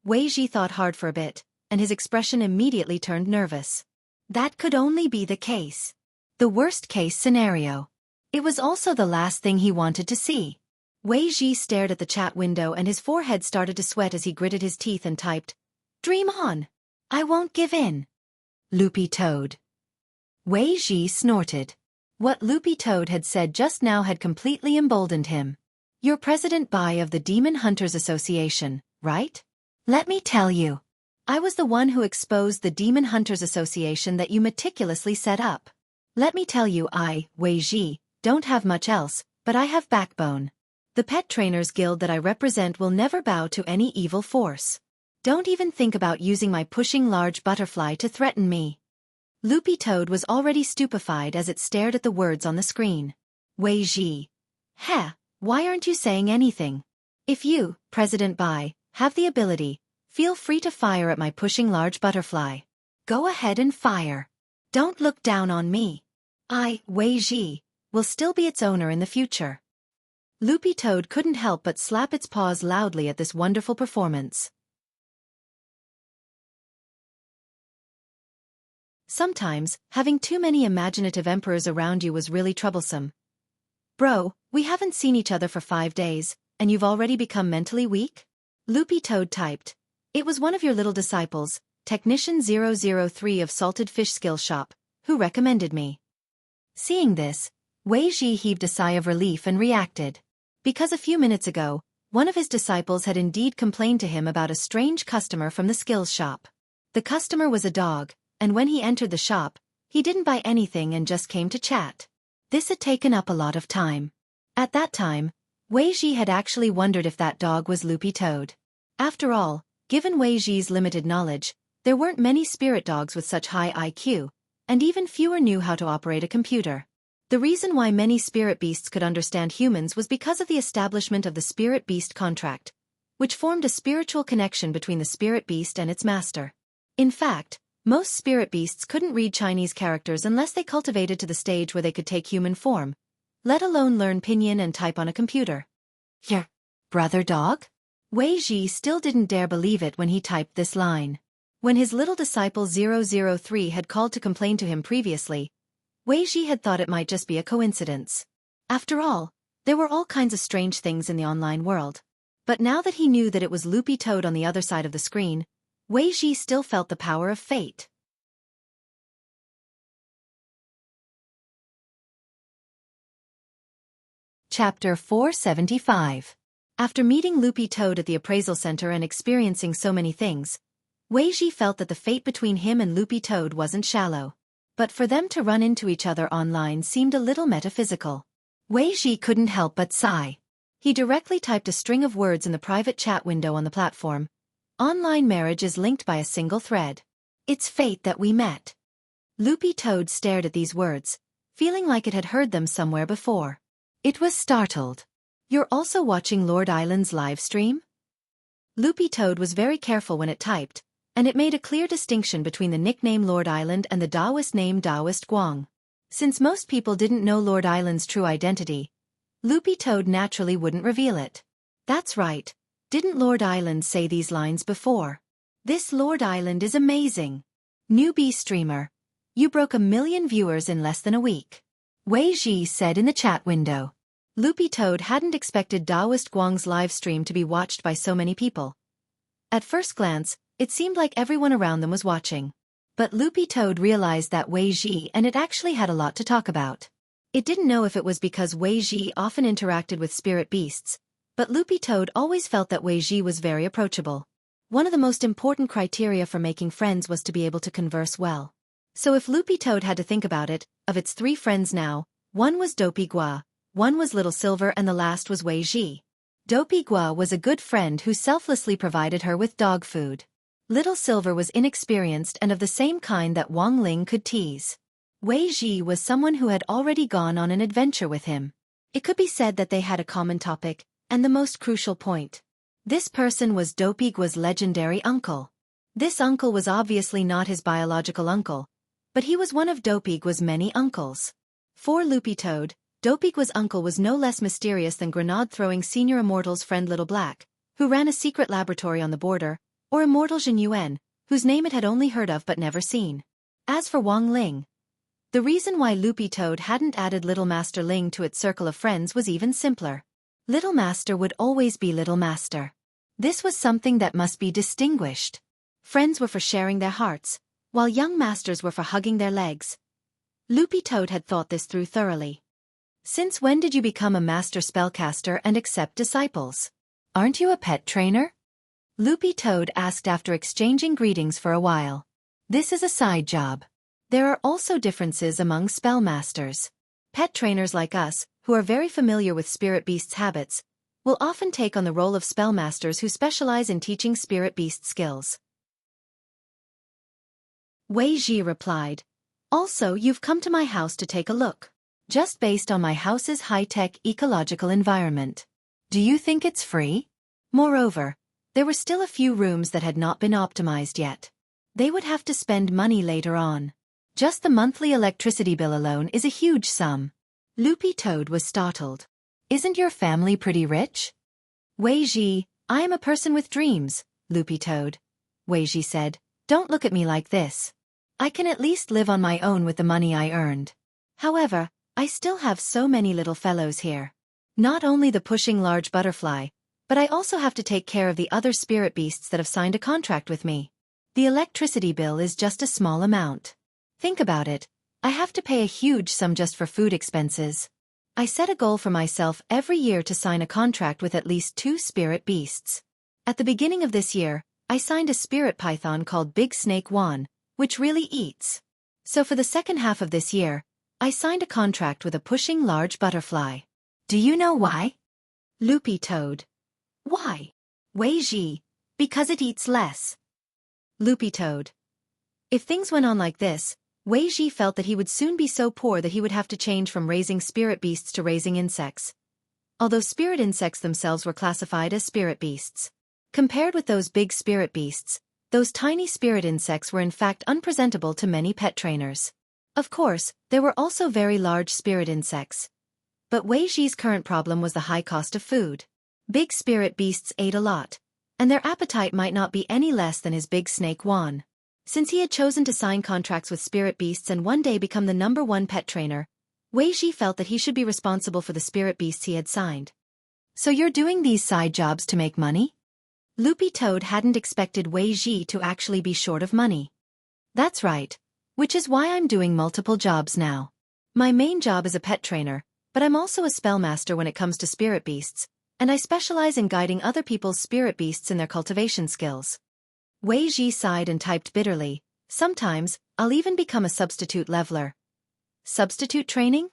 Wei Ji thought hard for a bit, and his expression immediately turned nervous. That could only be the case. The worst-case scenario. It was also the last thing he wanted to see. Wei Ji stared at the chat window and his forehead started to sweat as he gritted his teeth and typed, "Dream on! I won't give in." Loopy Toad. Wei Ji snorted. What Loopy Toad had said just now had completely emboldened him. "You're President Bai of the Demon Hunters Association, right? Let me tell you. I was the one who exposed the Demon Hunters Association that you meticulously set up. Let me tell you, Wei Ji, don't have much else, but I have backbone. The Pet Trainers Guild that I represent will never bow to any evil force. Don't even think about using my pushing large butterfly to threaten me." Loopy Toad was already stupefied as it stared at the words on the screen. Wei Ji. Why aren't you saying anything? If you, President Bai, have the ability, feel free to fire at my pushing large butterfly. Go ahead and fire. Don't look down on me. Wei Ji, will still be its owner in the future. Loopy Toad couldn't help but slap its paws loudly at this wonderful performance. Sometimes, having too many imaginative emperors around you was really troublesome. "Bro, we haven't seen each other for 5 days, and you've already become mentally weak?" Loopy Toad typed. "It was one of your little disciples, Technician 003 of Salted Fish Skill Shop, who recommended me." Seeing this, Wei Ji heaved a sigh of relief and reacted. Because a few minutes ago, one of his disciples had indeed complained to him about a strange customer from the skills shop. The customer was a dog, and when he entered the shop, he didn't buy anything and just came to chat. This had taken up a lot of time. At that time, Wei Ji had actually wondered if that dog was Loopy Toad. After all, given Wei Ji's limited knowledge, there weren't many spirit dogs with such high IQ, and even fewer knew how to operate a computer. The reason why many spirit beasts could understand humans was because of the establishment of the spirit beast contract, which formed a spiritual connection between the spirit beast and its master. In fact, most spirit beasts couldn't read Chinese characters unless they cultivated to the stage where they could take human form, let alone learn pinyin and type on a computer. Here, brother dog? Wei Ji still didn't dare believe it when he typed this line. When his little disciple 003 had called to complain to him previously, Wei Ji had thought it might just be a coincidence. After all, there were all kinds of strange things in the online world. But now that he knew that it was Loopy Toad on the other side of the screen, Wei Ji still felt the power of fate. Chapter 475. After meeting Loopy Toad at the appraisal center and experiencing so many things, Wei Ji felt that the fate between him and Loopy Toad wasn't shallow. But for them to run into each other online seemed a little metaphysical. Wei Ji couldn't help but sigh. He directly typed a string of words in the private chat window on the platform. Online marriage is linked by a single thread. It's fate that we met. Loopy Toad stared at these words, feeling like it had heard them somewhere before. It was startled. You're also watching Lord Island's live stream? Loopy Toad was very careful when it typed, and it made a clear distinction between the nickname Lord Island and the Taoist name Taoist Guang. Since most people didn't know Lord Island's true identity, Loopy Toad naturally wouldn't reveal it. That's right, didn't Lord Island say these lines before? This Lord Island is amazing. Newbie streamer. You broke 1 million viewers in less than a week. Wei Ji said in the chat window. Loopy Toad hadn't expected Taoist Guang's live stream to be watched by so many people. At first glance, it seemed like everyone around them was watching. But Loopy Toad realized that Wei Ji and it actually had a lot to talk about. It didn't know if it was because Wei Ji often interacted with spirit beasts, but Loopy Toad always felt that Wei Ji was very approachable. One of the most important criteria for making friends was to be able to converse well. So if Loopy Toad had to think about it, of its 3 friends now, one was Dopey Gua, one was Little Silver and the last was Wei Ji. Dopey Gua was a good friend who selflessly provided her with dog food. Little Silver was inexperienced and of the same kind that Wang Ling could tease. Wei Ji was someone who had already gone on an adventure with him. It could be said that they had a common topic, and the most crucial point. This person was Dopey Gua's legendary uncle. This uncle was obviously not his biological uncle, but he was one of Dopey Gua's many uncles. For Loopy Toad, Dopey Gua's uncle was no less mysterious than grenade-throwing senior Immortal's friend Little Black, who ran a secret laboratory on the border, or Immortal Jin Yuan, whose name it had only heard of but never seen. As for Wang Ling, the reason why Loopy Toad hadn't added Little Master Ling to its circle of friends was even simpler. Little Master would always be Little Master. This was something that must be distinguished. Friends were for sharing their hearts, while young masters were for hugging their legs. Loopy Toad had thought this through thoroughly. Since when did you become a master spellcaster and accept disciples? Aren't you a pet trainer? Loopy Toad asked after exchanging greetings for a while. This is a side job. There are also differences among spellmasters. Pet trainers like us, who are very familiar with spirit beasts' habits, will often take on the role of spellmasters who specialize in teaching spirit beast skills. Wei Ji replied, Also, you've come to my house to take a look. Just based on my house's high-tech ecological environment. Do you think it's free? Moreover, there were still a few rooms that had not been optimized yet. They would have to spend money later on. Just the monthly electricity bill alone is a huge sum. Loopy Toad was startled. Isn't your family pretty rich? Wei Ji, I am a person with dreams, Loopy Toad. Wei Ji said, Don't look at me like this. I can at least live on my own with the money I earned. However, I still have so many little fellows here. Not only the pushing large butterfly, but I also have to take care of the other spirit beasts that have signed a contract with me. The electricity bill is just a small amount. Think about it, I have to pay a huge sum just for food expenses. I set a goal for myself every year to sign a contract with at least 2 spirit beasts. At the beginning of this year, I signed a spirit python called Big Snake Wan, which really eats. So for the second half of this year, I signed a contract with a pushing large butterfly. Do you know why? Loopy Toad. Why? Wei Ji. Because it eats less. Loopy Toad. If things went on like this, Wei Ji felt that he would soon be so poor that he would have to change from raising spirit beasts to raising insects. Although spirit insects themselves were classified as spirit beasts. Compared with those big spirit beasts, those tiny spirit insects were in fact unpresentable to many pet trainers. Of course, there were also very large spirit insects. But Wei Ji's current problem was the high cost of food. Big spirit beasts ate a lot, and their appetite might not be any less than his big snake Wan. Since he had chosen to sign contracts with spirit beasts and one day become the #1 pet trainer, Wei Ji felt that he should be responsible for the spirit beasts he had signed. So you're doing these side jobs to make money? Loopy Toad hadn't expected Wei Ji to actually be short of money. That's right, which is why I'm doing multiple jobs now. My main job is a pet trainer, but I'm also a spellmaster when it comes to spirit beasts, and I specialize in guiding other people's spirit beasts in their cultivation skills. Wei Ji sighed and typed bitterly, sometimes, I'll even become a substitute leveler. Substitute training?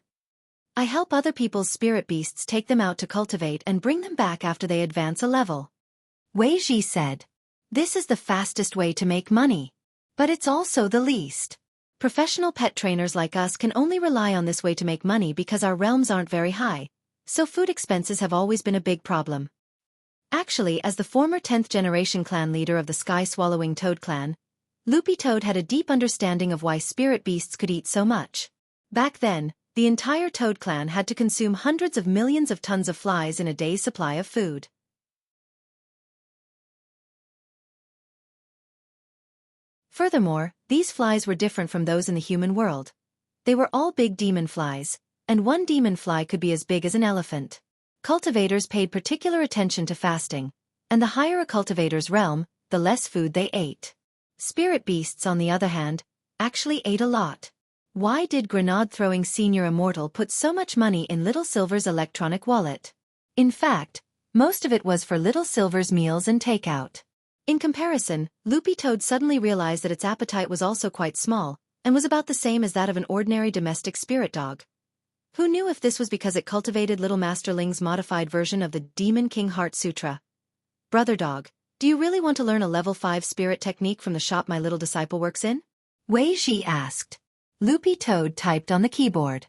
I help other people's spirit beasts take them out to cultivate and bring them back after they advance a level. Wei Ji said. This is the fastest way to make money. But it's also the least. Professional pet trainers like us can only rely on this way to make money because our realms aren't very high, so food expenses have always been a big problem. Actually, as the former 10th generation clan leader of the sky-swallowing toad clan, Loopy Toad had a deep understanding of why spirit beasts could eat so much. Back then, the entire toad clan had to consume hundreds of millions of tons of flies in a day's supply of food. Furthermore, these flies were different from those in the human world. They were all big demon flies, and one demon fly could be as big as an elephant. Cultivators paid particular attention to fasting, and the higher a cultivator's realm, the less food they ate. Spirit beasts, on the other hand, actually ate a lot. Why did grenade-throwing Senior Immortal put so much money in Little Silver's electronic wallet? In fact, most of it was for Little Silver's meals and takeout. In comparison, Loopy Toad suddenly realized that its appetite was also quite small, and was about the same as that of an ordinary domestic spirit dog. Who knew if this was because it cultivated Little Master Ling's modified version of the Demon King Heart Sutra? Brother Dog, do you really want to learn a level 5 spirit technique from the shop my little disciple works in? Wei Ji asked. Loopy Toad typed on the keyboard.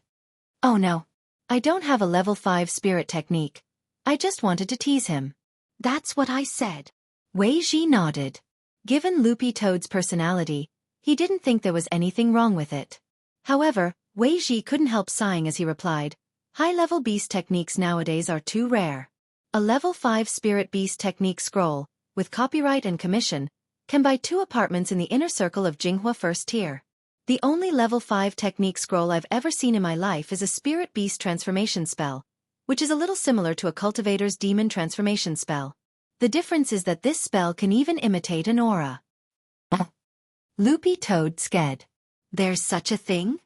Oh no. I don't have a level 5 spirit technique. I just wanted to tease him. That's what I said. Wei Ji nodded. Given Loopy Toad's personality, he didn't think there was anything wrong with it. However, Wei Ji couldn't help sighing as he replied, high-level beast techniques nowadays are too rare. A level 5 spirit beast technique scroll, with copyright and commission, can buy 2 apartments in the inner circle of Jinghua first tier. The only level 5 technique scroll I've ever seen in my life is a spirit beast transformation spell, which is a little similar to a cultivator's demon transformation spell. The difference is that this spell can even imitate an aura. Loopy Toad sked. There's such a thing?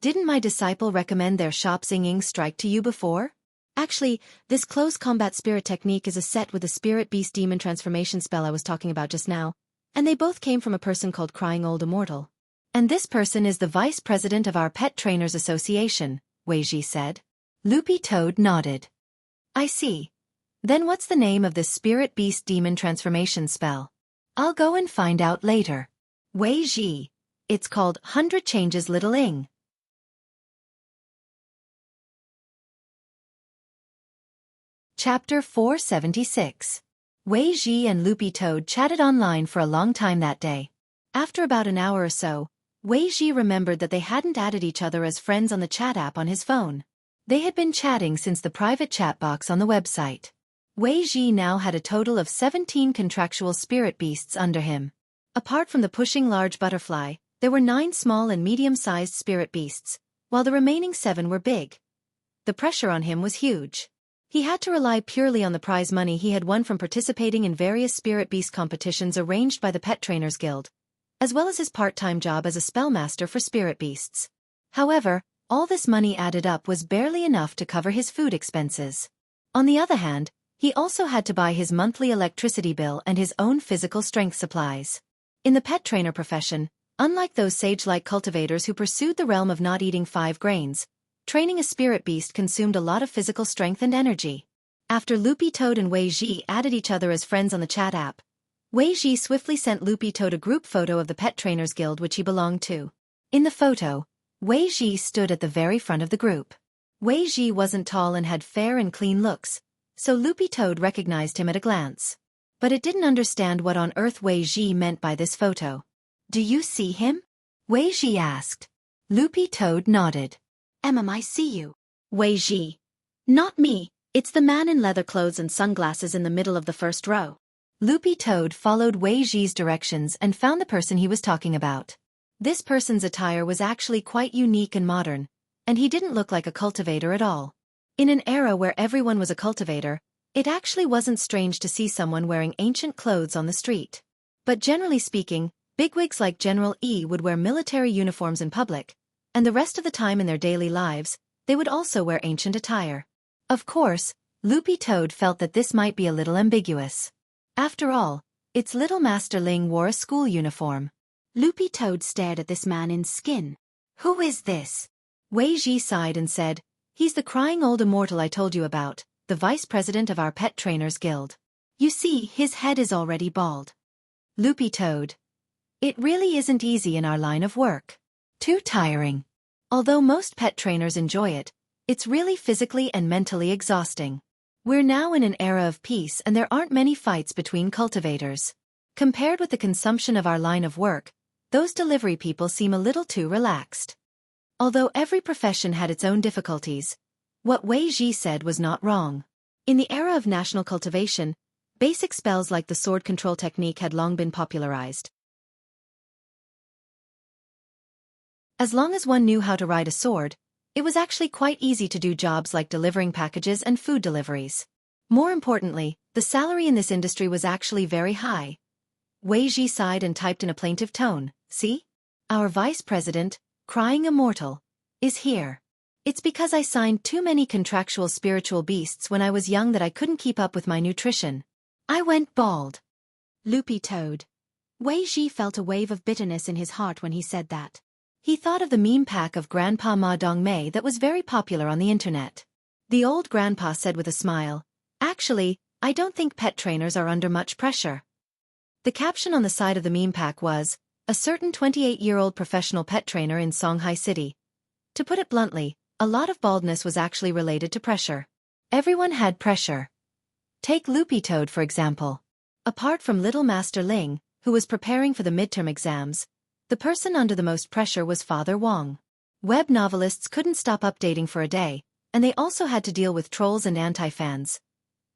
Didn't my disciple recommend their shop singing strike to you before? Actually, this close combat spirit technique is a set with the spirit beast demon transformation spell I was talking about just now, and they both came from a person called Crying Old Immortal. And this person is the vice president of our Pet Trainers Association, Wei Ji said. Loopy Toad nodded. I see. Then what's the name of this spirit beast demon transformation spell? I'll go and find out later. Wei Ji. It's called 100 Changes Little Ing. Chapter 476. Wei Ji and Loopy Toad chatted online for a long time that day. After about an hour or so, Wei Ji remembered that they hadn't added each other as friends on the chat app on his phone. They had been chatting since the private chat box on the website. Wei Ji now had a total of 17 contractual spirit beasts under him. Apart from the pushing large butterfly, there were 9 small and medium-sized spirit beasts, while the remaining 7 were big. The pressure on him was huge. He had to rely purely on the prize money he had won from participating in various spirit beast competitions arranged by the Pet Trainers Guild, as well as his part-time job as a spellmaster for spirit beasts. However, all this money added up was barely enough to cover his food expenses. On the other hand, he also had to buy his monthly electricity bill and his own physical strength supplies. In the pet trainer profession, unlike those sage-like cultivators who pursued the realm of not eating 5 grains, training a spirit beast consumed a lot of physical strength and energy. After Loopy Toad and Wei Ji added each other as friends on the chat app, Wei Ji swiftly sent Loopy Toad a group photo of the Pet Trainers Guild which he belonged to. In the photo, Wei Ji stood at the very front of the group. Wei Ji wasn't tall and had fair and clean looks, so Loopy Toad recognized him at a glance. But it didn't understand what on earth Wei Ji meant by this photo. "Do you see him?" Wei Ji asked. Loopy Toad nodded. I see you." Wei Ji. "Not me, it's the man in leather clothes and sunglasses in the middle of the first row." Loopy Toad followed Wei Ji's directions and found the person he was talking about. This person's attire was actually quite unique and modern, and he didn't look like a cultivator at all. In an era where everyone was a cultivator, it actually wasn't strange to see someone wearing ancient clothes on the street. But generally speaking, bigwigs like General E would wear military uniforms in public, and the rest of the time in their daily lives, they would also wear ancient attire. Of course, Loopy Toad felt that this might be a little ambiguous. After all, its little Master Ling wore a school uniform. Loopy Toad stared at this man in skin. "Who is this?" Wei Ji sighed and said, "He's the crying old immortal I told you about, the vice president of our Pet Trainers Guild. You see, his head is already bald." Loopy Toad. "It really isn't easy in our line of work. Too tiring. Although most pet trainers enjoy it, it's really physically and mentally exhausting. We're now in an era of peace and there aren't many fights between cultivators. Compared with the consumption of our line of work, those delivery people seem a little too relaxed." Although every profession had its own difficulties, what Wei Ji said was not wrong. In the era of national cultivation, basic spells like the sword control technique had long been popularized. As long as one knew how to ride a sword, it was actually quite easy to do jobs like delivering packages and food deliveries. More importantly, the salary in this industry was actually very high. Wei Ji sighed and typed in a plaintive tone, "See? Our vice president, crying immortal, is here. It's because I signed too many contractual spiritual beasts when I was young that I couldn't keep up with my nutrition. I went bald." Loopy Toad. Wei Ji felt a wave of bitterness in his heart when he said that. He thought of the meme pack of Grandpa Ma Dong Mei that was very popular on the internet. The old grandpa said with a smile, "Actually, I don't think pet trainers are under much pressure." The caption on the side of the meme pack was, "A certain 28-year-old professional pet trainer in Songhai City." To put it bluntly, a lot of baldness was actually related to pressure. Everyone had pressure. Take Loopy Toad for example. Apart from little Master Ling, who was preparing for the midterm exams, the person under the most pressure was Father Wong. Web novelists couldn't stop updating for a day, and they also had to deal with trolls and anti-fans.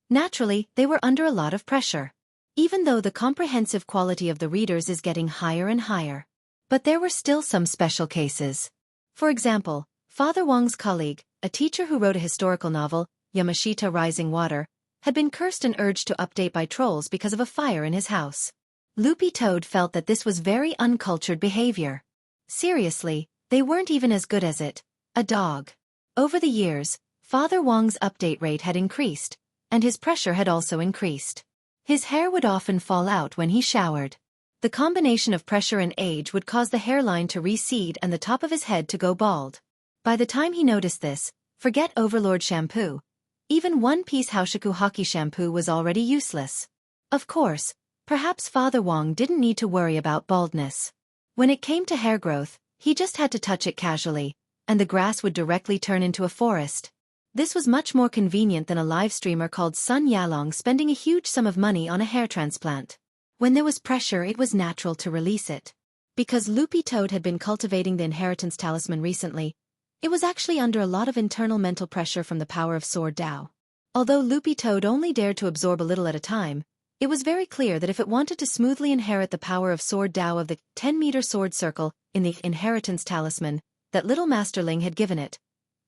Naturally, they were under a lot of pressure. Even though the comprehensive quality of the readers is getting higher and higher. But there were still some special cases. For example, Father Wong's colleague, a teacher who wrote a historical novel, Yamashita Rising Water, had been cursed and urged to update by trolls because of a fire in his house. Loopy Toad felt that this was very uncultured behavior. Seriously, they weren't even as good as it, a dog. Over the years, Father Wong's update rate had increased, and his pressure had also increased. His hair would often fall out when he showered. The combination of pressure and age would cause the hairline to recede and the top of his head to go bald. By the time he noticed this, forget Overlord shampoo. Even one-piece Haoshiku hockey shampoo was already useless. Of course, perhaps Father Wong didn't need to worry about baldness. When it came to hair growth, he just had to touch it casually, and the grass would directly turn into a forest. This was much more convenient than a live streamer called Sun Yalong spending a huge sum of money on a hair transplant. When there was pressure, it was natural to release it. Because Loopy Toad had been cultivating the inheritance talisman recently, it was actually under a lot of internal mental pressure from the power of Sword Dao. Although Loopy Toad only dared to absorb a little at a time, it was very clear that if it wanted to smoothly inherit the power of Sword Dao of the 10-meter sword circle in the inheritance talisman that little Master Ling had given it,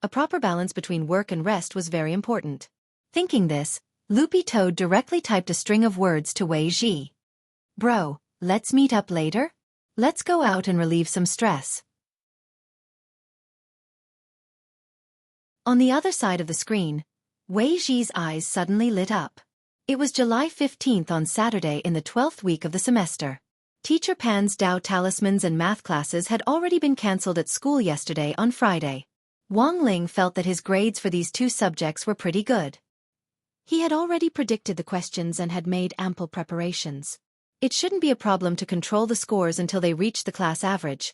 a proper balance between work and rest was very important. Thinking this, Loopy Toad directly typed a string of words to Wei Ji. "Bro, let's meet up later? Let's go out and relieve some stress." On the other side of the screen, Wei Ji's eyes suddenly lit up. It was July 15th on Saturday in the 12th week of the semester. Teacher Pan's Dao talismans and math classes had already been cancelled at school yesterday on Friday. Wang Ling felt that his grades for these two subjects were pretty good. He had already predicted the questions and had made ample preparations. It shouldn't be a problem to control the scores until they reached the class average.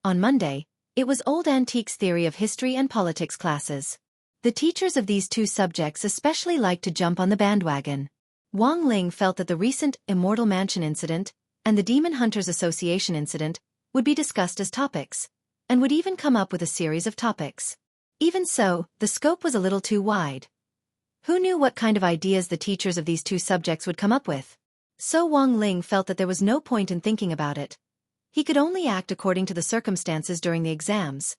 On Monday, it was Old Antiques Theory of History and Politics classes. The teachers of these two subjects especially liked to jump on the bandwagon. Wang Ling felt that the recent Immortal Mansion incident and the Demon Hunters Association incident would be discussed as topics, and would even come up with a series of topics. Even so, the scope was a little too wide. Who knew what kind of ideas the teachers of these two subjects would come up with? So Wang Ling felt that there was no point in thinking about it. He could only act according to the circumstances during the exams.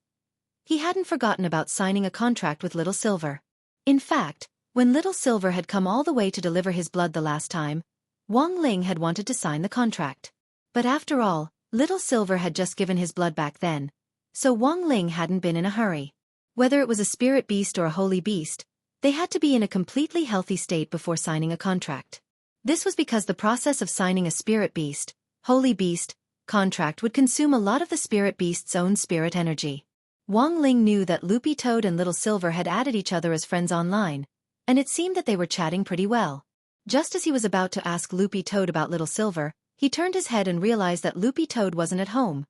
He hadn't forgotten about signing a contract with Little Silver. In fact, when Little Silver had come all the way to deliver his blood the last time, Wang Ling had wanted to sign the contract. But after all, Little Silver had just given his blood back then, so Wang Ling hadn't been in a hurry. Whether it was a spirit beast or a holy beast, they had to be in a completely healthy state before signing a contract. This was because the process of signing a spirit beast, holy beast, contract would consume a lot of the spirit beast's own spirit energy. Wang Ling knew that Loopy Toad and Little Silver had added each other as friends online, and it seemed that they were chatting pretty well. Just as he was about to ask Loopy Toad about Little Silver, he turned his head and realized that Loopy Toad wasn't at home.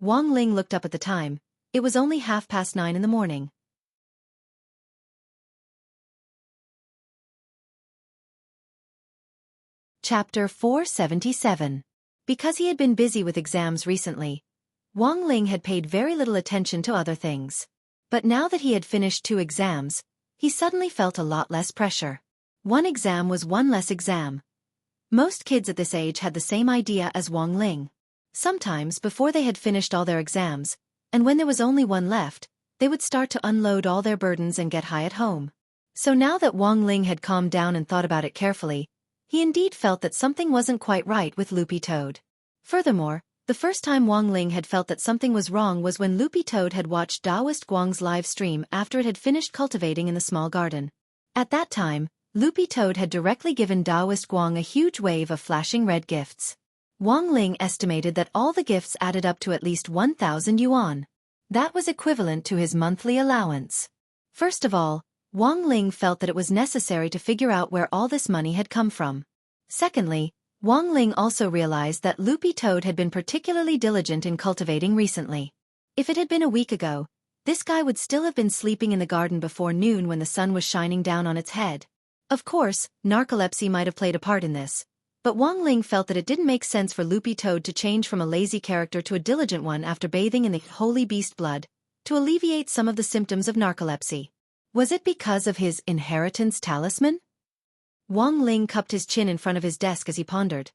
Wang Ling looked up at the time. It was only 9:30 in the morning. Chapter 477. Because he had been busy with exams recently, Wang Ling had paid very little attention to other things. But now that he had finished 2 exams, he suddenly felt a lot less pressure. One exam was one less exam. Most kids at this age had the same idea as Wang Ling. Sometimes, before they had finished all their exams, and when there was only one left, they would start to unload all their burdens and get high at home. So now that Wang Ling had calmed down and thought about it carefully, he indeed felt that something wasn't quite right with Loopy Toad. Furthermore, the first time Wang Ling had felt that something was wrong was when Loopy Toad had watched Daoist Guang's live stream after it had finished cultivating in the small garden. At that time, Loopy Toad had directly given Daoist Guang a huge wave of flashing red gifts. Wang Ling estimated that all the gifts added up to at least 1,000 yuan. That was equivalent to his monthly allowance. First of all, Wang Ling felt that it was necessary to figure out where all this money had come from. Secondly, Wang Ling also realized that Loopy Toad had been particularly diligent in cultivating recently. If it had been a week ago, this guy would still have been sleeping in the garden before noon when the sun was shining down on its head. Of course, narcolepsy might have played a part in this, but Wang Ling felt that it didn't make sense for Loopy Toad to change from a lazy character to a diligent one after bathing in the holy beast blood, to alleviate some of the symptoms of narcolepsy. Was it because of his inheritance talisman? Wang Ling cupped his chin in front of his desk as he pondered.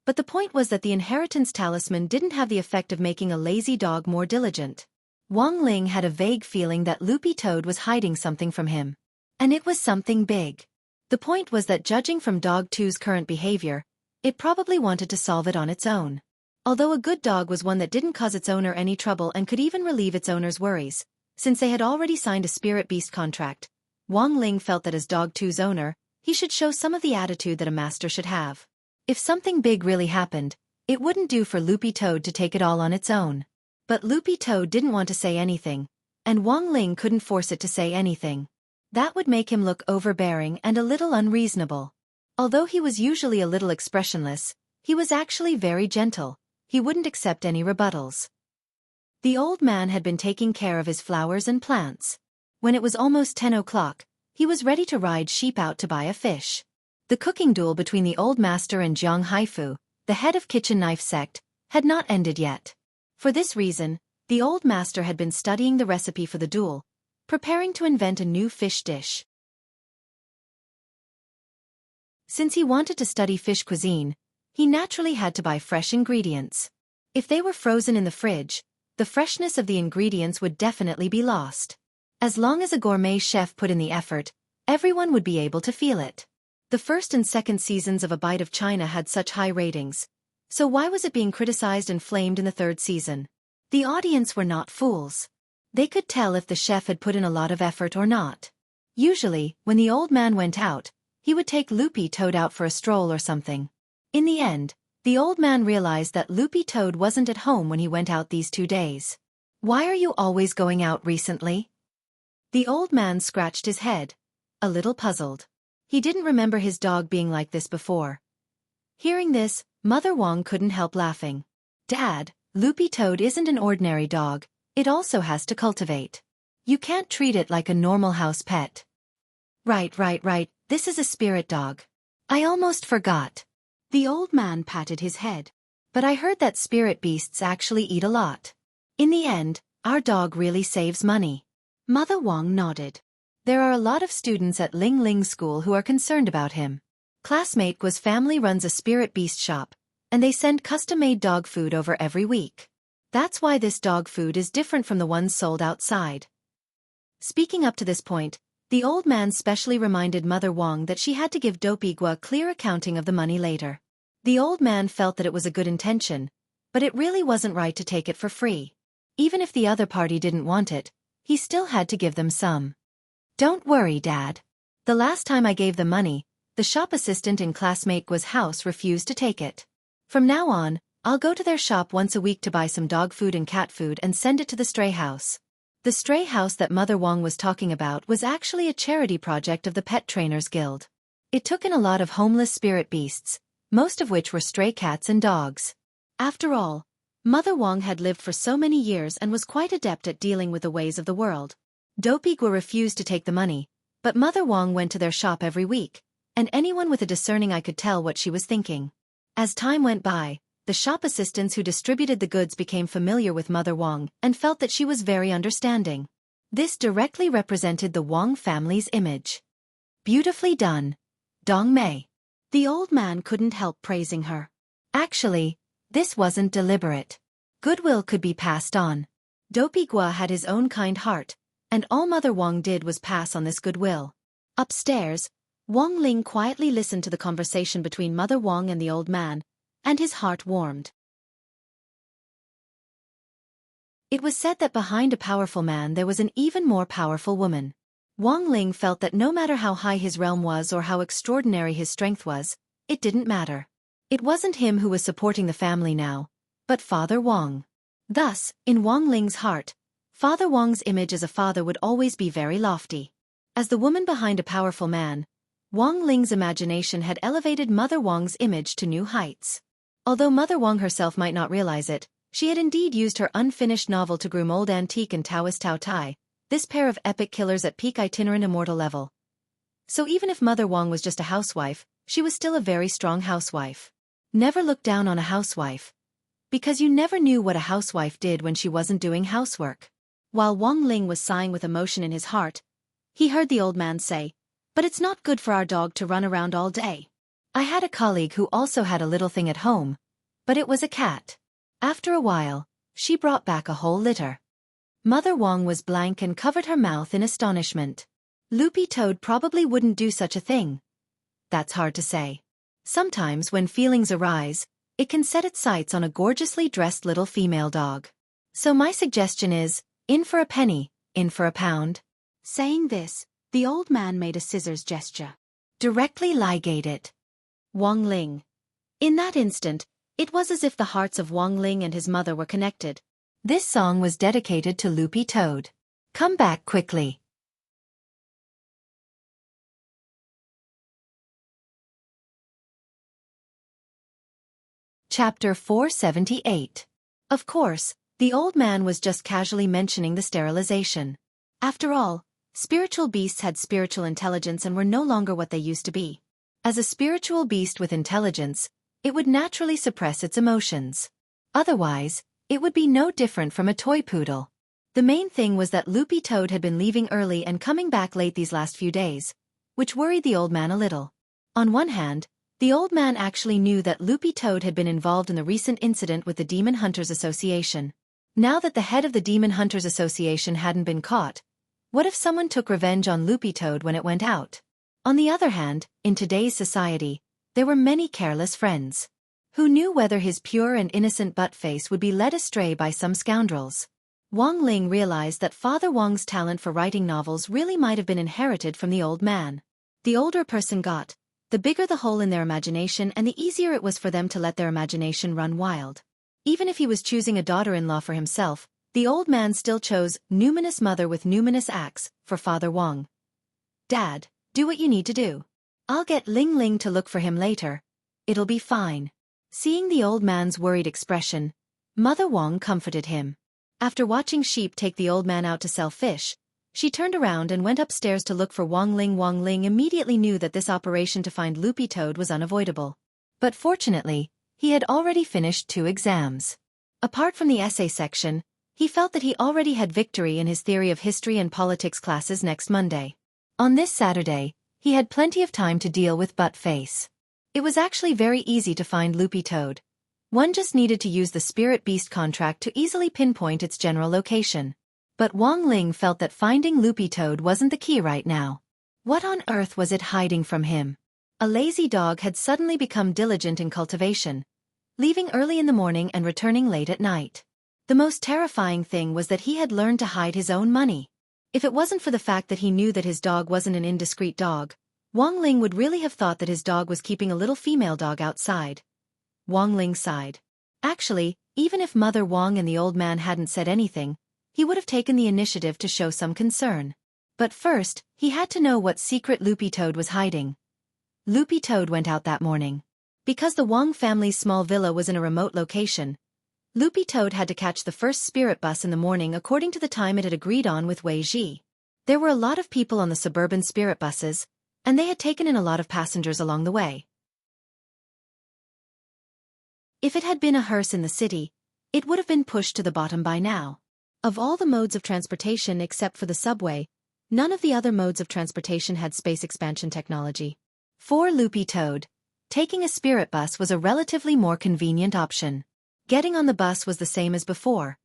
But the point was that the inheritance talisman didn't have the effect of making a lazy dog more diligent. Wang Ling had a vague feeling that Loopy Toad was hiding something from him. And it was something big. The point was that judging from Dog 2's current behavior, it probably wanted to solve it on its own. Although a good dog was one that didn't cause its owner any trouble and could even relieve its owner's worries, since they had already signed a spirit beast contract, Wang Ling felt that as Dog 2's owner, he should show some of the attitude that a master should have. If something big really happened, it wouldn't do for Loopy Toad to take it all on its own. But Loopy Toad didn't want to say anything, and Wang Ling couldn't force it to say anything. That would make him look overbearing and a little unreasonable. Although he was usually a little expressionless, he was actually very gentle. He wouldn't accept any rebuttals. The old man had been taking care of his flowers and plants. When it was almost 10 o'clock, he was ready to ride sheep out to buy a fish. The cooking duel between the old master and Jiang Haifu, the head of kitchen knife sect, had not ended yet. For this reason, the old master had been studying the recipe for the duel, preparing to invent a new fish dish. Since he wanted to study fish cuisine, he naturally had to buy fresh ingredients. If they were frozen in the fridge, the freshness of the ingredients would definitely be lost. As long as a gourmet chef put in the effort, everyone would be able to feel it. The first and second seasons of A Bite of China had such high ratings, so why was it being criticized and flamed in the third season? The audience were not fools. They could tell if the chef had put in a lot of effort or not. Usually, when the old man went out, he would take Loopy Toad out for a stroll or something. In the end, the old man realized that Loopy Toad wasn't at home when he went out these 2 days. "Why are you always going out recently?" The old man scratched his head, a little puzzled. He didn't remember his dog being like this before. Hearing this, Mother Wang couldn't help laughing. "Dad, Loopy Toad isn't an ordinary dog, it also has to cultivate. You can't treat it like a normal house pet. Right, this is a spirit dog. I almost forgot. The old man patted his head. But I heard that spirit beasts actually eat a lot. In the end, our dog really saves money. Mother Wong nodded. There are a lot of students at Ling Ling School who are concerned about him. Classmate Gua's family runs a spirit beast shop, and they send custom-made dog food over every week. That's why this dog food is different from the ones sold outside. Speaking up to this point, the old man specially reminded Mother Wong that she had to give Dopey Gua clear accounting of the money later. The old man felt that it was a good intention, but it really wasn't right to take it for free. Even if the other party didn't want it, he still had to give them some. Don't worry, Dad. The last time I gave them money, the shop assistant in classmate Gua's house refused to take it. From now on, I'll go to their shop once a week to buy some dog food and cat food and send it to the stray house. The stray house that Mother Wong was talking about was actually a charity project of the Pet Trainers Guild. It took in a lot of homeless spirit beasts, most of which were stray cats and dogs. After all, Mother Wong had lived for so many years and was quite adept at dealing with the ways of the world. Dopey Gua refused to take the money, but Mother Wong went to their shop every week, and anyone with a discerning eye could tell what she was thinking. As time went by, the shop assistants who distributed the goods became familiar with Mother Wong and felt that she was very understanding. This directly represented the Wong family's image. Beautifully done, Dong Mei. The old man couldn't help praising her. Actually, this wasn't deliberate. Goodwill could be passed on. Dopey Gua had his own kind heart, and all Mother Wong did was pass on this goodwill. Upstairs, Wong Ling quietly listened to the conversation between Mother Wong and the old man, and his heart warmed. It was said that behind a powerful man there was an even more powerful woman. Wong Ling felt that no matter how high his realm was or how extraordinary his strength was, it didn't matter. It wasn't him who was supporting the family now, but Father Wong. Thus, in Wong Ling's heart, Father Wong's image as a father would always be very lofty. As the woman behind a powerful man, Wong Ling's imagination had elevated Mother Wong's image to new heights. Although Mother Wong herself might not realize it, she had indeed used her unfinished novel to groom old antique and Taoist Tao Tai, this pair of epic killers at peak itinerant immortal level. So even if Mother Wong was just a housewife, she was still a very strong housewife. Never look down on a housewife, because you never knew what a housewife did when she wasn't doing housework. While Wong Ling was sighing with emotion in his heart, he heard the old man say, "But it's not good for our dog to run around all day." I had a colleague who also had a little thing at home, but it was a cat. After a while, she brought back a whole litter. Mother Wong was blank and covered her mouth in astonishment. Loopy Toad probably wouldn't do such a thing. That's hard to say. Sometimes when feelings arise, it can set its sights on a gorgeously dressed little female dog. So my suggestion is, in for a penny, in for a pound. Saying this, the old man made a scissors gesture. Directly ligate it. Wong Ling. In that instant, it was as if the hearts of Wong Ling and his mother were connected. This song was dedicated to Loopy Toad. Come back quickly. Chapter 478. Of course, the old man was just casually mentioning the sterilization. After all, spiritual beasts had spiritual intelligence and were no longer what they used to be. As a spiritual beast with intelligence, it would naturally suppress its emotions. Otherwise, it would be no different from a toy poodle. The main thing was that Loopy Toad had been leaving early and coming back late these last few days, which worried the old man a little. On one hand, the old man actually knew that Loopy Toad had been involved in the recent incident with the Demon Hunters Association. Now that the head of the Demon Hunters Association hadn't been caught, what if someone took revenge on Loopy Toad when it went out? On the other hand, in today's society, there were many careless friends. Who knew whether his pure and innocent butt-face would be led astray by some scoundrels? Wong Ling realized that Father Wong's talent for writing novels really might have been inherited from the old man. The older a person got, the bigger the hole in their imagination and the easier it was for them to let their imagination run wild. Even if he was choosing a daughter-in-law for himself, the old man still chose numinous mother with numinous axe for Father Wong. Dad, do what you need to do. I'll get Ling Ling to look for him later. It'll be fine. Seeing the old man's worried expression, Mother Wang comforted him. After watching sheep take the old man out to sell fish, she turned around and went upstairs to look for Wang Ling. Wang Ling immediately knew that this operation to find Loopy Toad was unavoidable. But fortunately, he had already finished 2 exams. Apart from the essay section, he felt that he already had victory in his theory of history and politics classes next Monday. On this Saturday, he had plenty of time to deal with Butt-Face. It was actually very easy to find Loopy Toad. One just needed to use the Spirit Beast contract to easily pinpoint its general location. But Wang Ling felt that finding Loopy Toad wasn't the key right now. What on earth was it hiding from him? A lazy dog had suddenly become diligent in cultivation, leaving early in the morning and returning late at night. The most terrifying thing was that he had learned to hide his own money. If it wasn't for the fact that he knew that his dog wasn't an indiscreet dog, Wang Ling would really have thought that his dog was keeping a little female dog outside. Wang Ling sighed. Actually, even if Mother Wang and the old man hadn't said anything, he would have taken the initiative to show some concern. But first, he had to know what secret Loopy Toad was hiding. Loopy Toad went out that morning. Because the Wang family's small villa was in a remote location, Loopy Toad had to catch the first spirit bus in the morning according to the time it had agreed on with Wei Ji. There were a lot of people on the suburban spirit buses, and they had taken in a lot of passengers along the way. If it had been a hearse in the city, it would have been pushed to the bottom by now. Of all the modes of transportation except for the subway, none of the other modes of transportation had space expansion technology. For Loopy Toad, taking a spirit bus was a relatively more convenient option. Getting on the bus was the same as before.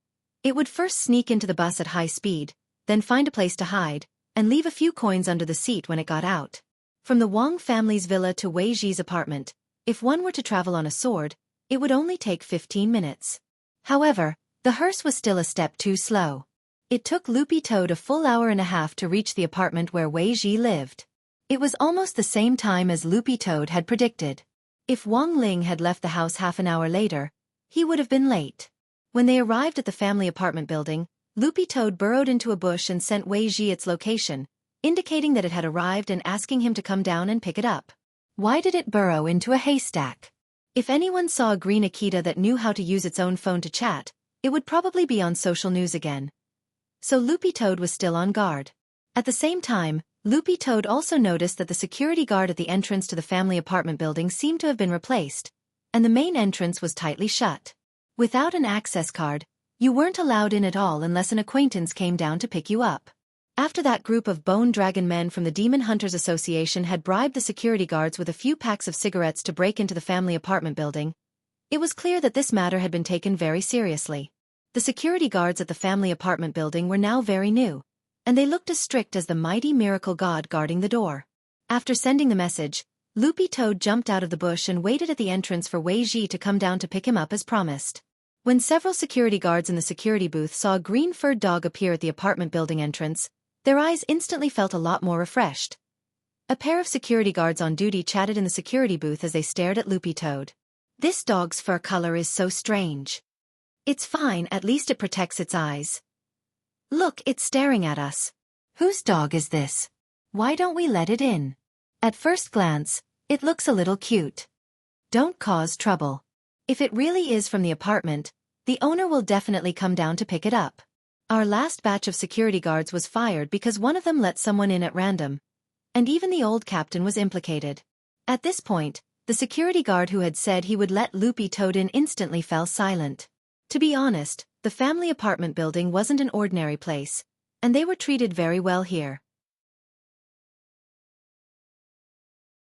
It would first sneak into the bus at high speed, then find a place to hide, and leave a few coins under the seat when it got out. From the Wang family's villa to Wei Ji's apartment, if one were to travel on a sword, it would only take 15 minutes. However, the hearse was still a step too slow. It took Loopy Toad a full hour and a half to reach the apartment where Wei Ji lived. It was almost the same time as Loopy Toad had predicted. If Wang Ling had left the house half an hour later, he would have been late. When they arrived at the family apartment building, Loopy Toad burrowed into a bush and sent Wei Ji its location, indicating that it had arrived and asking him to come down and pick it up. Why did it burrow into a haystack? If anyone saw a green Akita that knew how to use its own phone to chat, it would probably be on social news again. So Loopy Toad was still on guard. At the same time, Loopy Toad also noticed that the security guard at the entrance to the family apartment building seemed to have been replaced, and the main entrance was tightly shut. Without an access card, you weren't allowed in at all unless an acquaintance came down to pick you up. After that group of Bone Dragon men from the Demon Hunters Association had bribed the security guards with a few packs of cigarettes to break into the family apartment building, it was clear that this matter had been taken very seriously. The security guards at the family apartment building were now very new, and they looked as strict as the mighty miracle god guarding the door. After sending the message, Loopy Toad jumped out of the bush and waited at the entrance for Wei Ji to come down to pick him up as promised. When several security guards in the security booth saw a green-furred dog appear at the apartment building entrance, their eyes instantly felt a lot more refreshed. A pair of security guards on duty chatted in the security booth as they stared at Loopy Toad. This dog's fur color is so strange. It's fine, at least it protects its eyes. Look, it's staring at us. Whose dog is this? Why don't we let it in? At first glance, it looks a little cute. Don't cause trouble. If it really is from the apartment, the owner will definitely come down to pick it up. Our last batch of security guards was fired because one of them let someone in at random, and even the old captain was implicated. At this point, the security guard who had said he would let Loopy Toad in instantly fell silent. To be honest, the family apartment building wasn't an ordinary place, and they were treated very well here.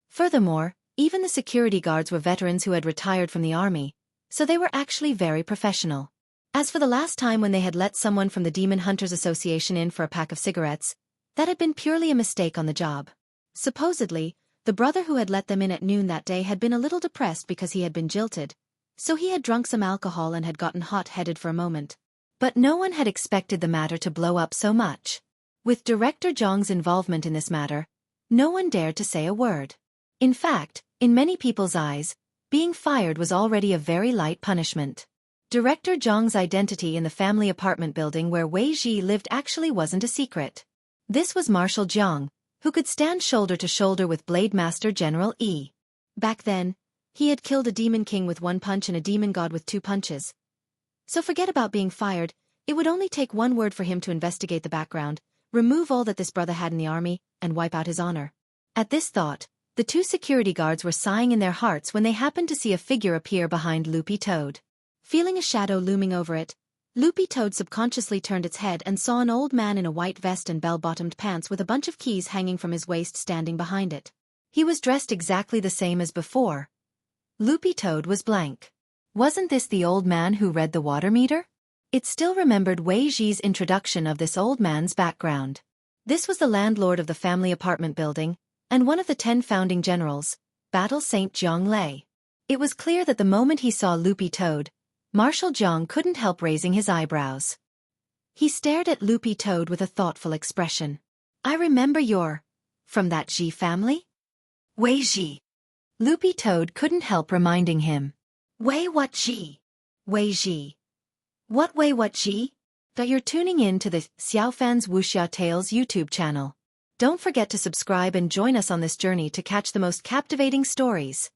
Furthermore, even the security guards were veterans who had retired from the army, so they were actually very professional. As for the last time when they had let someone from the Demon Hunters Association in for a pack of cigarettes, that had been purely a mistake on the job. Supposedly, the brother who had let them in at noon that day had been a little depressed because he had been jilted, so he had drunk some alcohol and had gotten hot-headed for a moment. But no one had expected the matter to blow up so much. With Director Zhang's involvement in this matter, no one dared to say a word. In fact, in many people's eyes, being fired was already a very light punishment. Director Zhang's identity in the family apartment building where Wei Ji lived actually wasn't a secret. This was Marshal Zhang, who could stand shoulder to shoulder with Blade Master General Yi. Back then, he had killed a demon king with one punch and a demon god with 2 punches. So forget about being fired. It would only take one word for him to investigate the background, remove all that this brother had in the army, and wipe out his honor. At this thought, the two security guards were sighing in their hearts when they happened to see a figure appear behind Loopy Toad. Feeling a shadow looming over it, Loopy Toad subconsciously turned its head and saw an old man in a white vest and bell-bottomed pants with a bunch of keys hanging from his waist standing behind it. He was dressed exactly the same as before. Loopy Toad was blank. Wasn't this the old man who read the water meter? It still remembered Wei Ji's introduction of this old man's background. This was the landlord of the family apartment building, and one of the 10 founding generals, Battle Saint Zhang Lei. It was clear that the moment he saw Loopy Toad, Marshal Zhang couldn't help raising his eyebrows. He stared at Loopy Toad with a thoughtful expression. I remember you're from that Ji family? Wei Ji. Loopy Toad couldn't help reminding him. Wei what Ji? Wei Ji. What Wei what Ji? That you're tuning in to the Xiaofan's Wuxia Tales YouTube channel. Don't forget to subscribe and join us on this journey to catch the most captivating stories.